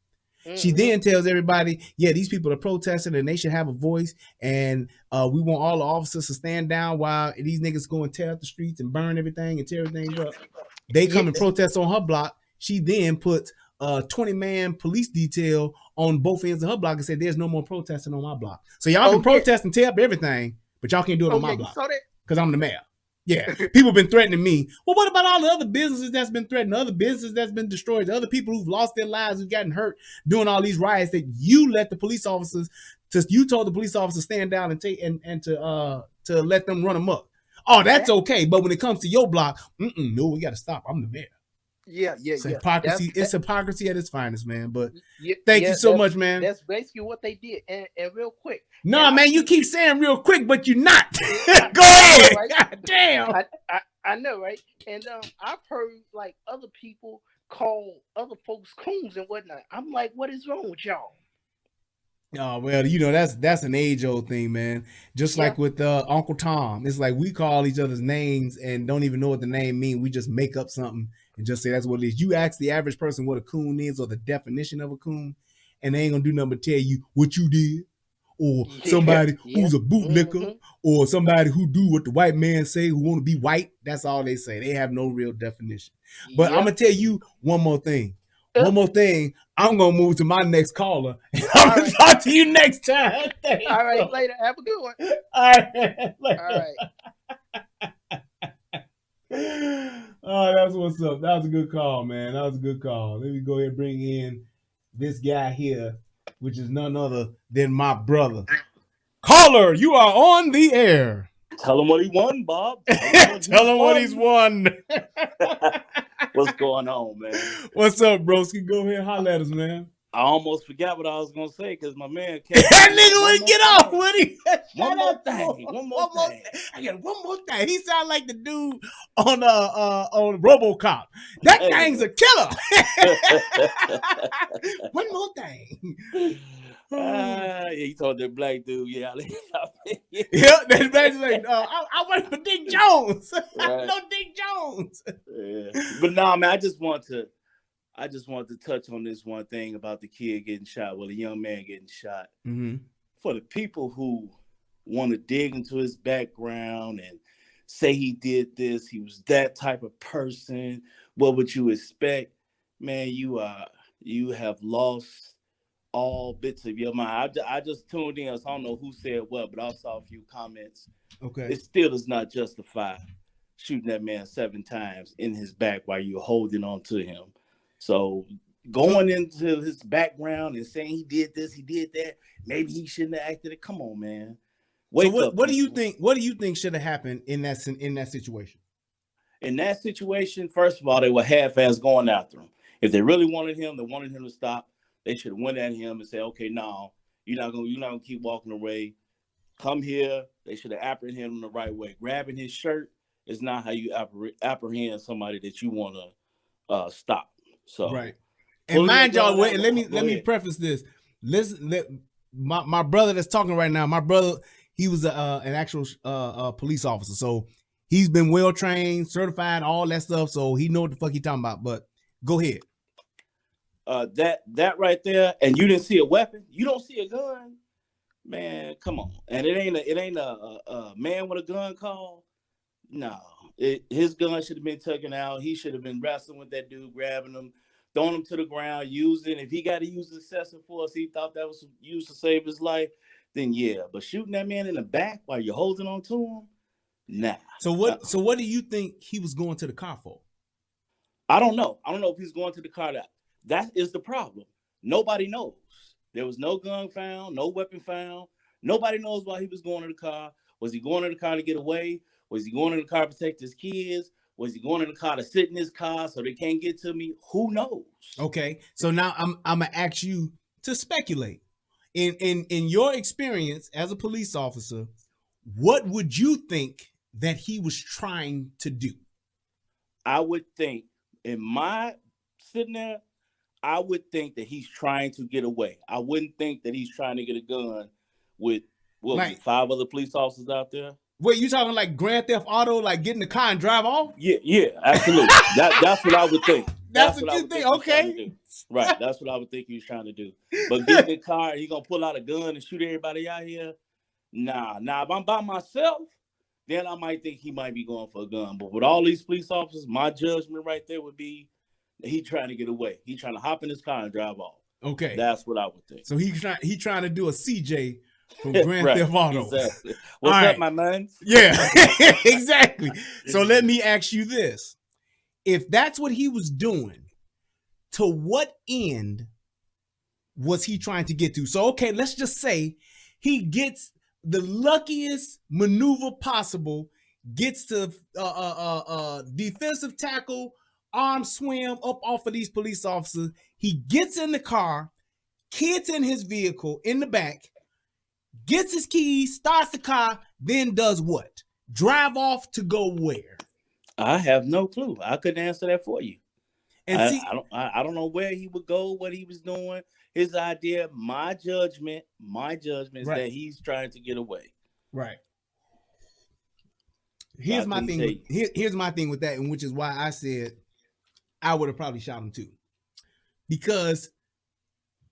She then tells everybody, "Yeah, these people are protesting and they should have a voice, and we want all the officers to stand down while these niggas go and tear up the streets and burn everything and tear everything up." They come and protest on her block. She then puts a 20-man police detail on both ends of her block and said, "There's no more protesting on my block. So y'all can protest and tear up everything, but y'all can't do it on my block because I'm the mayor." Yeah, people been threatening me. Well, what about all the other businesses that's been threatened, other businesses that's been destroyed, the other people who've lost their lives, who've gotten hurt doing all these riots that you let the police officers, you told the police officers stand down and take and to let them run amok. Oh, that's okay. But when it comes to your block, no, we got to stop. I'm the mayor. Yeah. Hypocrisy. It's hypocrisy at its finest, man. But thank you so much, man. That's basically what they did. And real quick. No, man, you keep saying real quick, but you're not. Go ahead. Right? God damn. I know, right? And I've heard like other people call other folks coons and whatnot. I'm like, what is wrong with y'all? Oh, well, that's an age-old thing, man. Just like with Uncle Tom. It's like we call each other's names and don't even know what the name means. We just make up something and just say that's what it is. You ask the average person what a coon is or the definition of a coon, and they ain't gonna do nothing but tell you what you did, or somebody who's a bootlicker, or somebody who do what the white man say, who want to be white. That's all they say. They have no real definition. But I'm gonna tell you one more thing. I'm gonna move to my next caller. And I'm gonna talk to you next time. All right, later. Have a good one. All right. All right. Oh, that's what's up. That was a good call, man. That was a good call. Let me go ahead and bring in this guy here, which is none other than my brother. Caller, you are on the air. Tell him what he won, Bob. Tell him what he's won. What's going on, man? What's up, broski? Go ahead, holler at us, man. I almost forgot what I was gonna say because my man that nigga wouldn't get off, would he? One more thing. I got one more thing. He sound like the dude on RoboCop. That thing's a killer. One more thing. He told that black dude, that black dude like, I work for Dick Jones. Right. No Dick Jones. Yeah. But no, man, I just want to touch on this one thing about the kid getting shot, the young man getting shot. Mm-hmm. For the people who want to dig into his background and say he did this, he was that type of person, what would you expect? Man, you have lost all bits of your mind. I just tuned in, so I don't know who said what, but I saw a few comments. Okay. It still does not justify shooting that man 7 times in his back while you're holding on to him. So going into his background and saying he did this, he did that, maybe he shouldn't have acted it. Come on, man. Wake so up. What do you think? What do you think should have happened in that situation? In that situation, first of all, they were half-ass going after him. If they really wanted him, they wanted him to stop, they should have went at him and said, okay, no, you're not gonna keep walking away. Come here. They should have apprehended him the right way. Grabbing his shirt is not how you apprehend somebody that you want to stop. So right. And mind y'all, wait, and let me preface this. Listen, my brother that's talking right now, my brother, he was an actual police officer. So he's been well trained, certified, all that stuff. So he know what the fuck he talking about. But go ahead. That right there, and you didn't see a weapon. You don't see a gun, man. Come on. And it ain't a man with a gun call. No, his gun should have been taken out. He should have been wrestling with that dude, grabbing him, throwing him to the ground, using. If he got to use excessive force, he thought that was used to save his life. Then yeah, but shooting that man in the back while you're holding on to him, nah. So what? So what do you think he was going to the car for? I don't know. I don't know if he's going to the car. That is the problem. Nobody knows. There was no gun found, no weapon found. Nobody knows why he was going to the car. Was he going to the car to get away? Was he going to the car to protect his kids? Was he going to the car to sit in his car so they can't get to me? Who knows? Okay, so now I'm gonna ask you to speculate. In your experience as a police officer, what would you think that he was trying to do? I would think, in my sitting there, I would think that he's trying to get away. I wouldn't think that he's trying to get a gun with Like- 5 other police officers out there. Wait, you talking like Grand Theft Auto, like get in the car and drive off? Yeah, absolutely. That's what I would think. That's what I you would think, he was trying okay. to do. Right, that's what I would think he was trying to do. But get in the car and he gonna pull out a gun and shoot everybody out here? Nah. If I'm by myself, then I might think he might be going for a gun. But with all these police officers, my judgment right there would be that he trying to get away. He trying to hop in his car and drive off. Okay, That's what I would think. so he trying to do a CJ from Grand Right, Theft Auto. Exactly. All What's up, right. my man? Yeah, exactly. So let me ask you this. If that's what he was doing, to what end was he trying to get to? So, okay, let's just say he gets the luckiest maneuver possible, gets to defensive tackle, arm swim up off of these police officers. He gets in the car, kids in his vehicle in the back, gets his keys, starts the car, then does what? Drive off to go where? I have no clue. I couldn't answer that for you. And I don't know where he would go, what he was doing. His idea, my judgment is Right. that he's trying to get away. Right. Here's my couldn't thing. tell you. Here's my thing with that, and which is why I said I would have probably shot him too. Because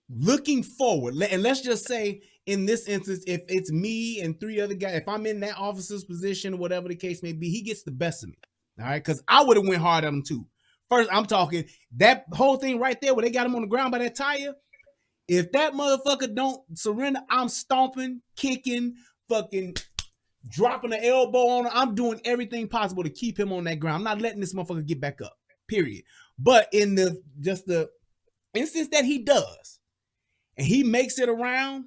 looking forward, and let's just say in this instance, if it's me and 3 other guys, if I'm in that officer's position, whatever the case may be, he gets the best of me. All right, because I would have went hard at him too. First, I'm talking that whole thing right there where they got him on the ground by that tire. If that motherfucker don't surrender, I'm stomping, kicking, fucking dropping the elbow on him. I'm doing everything possible to keep him on that ground. I'm not letting this motherfucker get back up. Period. But in the instance that he does, and he makes it around,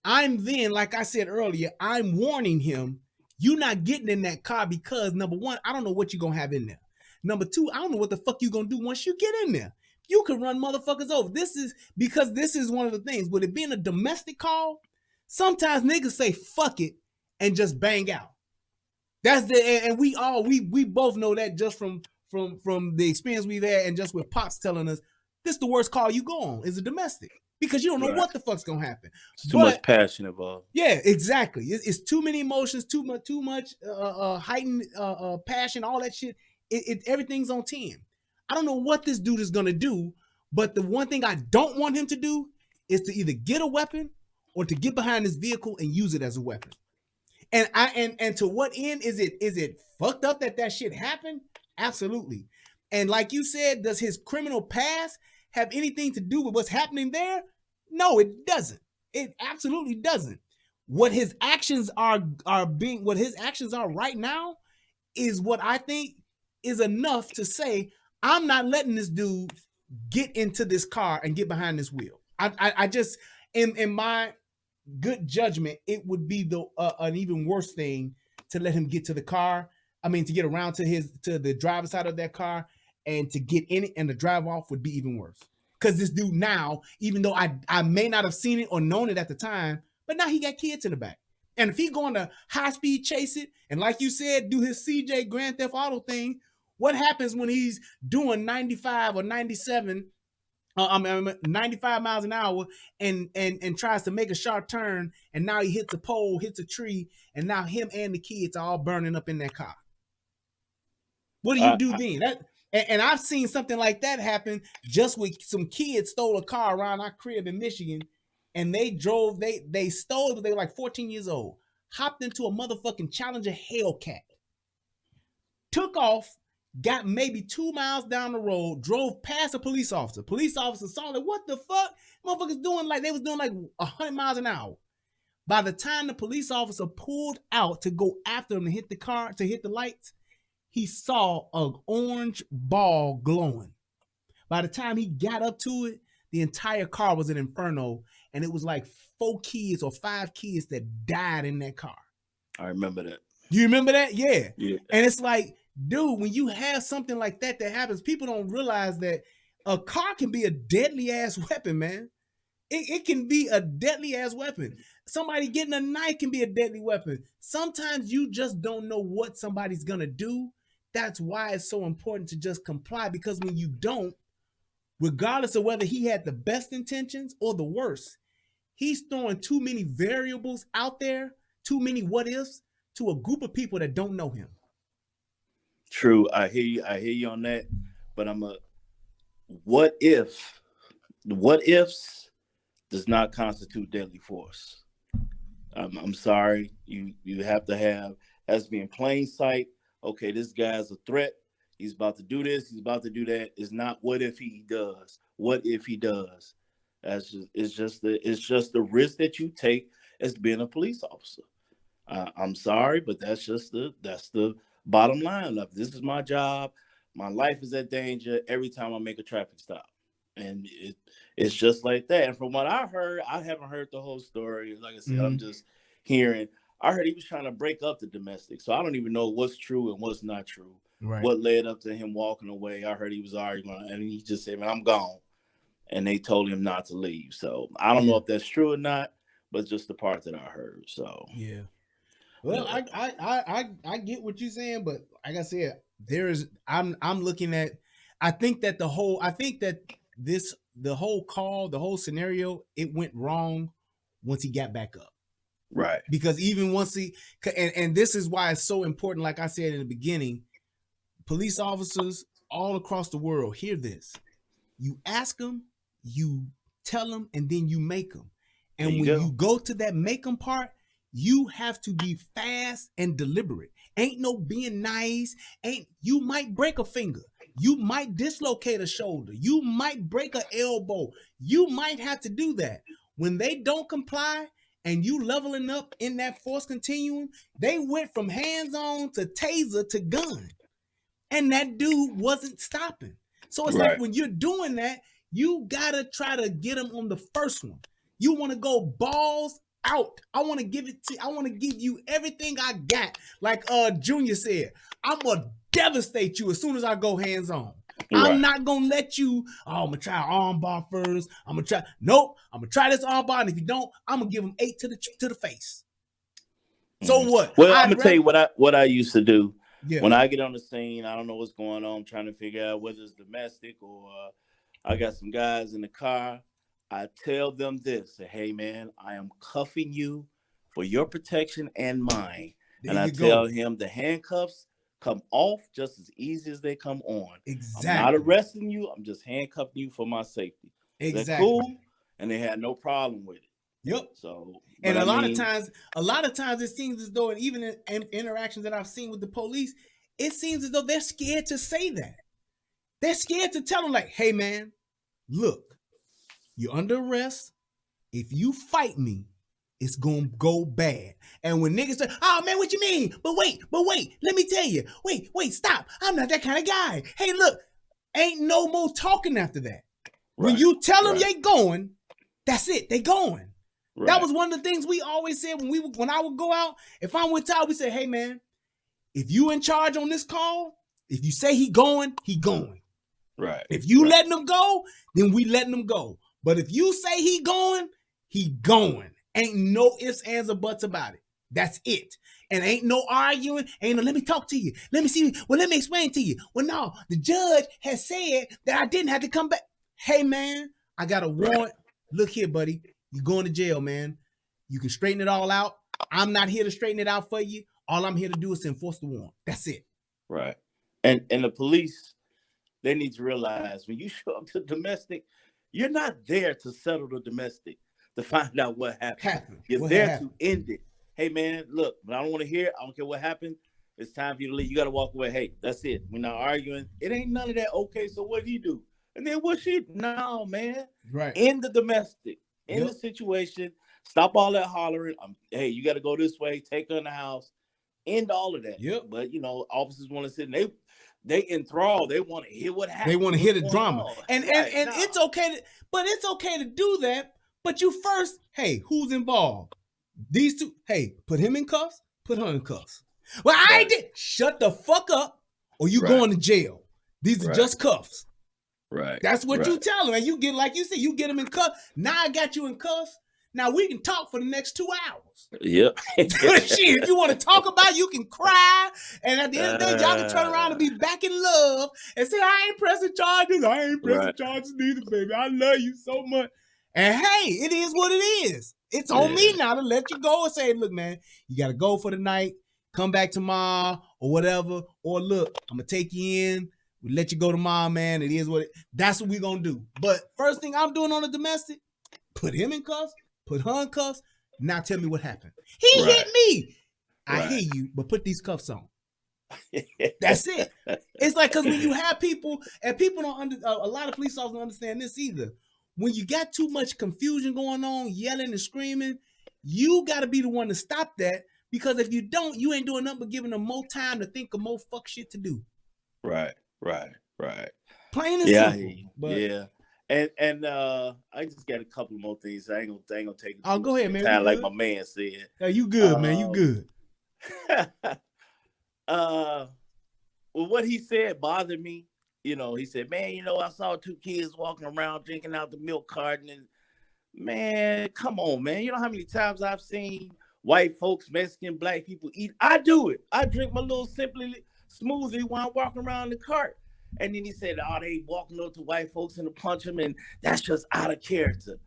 I'm then, like I said earlier, I'm warning him, you're not getting in that car because, number one, I don't know what you're going to have in there. Number two, I don't know what the fuck you're going to do once you get in there. You can run motherfuckers over. This is one of the things. With it being a domestic call, sometimes niggas say fuck it and just bang out. And we both know that just from the experience we've had and just with Pops telling us this is the worst call you go on is a domestic. Because you don't know what the fuck's gonna happen. It's too much passion involved. Yeah, exactly. It's too many emotions, too much heightened passion, all that shit. Everything's on 10. I don't know what this dude is gonna do, but the one thing I don't want him to do is to either get a weapon or to get behind his vehicle and use it as a weapon. And to what end is it fucked up that shit happened? Absolutely. And like you said, does his criminal past have anything to do with what's happening there? No, it doesn't. It absolutely doesn't. What his actions are right now is what I think is enough to say, I'm not letting this dude get into this car and get behind this wheel. I just, in my good judgment, it would be an even worse thing to let him get to the car. I mean, to get around to the driver's side of that car and to get in it and to drive off would be even worse. Because this dude now, even though I may not have seen it or known it at the time, but now he got kids in the back. And if he going to high speed chase it, and like you said, do his CJ Grand Theft Auto thing, what happens when he's doing 95 or 97, 95 miles an hour and tries to make a sharp turn, and now he hits a pole, hits a tree, and now him and the kids are all burning up in that car? What do you do then? And I've seen something like that happen just with some kids stole a car around our crib in Michigan, and they stole it, but they were like 14 years old, hopped into a motherfucking Challenger Hellcat, took off, got maybe 2 miles down the road, drove past a police officer. Police officer saw it. What the fuck? Motherfuckers doing like, they was doing like 100 miles an hour. By the time the police officer pulled out to go after him to hit the car, to hit the lights, he saw an orange ball glowing. By the time he got up to it, the entire car was an inferno, and it was like 4 kids or 5 kids that died in that car. I remember that. You remember that? Yeah. Yeah. And it's like, dude, when you have something like that happens, people don't realize that a car can be a deadly ass weapon, man. It can be a deadly ass weapon. Somebody getting a knife can be a deadly weapon. Sometimes you just don't know what somebody's gonna do. That's why it's so important to just comply, because when you don't, regardless of whether he had the best intentions or the worst, he's throwing too many variables out there, too many what ifs to a group of people that don't know him. True, I hear you on that, but what ifs does not constitute deadly force. I'm sorry, you have to has to be in plain sight. Okay, this guy's a threat. He's about to do this. He's about to do that. It's not what if he does. What if he does? It's just the risk that you take as being a police officer. I'm sorry, but that's the bottom line of this is my job. My life is at danger every time I make a traffic stop. And it's just like that. And from what I heard, I haven't heard the whole story. Like I said, I'm just hearing. I heard he was trying to break up the domestic. So I don't even know what's true and what's not true. Right. What led up to him walking away. I heard he was arguing, and he just said, man, I'm gone. And they told him not to leave. So I don't know if that's true or not, but just the part that I heard. So yeah. Well, I get what you're saying, but like I said, I'm looking at, I think that the whole scenario, it went wrong once he got back up. Right. Because even once and this is why it's so important, like I said in the beginning, police officers all across the world hear this. You ask them, you tell them, and then you make them. And when you go to that make them part, you have to be fast and deliberate. Ain't no being nice. You might break a finger. You might dislocate a shoulder. You might break an elbow. You might have to do that. When they don't comply and you leveling up in that force continuum, they went from hands-on to taser to gun. And that dude wasn't stopping. So it's like when you're doing that, you gotta try to get them on the first one. You want to go balls out. I want to give you everything I got. Like Junior said, I'm gonna devastate you as soon as I go hands on. Right. I'm not gonna let you, I'm gonna try arm bar first. I'm gonna try this arm bar, and if you don't, I'm gonna give him 8 to the face. So what? Well, I'm gonna tell you what I used to do. Yeah. When I get on the scene, I don't know what's going on. I'm trying to figure out whether it's domestic or I got some guys in the car. I tell them this, say, hey man, I am cuffing you for your protection and mine. And I tell him the handcuffs come off just as easy as they come on. Exactly. I'm not arresting you. I'm just handcuffing you for my safety. Exactly. Is that cool? And they had no problem with it. Yep. So, and a lot of times it seems as though, and even in interactions that I've seen with the police, it seems as though they're scared to say that. They're scared to tell them, like, hey man, look, you're under arrest. If you fight me, it's gonna go bad. And when niggas say, oh man, what you mean? But wait, let me tell you. Wait, stop. I'm not that kind of guy. Hey, look, ain't no more talking after that. When you tell them they going, that's it. They going. That was one of the things we always said when I would go out. If I'm with Ty, we say, hey man, if you in charge on this call, if you say he going, he going. Right. If you letting them go, then we letting them go. But if you say he going, he going. Ain't no ifs, ands, or buts about it. That's it. And ain't no arguing. Ain't no, let me talk to you. Let me see. Well, let me explain to you. Well, no, the judge has said that I didn't have to come back. Hey, man, I got a warrant. Look here, buddy. You're going to jail, man. You can straighten it all out. I'm not here to straighten it out for you. All I'm here to do is to enforce the warrant. That's it. Right. And the police, they need to realize when you show up to domestic, you're not there to settle the domestic, to find out what happened. You're there to end it. Hey, man, look, but I don't want to hear it. I don't care what happened. It's time for you to leave. You got to walk away. Hey, that's it. We're not arguing. It ain't none of that. Okay, so what did he do? And then what she? No, man. Right. In the domestic, in the situation, stop all that hollering. Hey, you got to go this way. Take her in the house. End all of that. Yep. But, officers want to sit and they enthralled. They want to hear what happened. They want to hear the drama. And no. it's okay it's okay to do that. But you first, hey, who's involved? These two, hey, put him in cuffs, put her in cuffs. Well, I did. Shut the fuck up, or you going to jail. These are just cuffs. Right. That's what you tell them. And you get, like you said, you get them in cuffs. Now I got you in cuffs. Now we can talk for the next 2 hours. Yep. Shit, if you want to talk about it, you can cry. And at the end of the day, y'all can turn around and be back in love and say, I ain't pressing charges. I ain't pressing charges neither, baby. I love you so much. And hey, it is what it is. It's on me now to let you go and say, look, man, you got to go for the night. Come back tomorrow or whatever. Or look, I'm going to take you in. We let you go tomorrow, man. It is what it. That's what we're going to do. But first thing I'm doing on the domestic, put him in cuffs, put her in cuffs. Now tell me what happened. He hit me. I hear you, but put these cuffs on. That's it. It's like, because when you have people, and people don't a lot of police officers don't understand this either. When you got too much confusion going on, yelling and screaming, you got to be the one to stop that, because if you don't, you ain't doing nothing but giving them more time to think of more fuck shit to do. Right. Plain and simple. But And I just got a couple more things. I ain't gonna take. Oh, go ahead, man. Time, like my man said. Yeah, you good, man. You good. Well, what he said bothered me. He said, man, I saw 2 kids walking around drinking out the milk carton, and man, come on, man. You know how many times I've seen white folks, Mexican, black people eat? I do it. I drink my little Simply smoothie while I'm walking around the cart. And then he said, oh, they walking up to white folks and to punch them, and that's just out of character.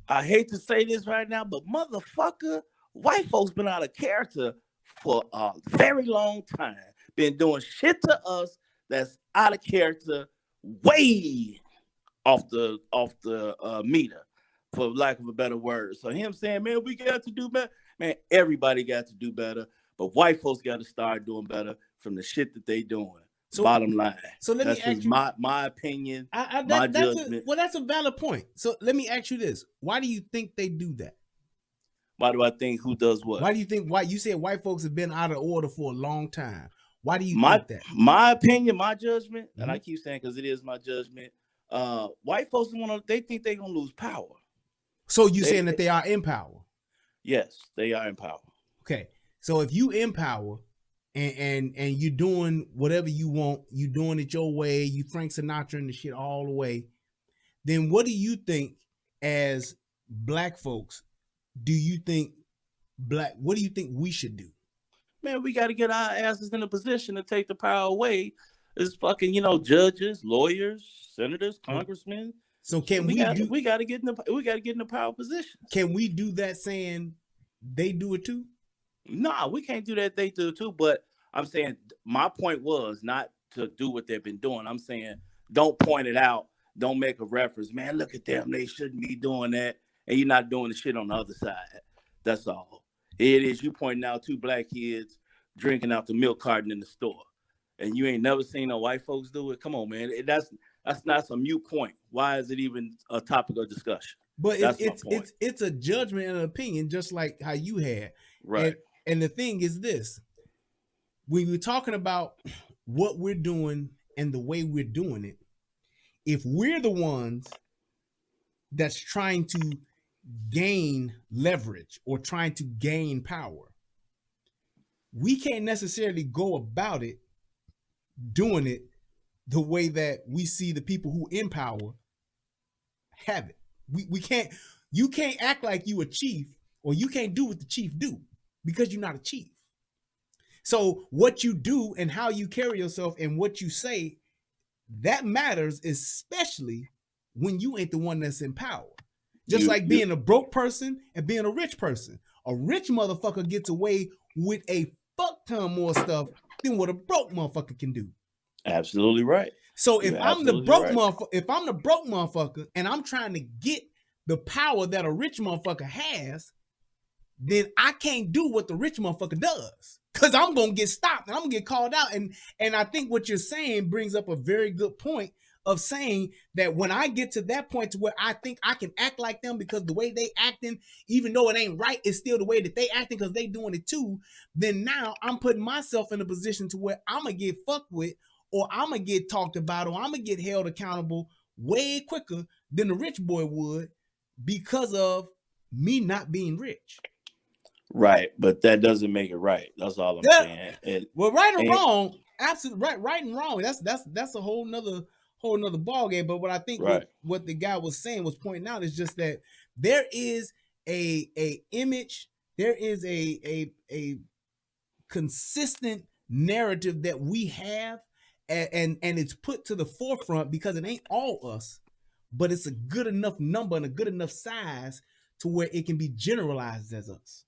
I hate to say this right now, but motherfucker, white folks been out of character for a very long time. Been doing shit to us that's out of character, way off the meter, for lack of a better word. So him saying, man, we got to do better. Man, everybody got to do better, but white folks got to start doing better from the shit that they doing. So, bottom line. So let me ask you, my opinion, my judgment. That's a valid point. So let me ask you this: why do you think they do that? Why do I think who does what? Why do you think you said white folks have been out of order for a long time? Why do you think that? My opinion, my judgment, and I keep saying because it is my judgment. White folks they think they're gonna lose power. So you saying that they are in power? Yes, they are in power. Okay, so if you in power. And you're doing whatever you want, you doing it your way, you Frank Sinatra and the shit all the way, then what do you think as black folks, what do you think we should do? Man, we got to get our asses in a position to take the power away. It's fucking, judges, lawyers, senators, congressmen. So can we got to get in the power position. Can we do that saying they do it too? No, we can't do that. They do too. But I'm saying my point was not to do what they've been doing. I'm saying don't point it out. Don't make a reference. Man, look at them. They shouldn't be doing that. And you're not doing the shit on the other side. That's all. It is you pointing out 2 black kids drinking out the milk carton in the store. And you ain't never seen no white folks do it. Come on, man. That's not some mute point. Why is it even a topic of discussion? But That's my point. it's a judgment and an opinion, just like how you had. Right. And the thing is this: when we're talking about what we're doing and the way we're doing it, if we're the ones that's trying to gain leverage or trying to gain power, we can't necessarily go about it doing it the way that we see the people who in power have it. We can't, you can't act like you a chief, or you can't do what the chief do, because you're not a chief. So what you do and how you carry yourself and what you say, that matters, especially when you ain't the one that's in power. Just like being a broke person and being a rich person. A rich motherfucker gets away with a fuck ton more stuff than what a broke motherfucker can do. Absolutely right. So if You're I'm the absolutely broke right. motherfucker, if I'm the broke motherfucker and I'm trying to get the power that a rich motherfucker has, then I can't do what the rich motherfucker does, because I'm gonna get stopped and I'm gonna get called out. And I think what you're saying brings up a very good point of saying that when I get to that point to where I think I can act like them because the way they acting, even though it ain't right, it's still the way that they acting because they doing it too, then now I'm putting myself in a position to where I'm gonna get fucked with, or I'm gonna get talked about, or I'm gonna get held accountable way quicker than the rich boy would, because of me not being rich. Right, but that doesn't make it right. That's all I'm saying. Well, right or wrong, absolutely right and wrong. That's a whole nother ball game. But what I think what the guy was saying, was pointing out, is just that there is a image, there is a consistent narrative that we have, and it's put to the forefront because it ain't all us, but it's a good enough number and a good enough size to where it can be generalized as us.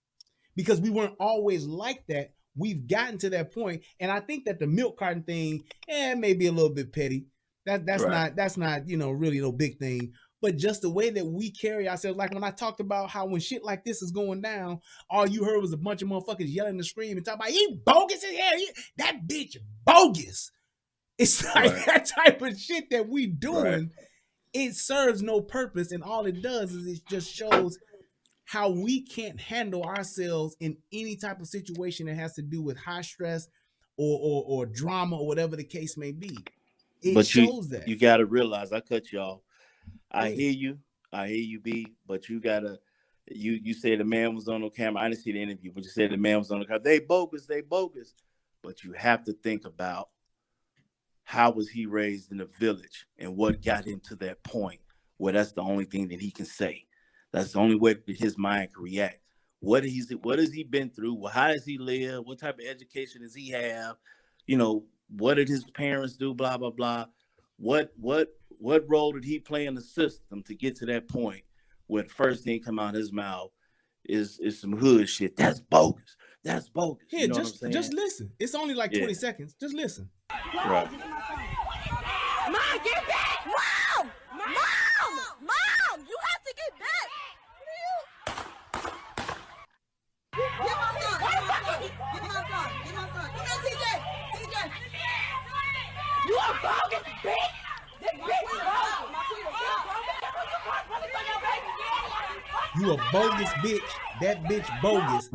Because we weren't always like that. We've gotten to that point, and I think that the milk carton thing, may be a little bit petty. That's not really no big thing. But just the way that we carry ourselves, like when I talked about how when shit like this is going down, all you heard was a bunch of motherfuckers yelling and screaming and talking about he bogus in here, that bitch bogus. It's like that type of shit that we doing. It serves no purpose, and all it does is it just shows how we can't handle ourselves in any type of situation that has to do with high stress or drama or whatever the case may be. It shows that. You got to realize, I cut you off. I hear you, B, but you gotta, you said the man was on the camera. I didn't see the interview, but you said the man was on the camera. They bogus. But you have to think about, how was he raised in a village and what got him to that point where that's the only thing that he can say. That's the only way that his mind can react. What has he been through? How does he live? What type of education does he have? What did his parents do? Blah, blah, blah. What role did he play in the system to get to that point where the first thing come out of his mouth is some hood shit? That's bogus. That's bogus. Here, you know what I'm saying? Just listen. It's only like 20 seconds. Just listen. Right. Mom, get back! Mom! Mom! You have to get back! Get my son! Get my son! Come here, TJ! You a bogus bitch! This bitch is bogus! You a bogus bitch. That bitch bogus.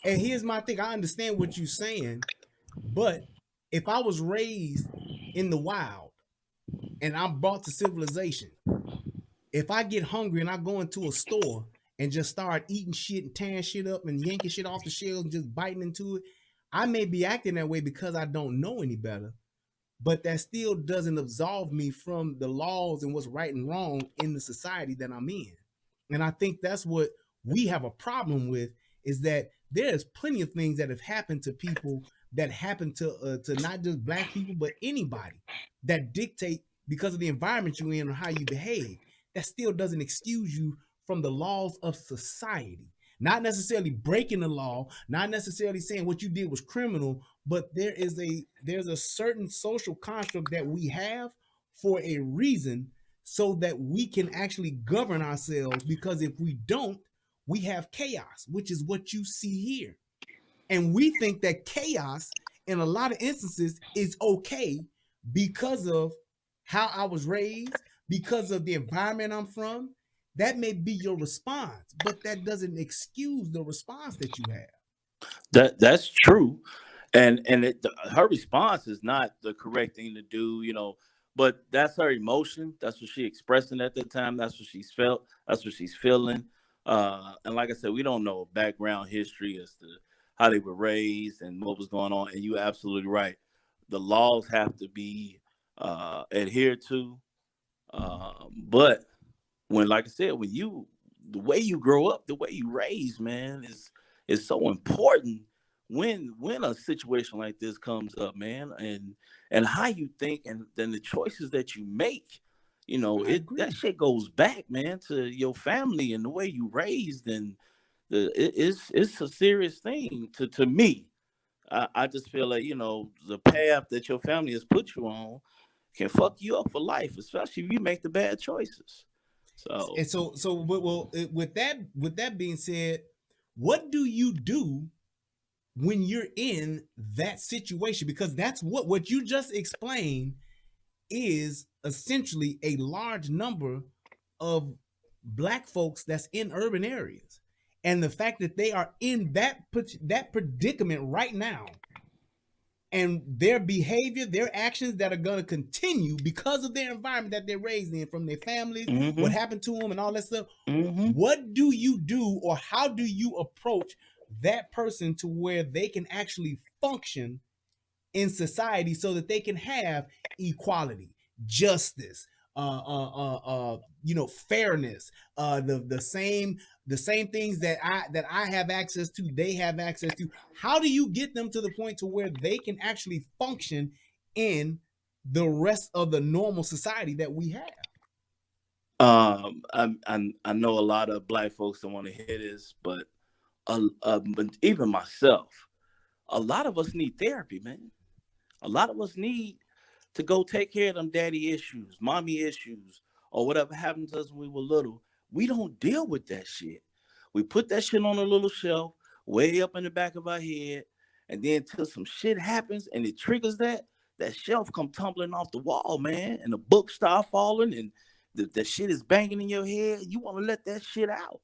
And here's my thing. I understand what you're saying, but if I was raised in the wild and I'm brought to civilization, if I get hungry and I go into a store and just start eating shit and tearing shit up and yanking shit off the shelves and just biting into it, I may be acting that way because I don't know any better, but that still doesn't absolve me from the laws and what's right and wrong in the society that I'm in. And I think that's what we have a problem with, is that there's plenty of things that have happened to people, that happen to not just black people, but anybody, that dictate because of the environment you're in or how you behave. That still doesn't excuse you from the laws of society. Not necessarily breaking the law, not necessarily saying what you did was criminal, but there's a certain social construct that we have for a reason, so that we can actually govern ourselves. Because if we don't, we have chaos, which is what you see here. And we think that chaos in a lot of instances is okay because of how I was raised, because of the environment I'm from, that may be your response, but that doesn't excuse the response that you have. That's true, and her response is not the correct thing to do, but that's her emotion. That's what she expressing at the time. That's what she's felt. That's what she's feeling. And like I said, we don't know background history as to how they were raised and what was going on. And you're absolutely right. The laws have to be adhered to. But when, like I said, the way you grow up, the way you raise, man, is so important when a situation like this comes up, man, and how you think and then the choices that you make, that shit goes back, man, to your family and the way you raised, and it's a serious thing to me. I just feel like, the path that your family has put you on can fuck you up for life, especially if you make the bad choices. With that being said, what do you do when you're in that situation? Because that's what you just explained is essentially a large number of Black folks that's in urban areas, and the fact that they are in that predicament right now, and their behavior, their actions that are going to continue because of their environment that they're raised in, from their families, what happened to them and all that stuff. What do you do, or how do you approach that person to where they can actually function in society so that they can have equality, justice, fairness, the same things that I have access to, they have access to? How do you get them to the point to where they can actually function in the rest of the normal society that we have? I know a lot of Black folks don't want to hear this, but even myself, a lot of us need therapy, man. A lot of us need to go take care of them daddy issues, mommy issues, or whatever happened to us when we were little. We don't deal with that shit. We put that shit on a little shelf way up in the back of our head, and then till some shit happens and it triggers that shelf come tumbling off the wall, man, and the books start falling, and the shit is banging in your head. You want to let that shit out,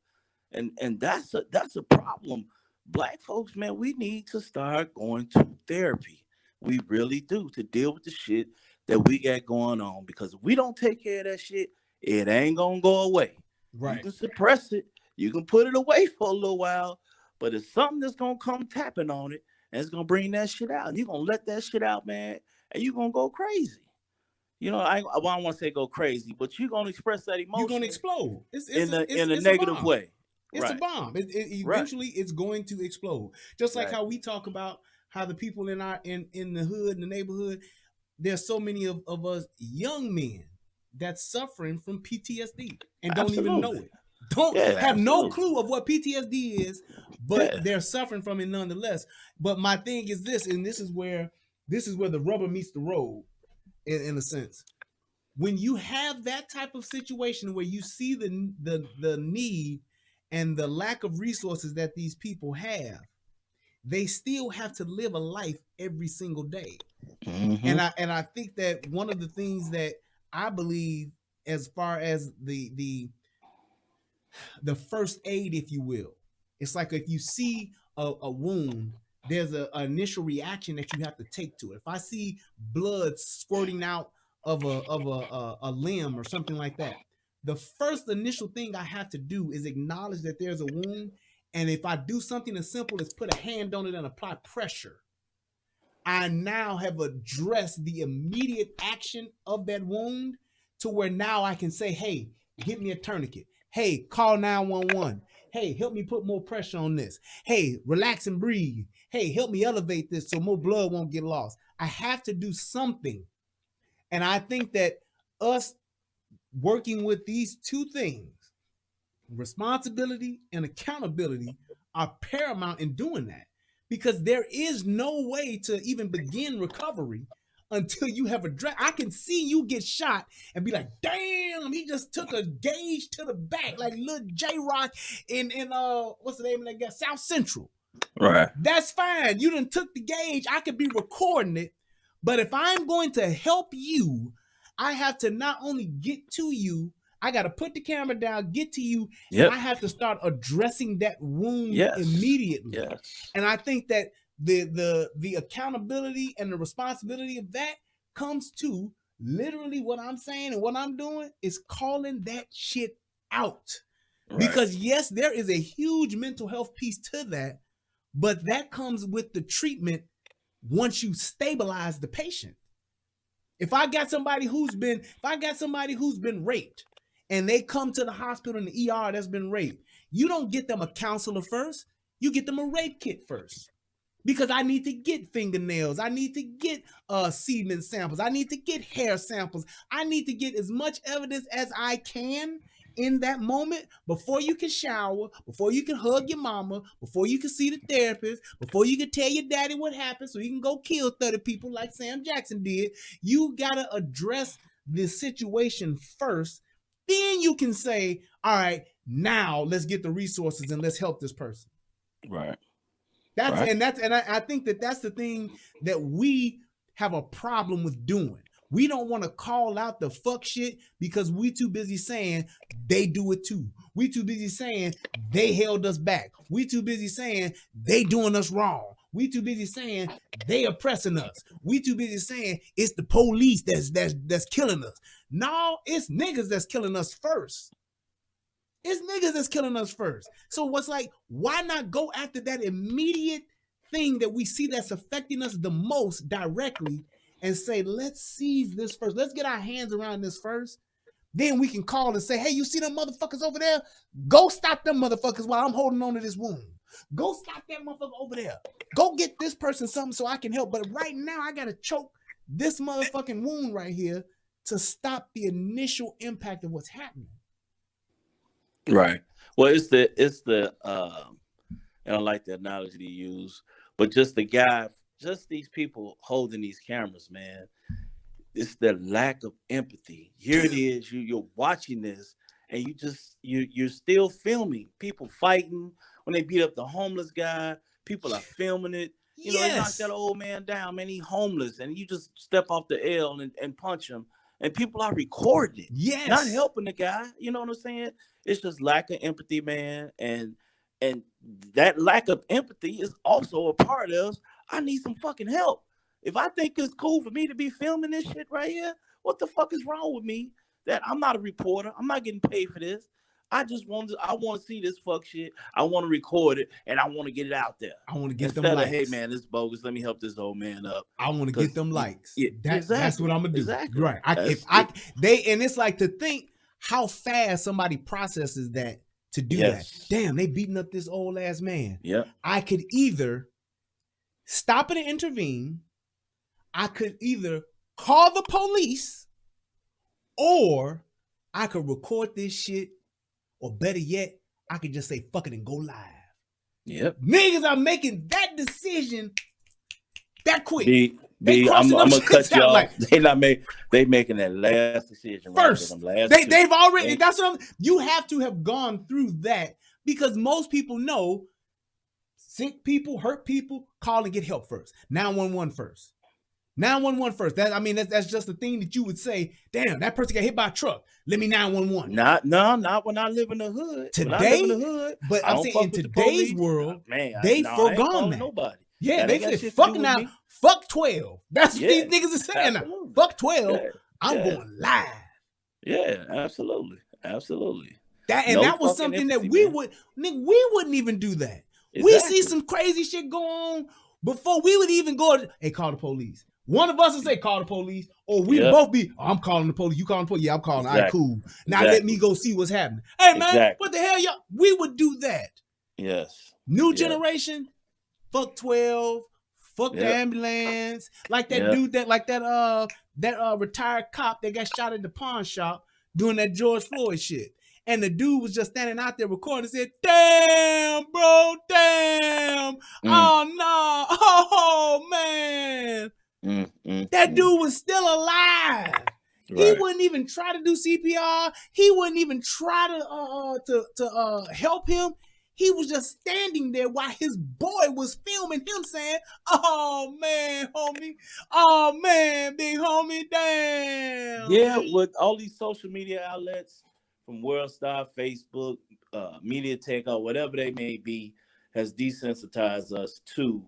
and that's a problem. Black folks, man, we need to start going to therapy. We really do, to deal with the shit that we got going on. Because if we don't take care of that shit, it ain't gonna go away. Right. You can suppress it, you can put it away for a little while, but it's something that's gonna come tapping on it, and it's gonna bring that shit out. And you're gonna let that shit out, man, and you're gonna go crazy. I don't want to say go crazy, but you're gonna express that emotion. You're gonna explode. In a negative way. It's a bomb. Eventually, it's going to explode. Just like how we talk about how the people in the hood, in the neighborhood, there's so many of us young men that's suffering from PTSD and don't even know it. Have no clue of what PTSD is, but they're suffering from it nonetheless. But my thing is this, and this is where the rubber meets the road, in a sense. When you have that type of situation where you see the need and the lack of resources that these people have, they still have to live a life every single day. And I think that one of the things that I believe, as far as the first aid, if you will, it's like if you see a wound, there's an initial reaction that you have to take to it. If I see blood squirting out of a limb or something like that, the first initial thing I have to do is acknowledge that there's a wound. And if I do something as simple as put a hand on it and apply pressure, I now have addressed the immediate action of that wound, to where now I can say, hey, get me a tourniquet. Hey, call 911. Hey, help me put more pressure on this. Hey, relax and breathe. Hey, help me elevate this so more blood won't get lost. I have to do something. And I think that us working with these two things, responsibility and accountability, are paramount in doing that, because there is no way to even begin recovery until you have addressed. I can see you get shot and be like, damn, he just took a gauge to the back like little J-Rock in what's the name of that guy, South Central. Right. That's fine. You done took the gauge. I could be recording it, but if I'm going to help you, I have to not only get to you, I got to put the camera down, get to you, Yep. and I have to start addressing that wound Yes. immediately. Yes. And I think that the accountability and the responsibility of that comes to literally what I'm saying and what I'm doing is calling that shit out. Right. Because yes, there is a huge mental health piece to that, but that comes with the treatment once you stabilize the patient. If I got somebody who's been raped and they come to the hospital in the ER that's been raped, you don't get them a counselor first. You get them a rape kit first. Because I need to get fingernails. I need to get semen samples. I need to get hair samples. I need to get as much evidence as I can in that moment before you can shower, before you can hug your mama, before you can see the therapist, before you can tell your daddy what happened so you can go kill 30 people like Sam Jackson did. You got to address the situation first. Then you can say, all right, now let's get the resources and let's help this person. Right. I think that that's the thing that we have a problem with doing. We don't want to call out the fuck shit because we too busy saying they do it too. We too busy saying they held us back. We too busy saying they doing us wrong. We too busy saying they oppressing us. We too busy saying it's the police that's killing us. No, it's niggas that's killing us first. It's niggas that's killing us first. So what's like, why not go after that immediate thing that we see that's affecting us the most directly and say, let's seize this first. Let's get our hands around this first. Then we can call and say, hey, you see them motherfuckers over there? Go stop them motherfuckers while I'm holding on to this wound. Go stop that motherfucker over there. Go get this person something so I can help. But right now I got to choke this motherfucking wound right here to stop the initial impact of what's happening. Right. Well, it's the I don't like the analogy to use, but just these people holding these cameras, man. It's the lack of empathy. Here it is. You're watching this, and you're still filming people fighting when they beat up the homeless guy. People are filming it. You know, they knocked that old man down, man. He's homeless, and you just step off the L and punch him. And people are recording it. Yes. Not helping the guy. You know what I'm saying? It's just lack of empathy, man. And that lack of empathy is also a part of, I need some fucking help. If I think it's cool for me to be filming this shit right here, what the fuck is wrong with me? That I'm not a reporter. I'm not getting paid for this. I want to see this fuck shit. I want to record it, and I want to get it out there. I want to get Instead them likes. Of, hey, man, this is bogus. Let me help this old man up. I want to get them likes. Yeah, That's what I'm gonna do. Exactly. Right. And it's like to think how fast somebody processes that to do that. Damn, they beating up this old ass man. Yeah. I could either stop it and intervene. I could either call the police, or I could record this shit. Or better yet, I could just say fuck it and go live. Yep. Niggas are making that decision that quick. I'm gonna cut you off. They making that last decision first. Right? They've already. That's what you have to have gone through that, because most people know sick people, hurt people, call and get help first. 911 first. 911 first. That's just the thing that you would say. Damn, that person got hit by a truck. Let me 911. Not when I live in the hood. Today, but I'm saying in today's world, they've forgone that. Nobody. Yeah, they said fuck now. Fuck 12. That's what these niggas are saying now. Fuck 12. Yeah. I'm going live. Yeah, absolutely. That was something that we wouldn't even do that. Exactly. We see some crazy shit go on before we would even go. Hey, call the police. One of us would say call the police, or we both be, I'm calling the police. You calling the police? Yeah, I'm calling. All right, cool. Now let me go see what's happening. Hey man, what the hell, y'all? We would do that. Yes. New generation, fuck 12, fuck the ambulance. Like that dude that retired cop that got shot at the pawn shop doing that George Floyd shit. And the dude was just standing out there recording and said, damn, bro, damn. Oh no. Oh man. That dude was still alive. Right. He wouldn't even try to do CPR. He wouldn't even try to help him. He was just standing there while his boy was filming him saying, oh man, homie. Oh man, big homie, damn. Yeah, with all these social media outlets from World Star, Facebook, Media Tech, or whatever they may be, has desensitized us to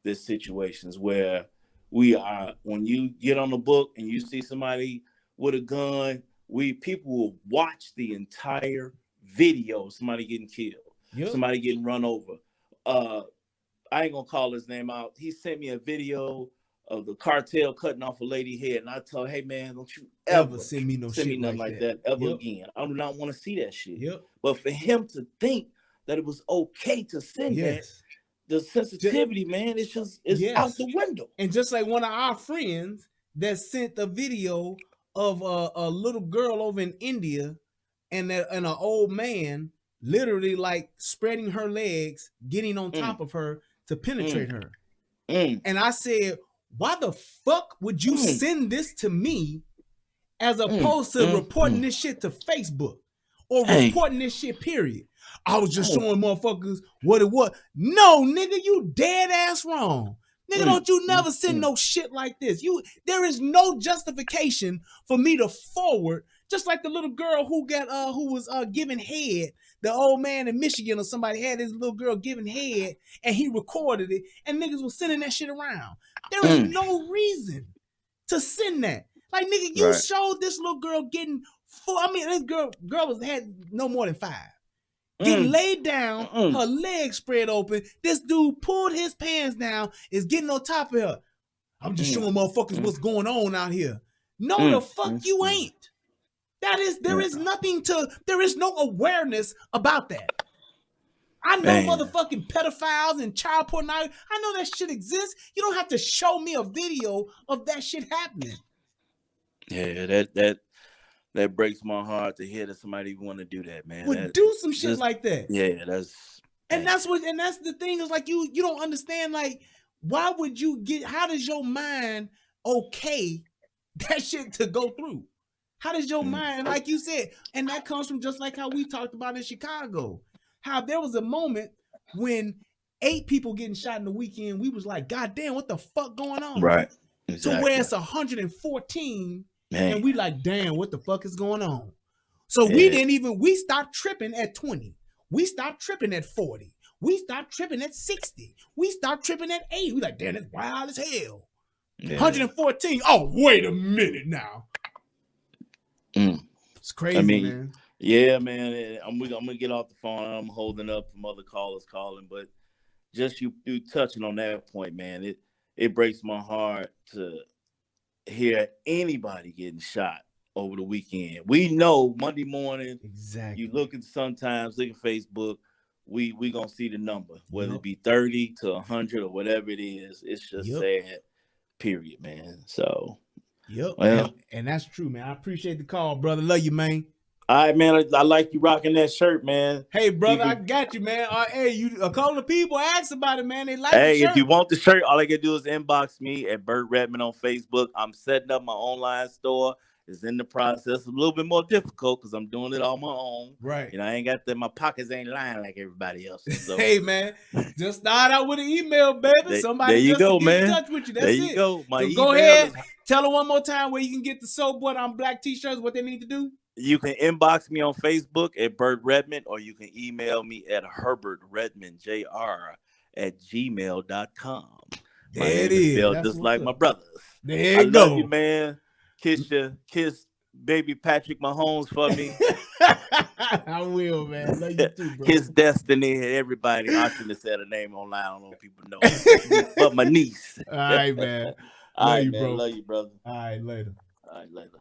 this situations where we are, when you get on the book and you see somebody with a gun, people will watch the entire video of somebody getting killed, somebody getting run over. I ain't gonna call his name out. He sent me a video of the cartel cutting off a lady's head, and I told, hey man, don't you ever send me nothing like that ever again. I do not want to see that shit. But for him to think that it was okay to send that, the sensitivity, man, it's just out the window. And just like one of our friends that sent a video of a little girl over in India, and an old man literally like spreading her legs, getting on top of her to penetrate her. And I said, why the fuck would you send this to me as opposed to reporting this shit to Facebook or reporting this shit, period? I was just showing motherfuckers what it was. No, nigga, you dead ass wrong. Nigga, don't you never send no shit like this. There is no justification for me to forward, just like the little girl who was giving head. The old man in Michigan or somebody had his little girl giving head and he recorded it and niggas was sending that shit around. There is no reason to send that. Like, nigga, you showed this little girl getting this girl had no more than 5. Getting laid down, her legs spread open. This dude pulled his pants down, is getting on top of her. I'm just showing motherfuckers what's going on out here. No, the fuck you ain't. There is no awareness about that. I know motherfucking pedophiles and child pornography. I know that shit exists. You don't have to show me a video of that shit happening. Yeah, that breaks my heart to hear that somebody want to do that, man. Would do some shit like that. Yeah, that's the thing is, like, you don't understand, like, why would you how does your mind okay that shit to go through? How does your mind, like you said, and that comes from just like how we talked about in Chicago, how there was a moment when 8 people getting shot in the weekend, we was like, God damn, what the fuck going on? Right. Exactly. To where it's 114, and we like, damn, what the fuck is going on? So we stopped tripping at 20. We stopped tripping at 40. We stopped tripping at 60. We stopped tripping at 80. We like, damn, that's wild as hell. 114. Oh, wait a minute now. It's crazy, man. Yeah, man. I'm gonna get off the phone. I'm holding up from other callers calling, but just you touching on that point, man. It breaks my heart to hear anybody getting shot over the weekend. We know Monday morning. Exactly. You look at Facebook. We gonna see the number, whether it be 30 to 100 or whatever it is. It's just sad. Period, man. So. Well, and that's true, man. I appreciate the call, brother. Love you, man. All right, man. I like you rocking that shirt, man. Hey, brother, I got you, man. Hey, a couple of people asked about it, man. They like the shirt. If you want the shirt, all I gotta do is inbox me at Bert Redmond on Facebook. I'm setting up my online store. It's in the process. A little bit more difficult because I'm doing it on my own. Right. I ain't got my pockets ain't lying like everybody else. So. Hey, man, just start out with an email, baby. Somebody there you just go, to get man. in touch with you. That's there it. You go. So go ahead. Tell them one more time where you can get the So What on Black t-shirts, what they need to do. You can inbox me on Facebook at Bert Redmond, or you can email me at herbertredmondjr@gmail.com. My name is spelled just like my brothers. There you go. Love you, man. Kiss baby Patrick Mahomes for me. I will, man. Love you too, bro. Kiss Destiny and everybody. I shouldn't have said her name online. I don't know if people know. But my niece. All right, man. All right, man. Bro. Love you, brother. All right, later. All right, later.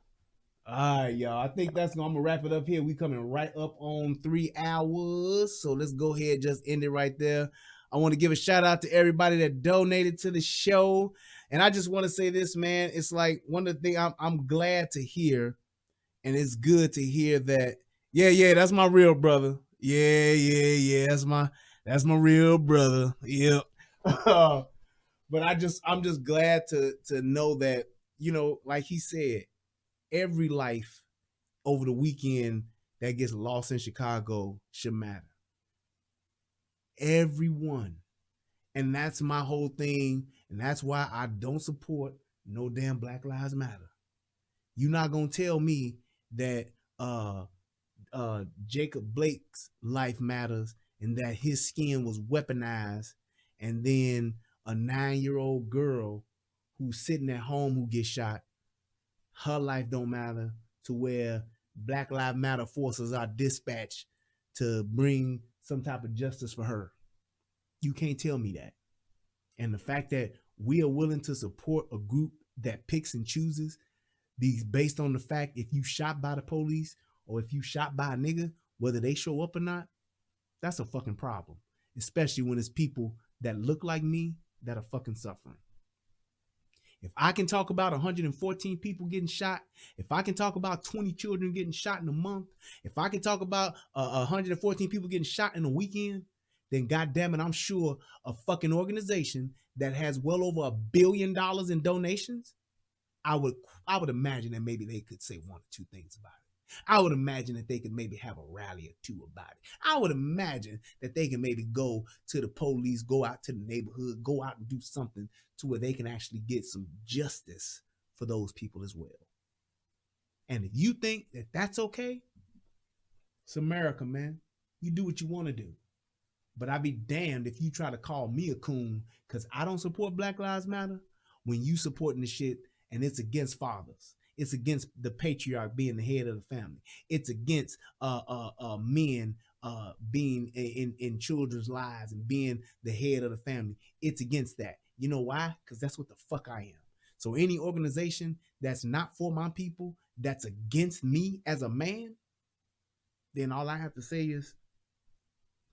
All right, y'all. I think I'm gonna wrap it up here. We coming right up on 3 hours. So let's go ahead and just end it right there. I want to give a shout out to everybody that donated to the show. And I just want to say this, man. It's like one of the things I'm glad to hear. And it's good to hear that. Yeah, that's my real brother. Yeah. That's my real brother. Yep. But I'm just glad to know that, like he said, every life over the weekend that gets lost in Chicago should matter. Everyone. And that's my whole thing. And that's why I don't support no damn Black Lives Matter. You're not going to tell me that Jacob Blake's life matters and that his skin was weaponized, and then a 9-year-old girl who's sitting at home who gets shot, her life don't matter, to where Black Lives Matter forces are dispatched to bring some type of justice for her. You can't tell me that. And the fact that we are willing to support a group that picks and chooses based on the fact if you shot by the police or if you shot by a nigga, whether they show up or not, that's a fucking problem. Especially when it's people that look like me that are fucking suffering. If I can talk about 114 people getting shot, if I can talk about 20 children getting shot in a month, if I can talk about 114 people getting shot in a weekend, then goddamn it, I'm sure a fucking organization that has well over $1 billion in donations, I would imagine that maybe they could say one or two things about it. I would imagine that they could maybe have a rally or two about it. I would imagine that they can maybe go to the police, go out to the neighborhood, go out and do something to where they can actually get some justice for those people as well. And if you think that that's okay, it's America, man. You do what you want to do. But I'd be damned if you try to call me a coon because I don't support Black Lives Matter when you supporting the shit and it's against fathers. It's against the patriarch being the head of the family. It's against men being in children's lives and being the head of the family. It's against that. You know why? Because that's what the fuck I am. So any organization that's not for my people, that's against me as a man, then all I have to say is,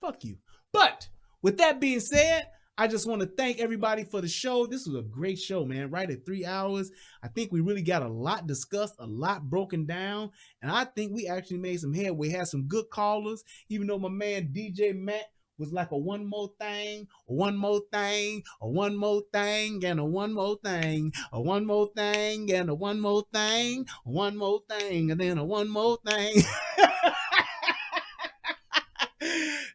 fuck you. But with that being said, I just want to thank everybody for the show. This was a great show, man. Right at 3 hours. I think we really got a lot discussed, a lot broken down. And I think we actually made some headway. We had some good callers, even though my man DJ Matt was like a one more thing, a one more thing, a one more thing, and a one more thing, a one more thing, and a one more thing, a one more thing, and then a one more thing.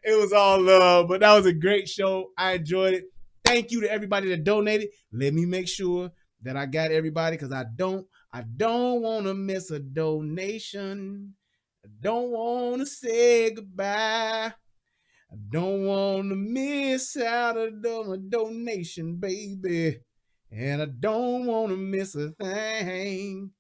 It was all love, but that was a great show. I enjoyed it. Thank you to everybody that donated. Let me make sure that I got everybody because I don't want to miss a donation. I don't want to say goodbye. I don't want to miss out a donation, baby. And I don't want to miss a thing.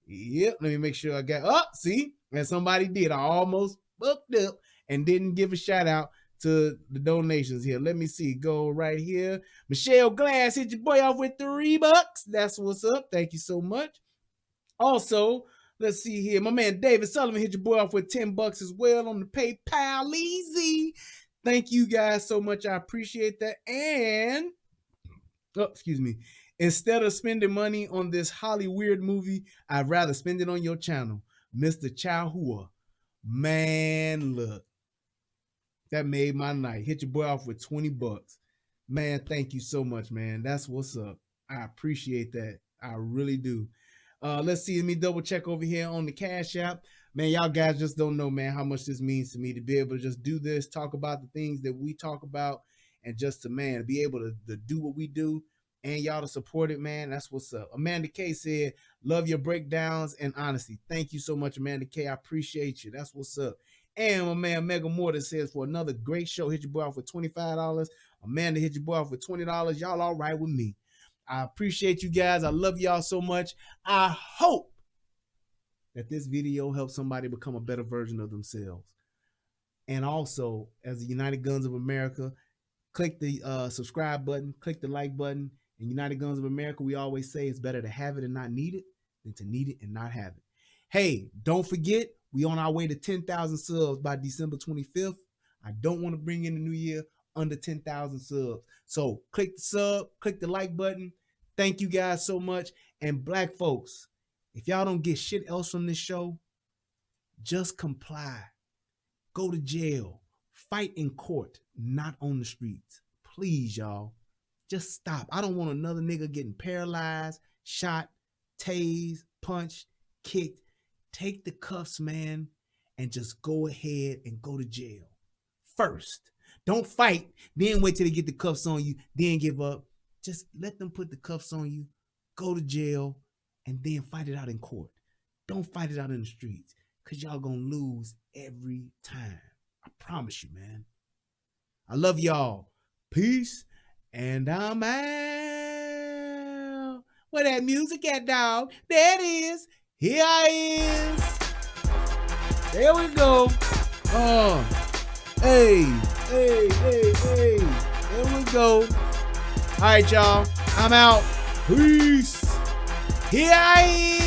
Yep, let me make sure I got see, and somebody did. I almost booked up and didn't give a shout out to the donations here. Let me see. Go right here. Michelle Glass hit your boy off with $3. That's what's up. Thank you so much. Also, let's see here. My man David Sullivan hit your boy off with $10 as well on the PayPal. Easy. Thank you guys so much. I appreciate that. And excuse me. Instead of spending money on this Hollywood movie, I'd rather spend it on your channel, Mr. Chahua. Man, look. That made my night. Hit your boy off with $20. Man, thank you so much, man. That's what's up. I appreciate that. I really do. Let's see. Let me double check over here on the Cash App. Man, y'all guys just don't know, man, how much this means to me to be able to just do this, talk about the things that we talk about, and just to, man, be able to do what we do and y'all to support it, man. That's what's up. Amanda K said, love your breakdowns and honesty. Thank you so much, Amanda K. I appreciate you. That's what's up. And my man Mega Mortar says, for another great show, hit your boy off with $25. Amanda hit your boy off with $20. Y'all all right with me. I appreciate you guys. I love y'all so much. I hope that this video helps somebody become a better version of themselves. And also, as the United Guns of America, click the subscribe button, click the like button. In United Guns of America, we always say it's better to have it and not need it than to need it and not have it. Hey, don't forget, we on our way to 10,000 subs by December 25th. I don't want to bring in the new year under 10,000 subs. So click the sub, click the like button. Thank you guys so much. And black folks, if y'all don't get shit else from this show, just comply. Go to jail. Fight in court, not on the streets. Please, y'all. Just stop. I don't want another nigga getting paralyzed, shot, tased, punched, kicked. Take the cuffs, man, and just go ahead and go to jail. First. Don't fight, then wait till they get the cuffs on you, then give up. Just let them put the cuffs on you, go to jail, and then fight it out in court. Don't fight it out in the streets. because y'all gonna lose every time. I promise you, man. I love y'all. Peace, and I'm out. Where that music at, dog? There it is. Here I is. There we go. Hey. There we go. All right, y'all. I'm out. Peace. Here I is.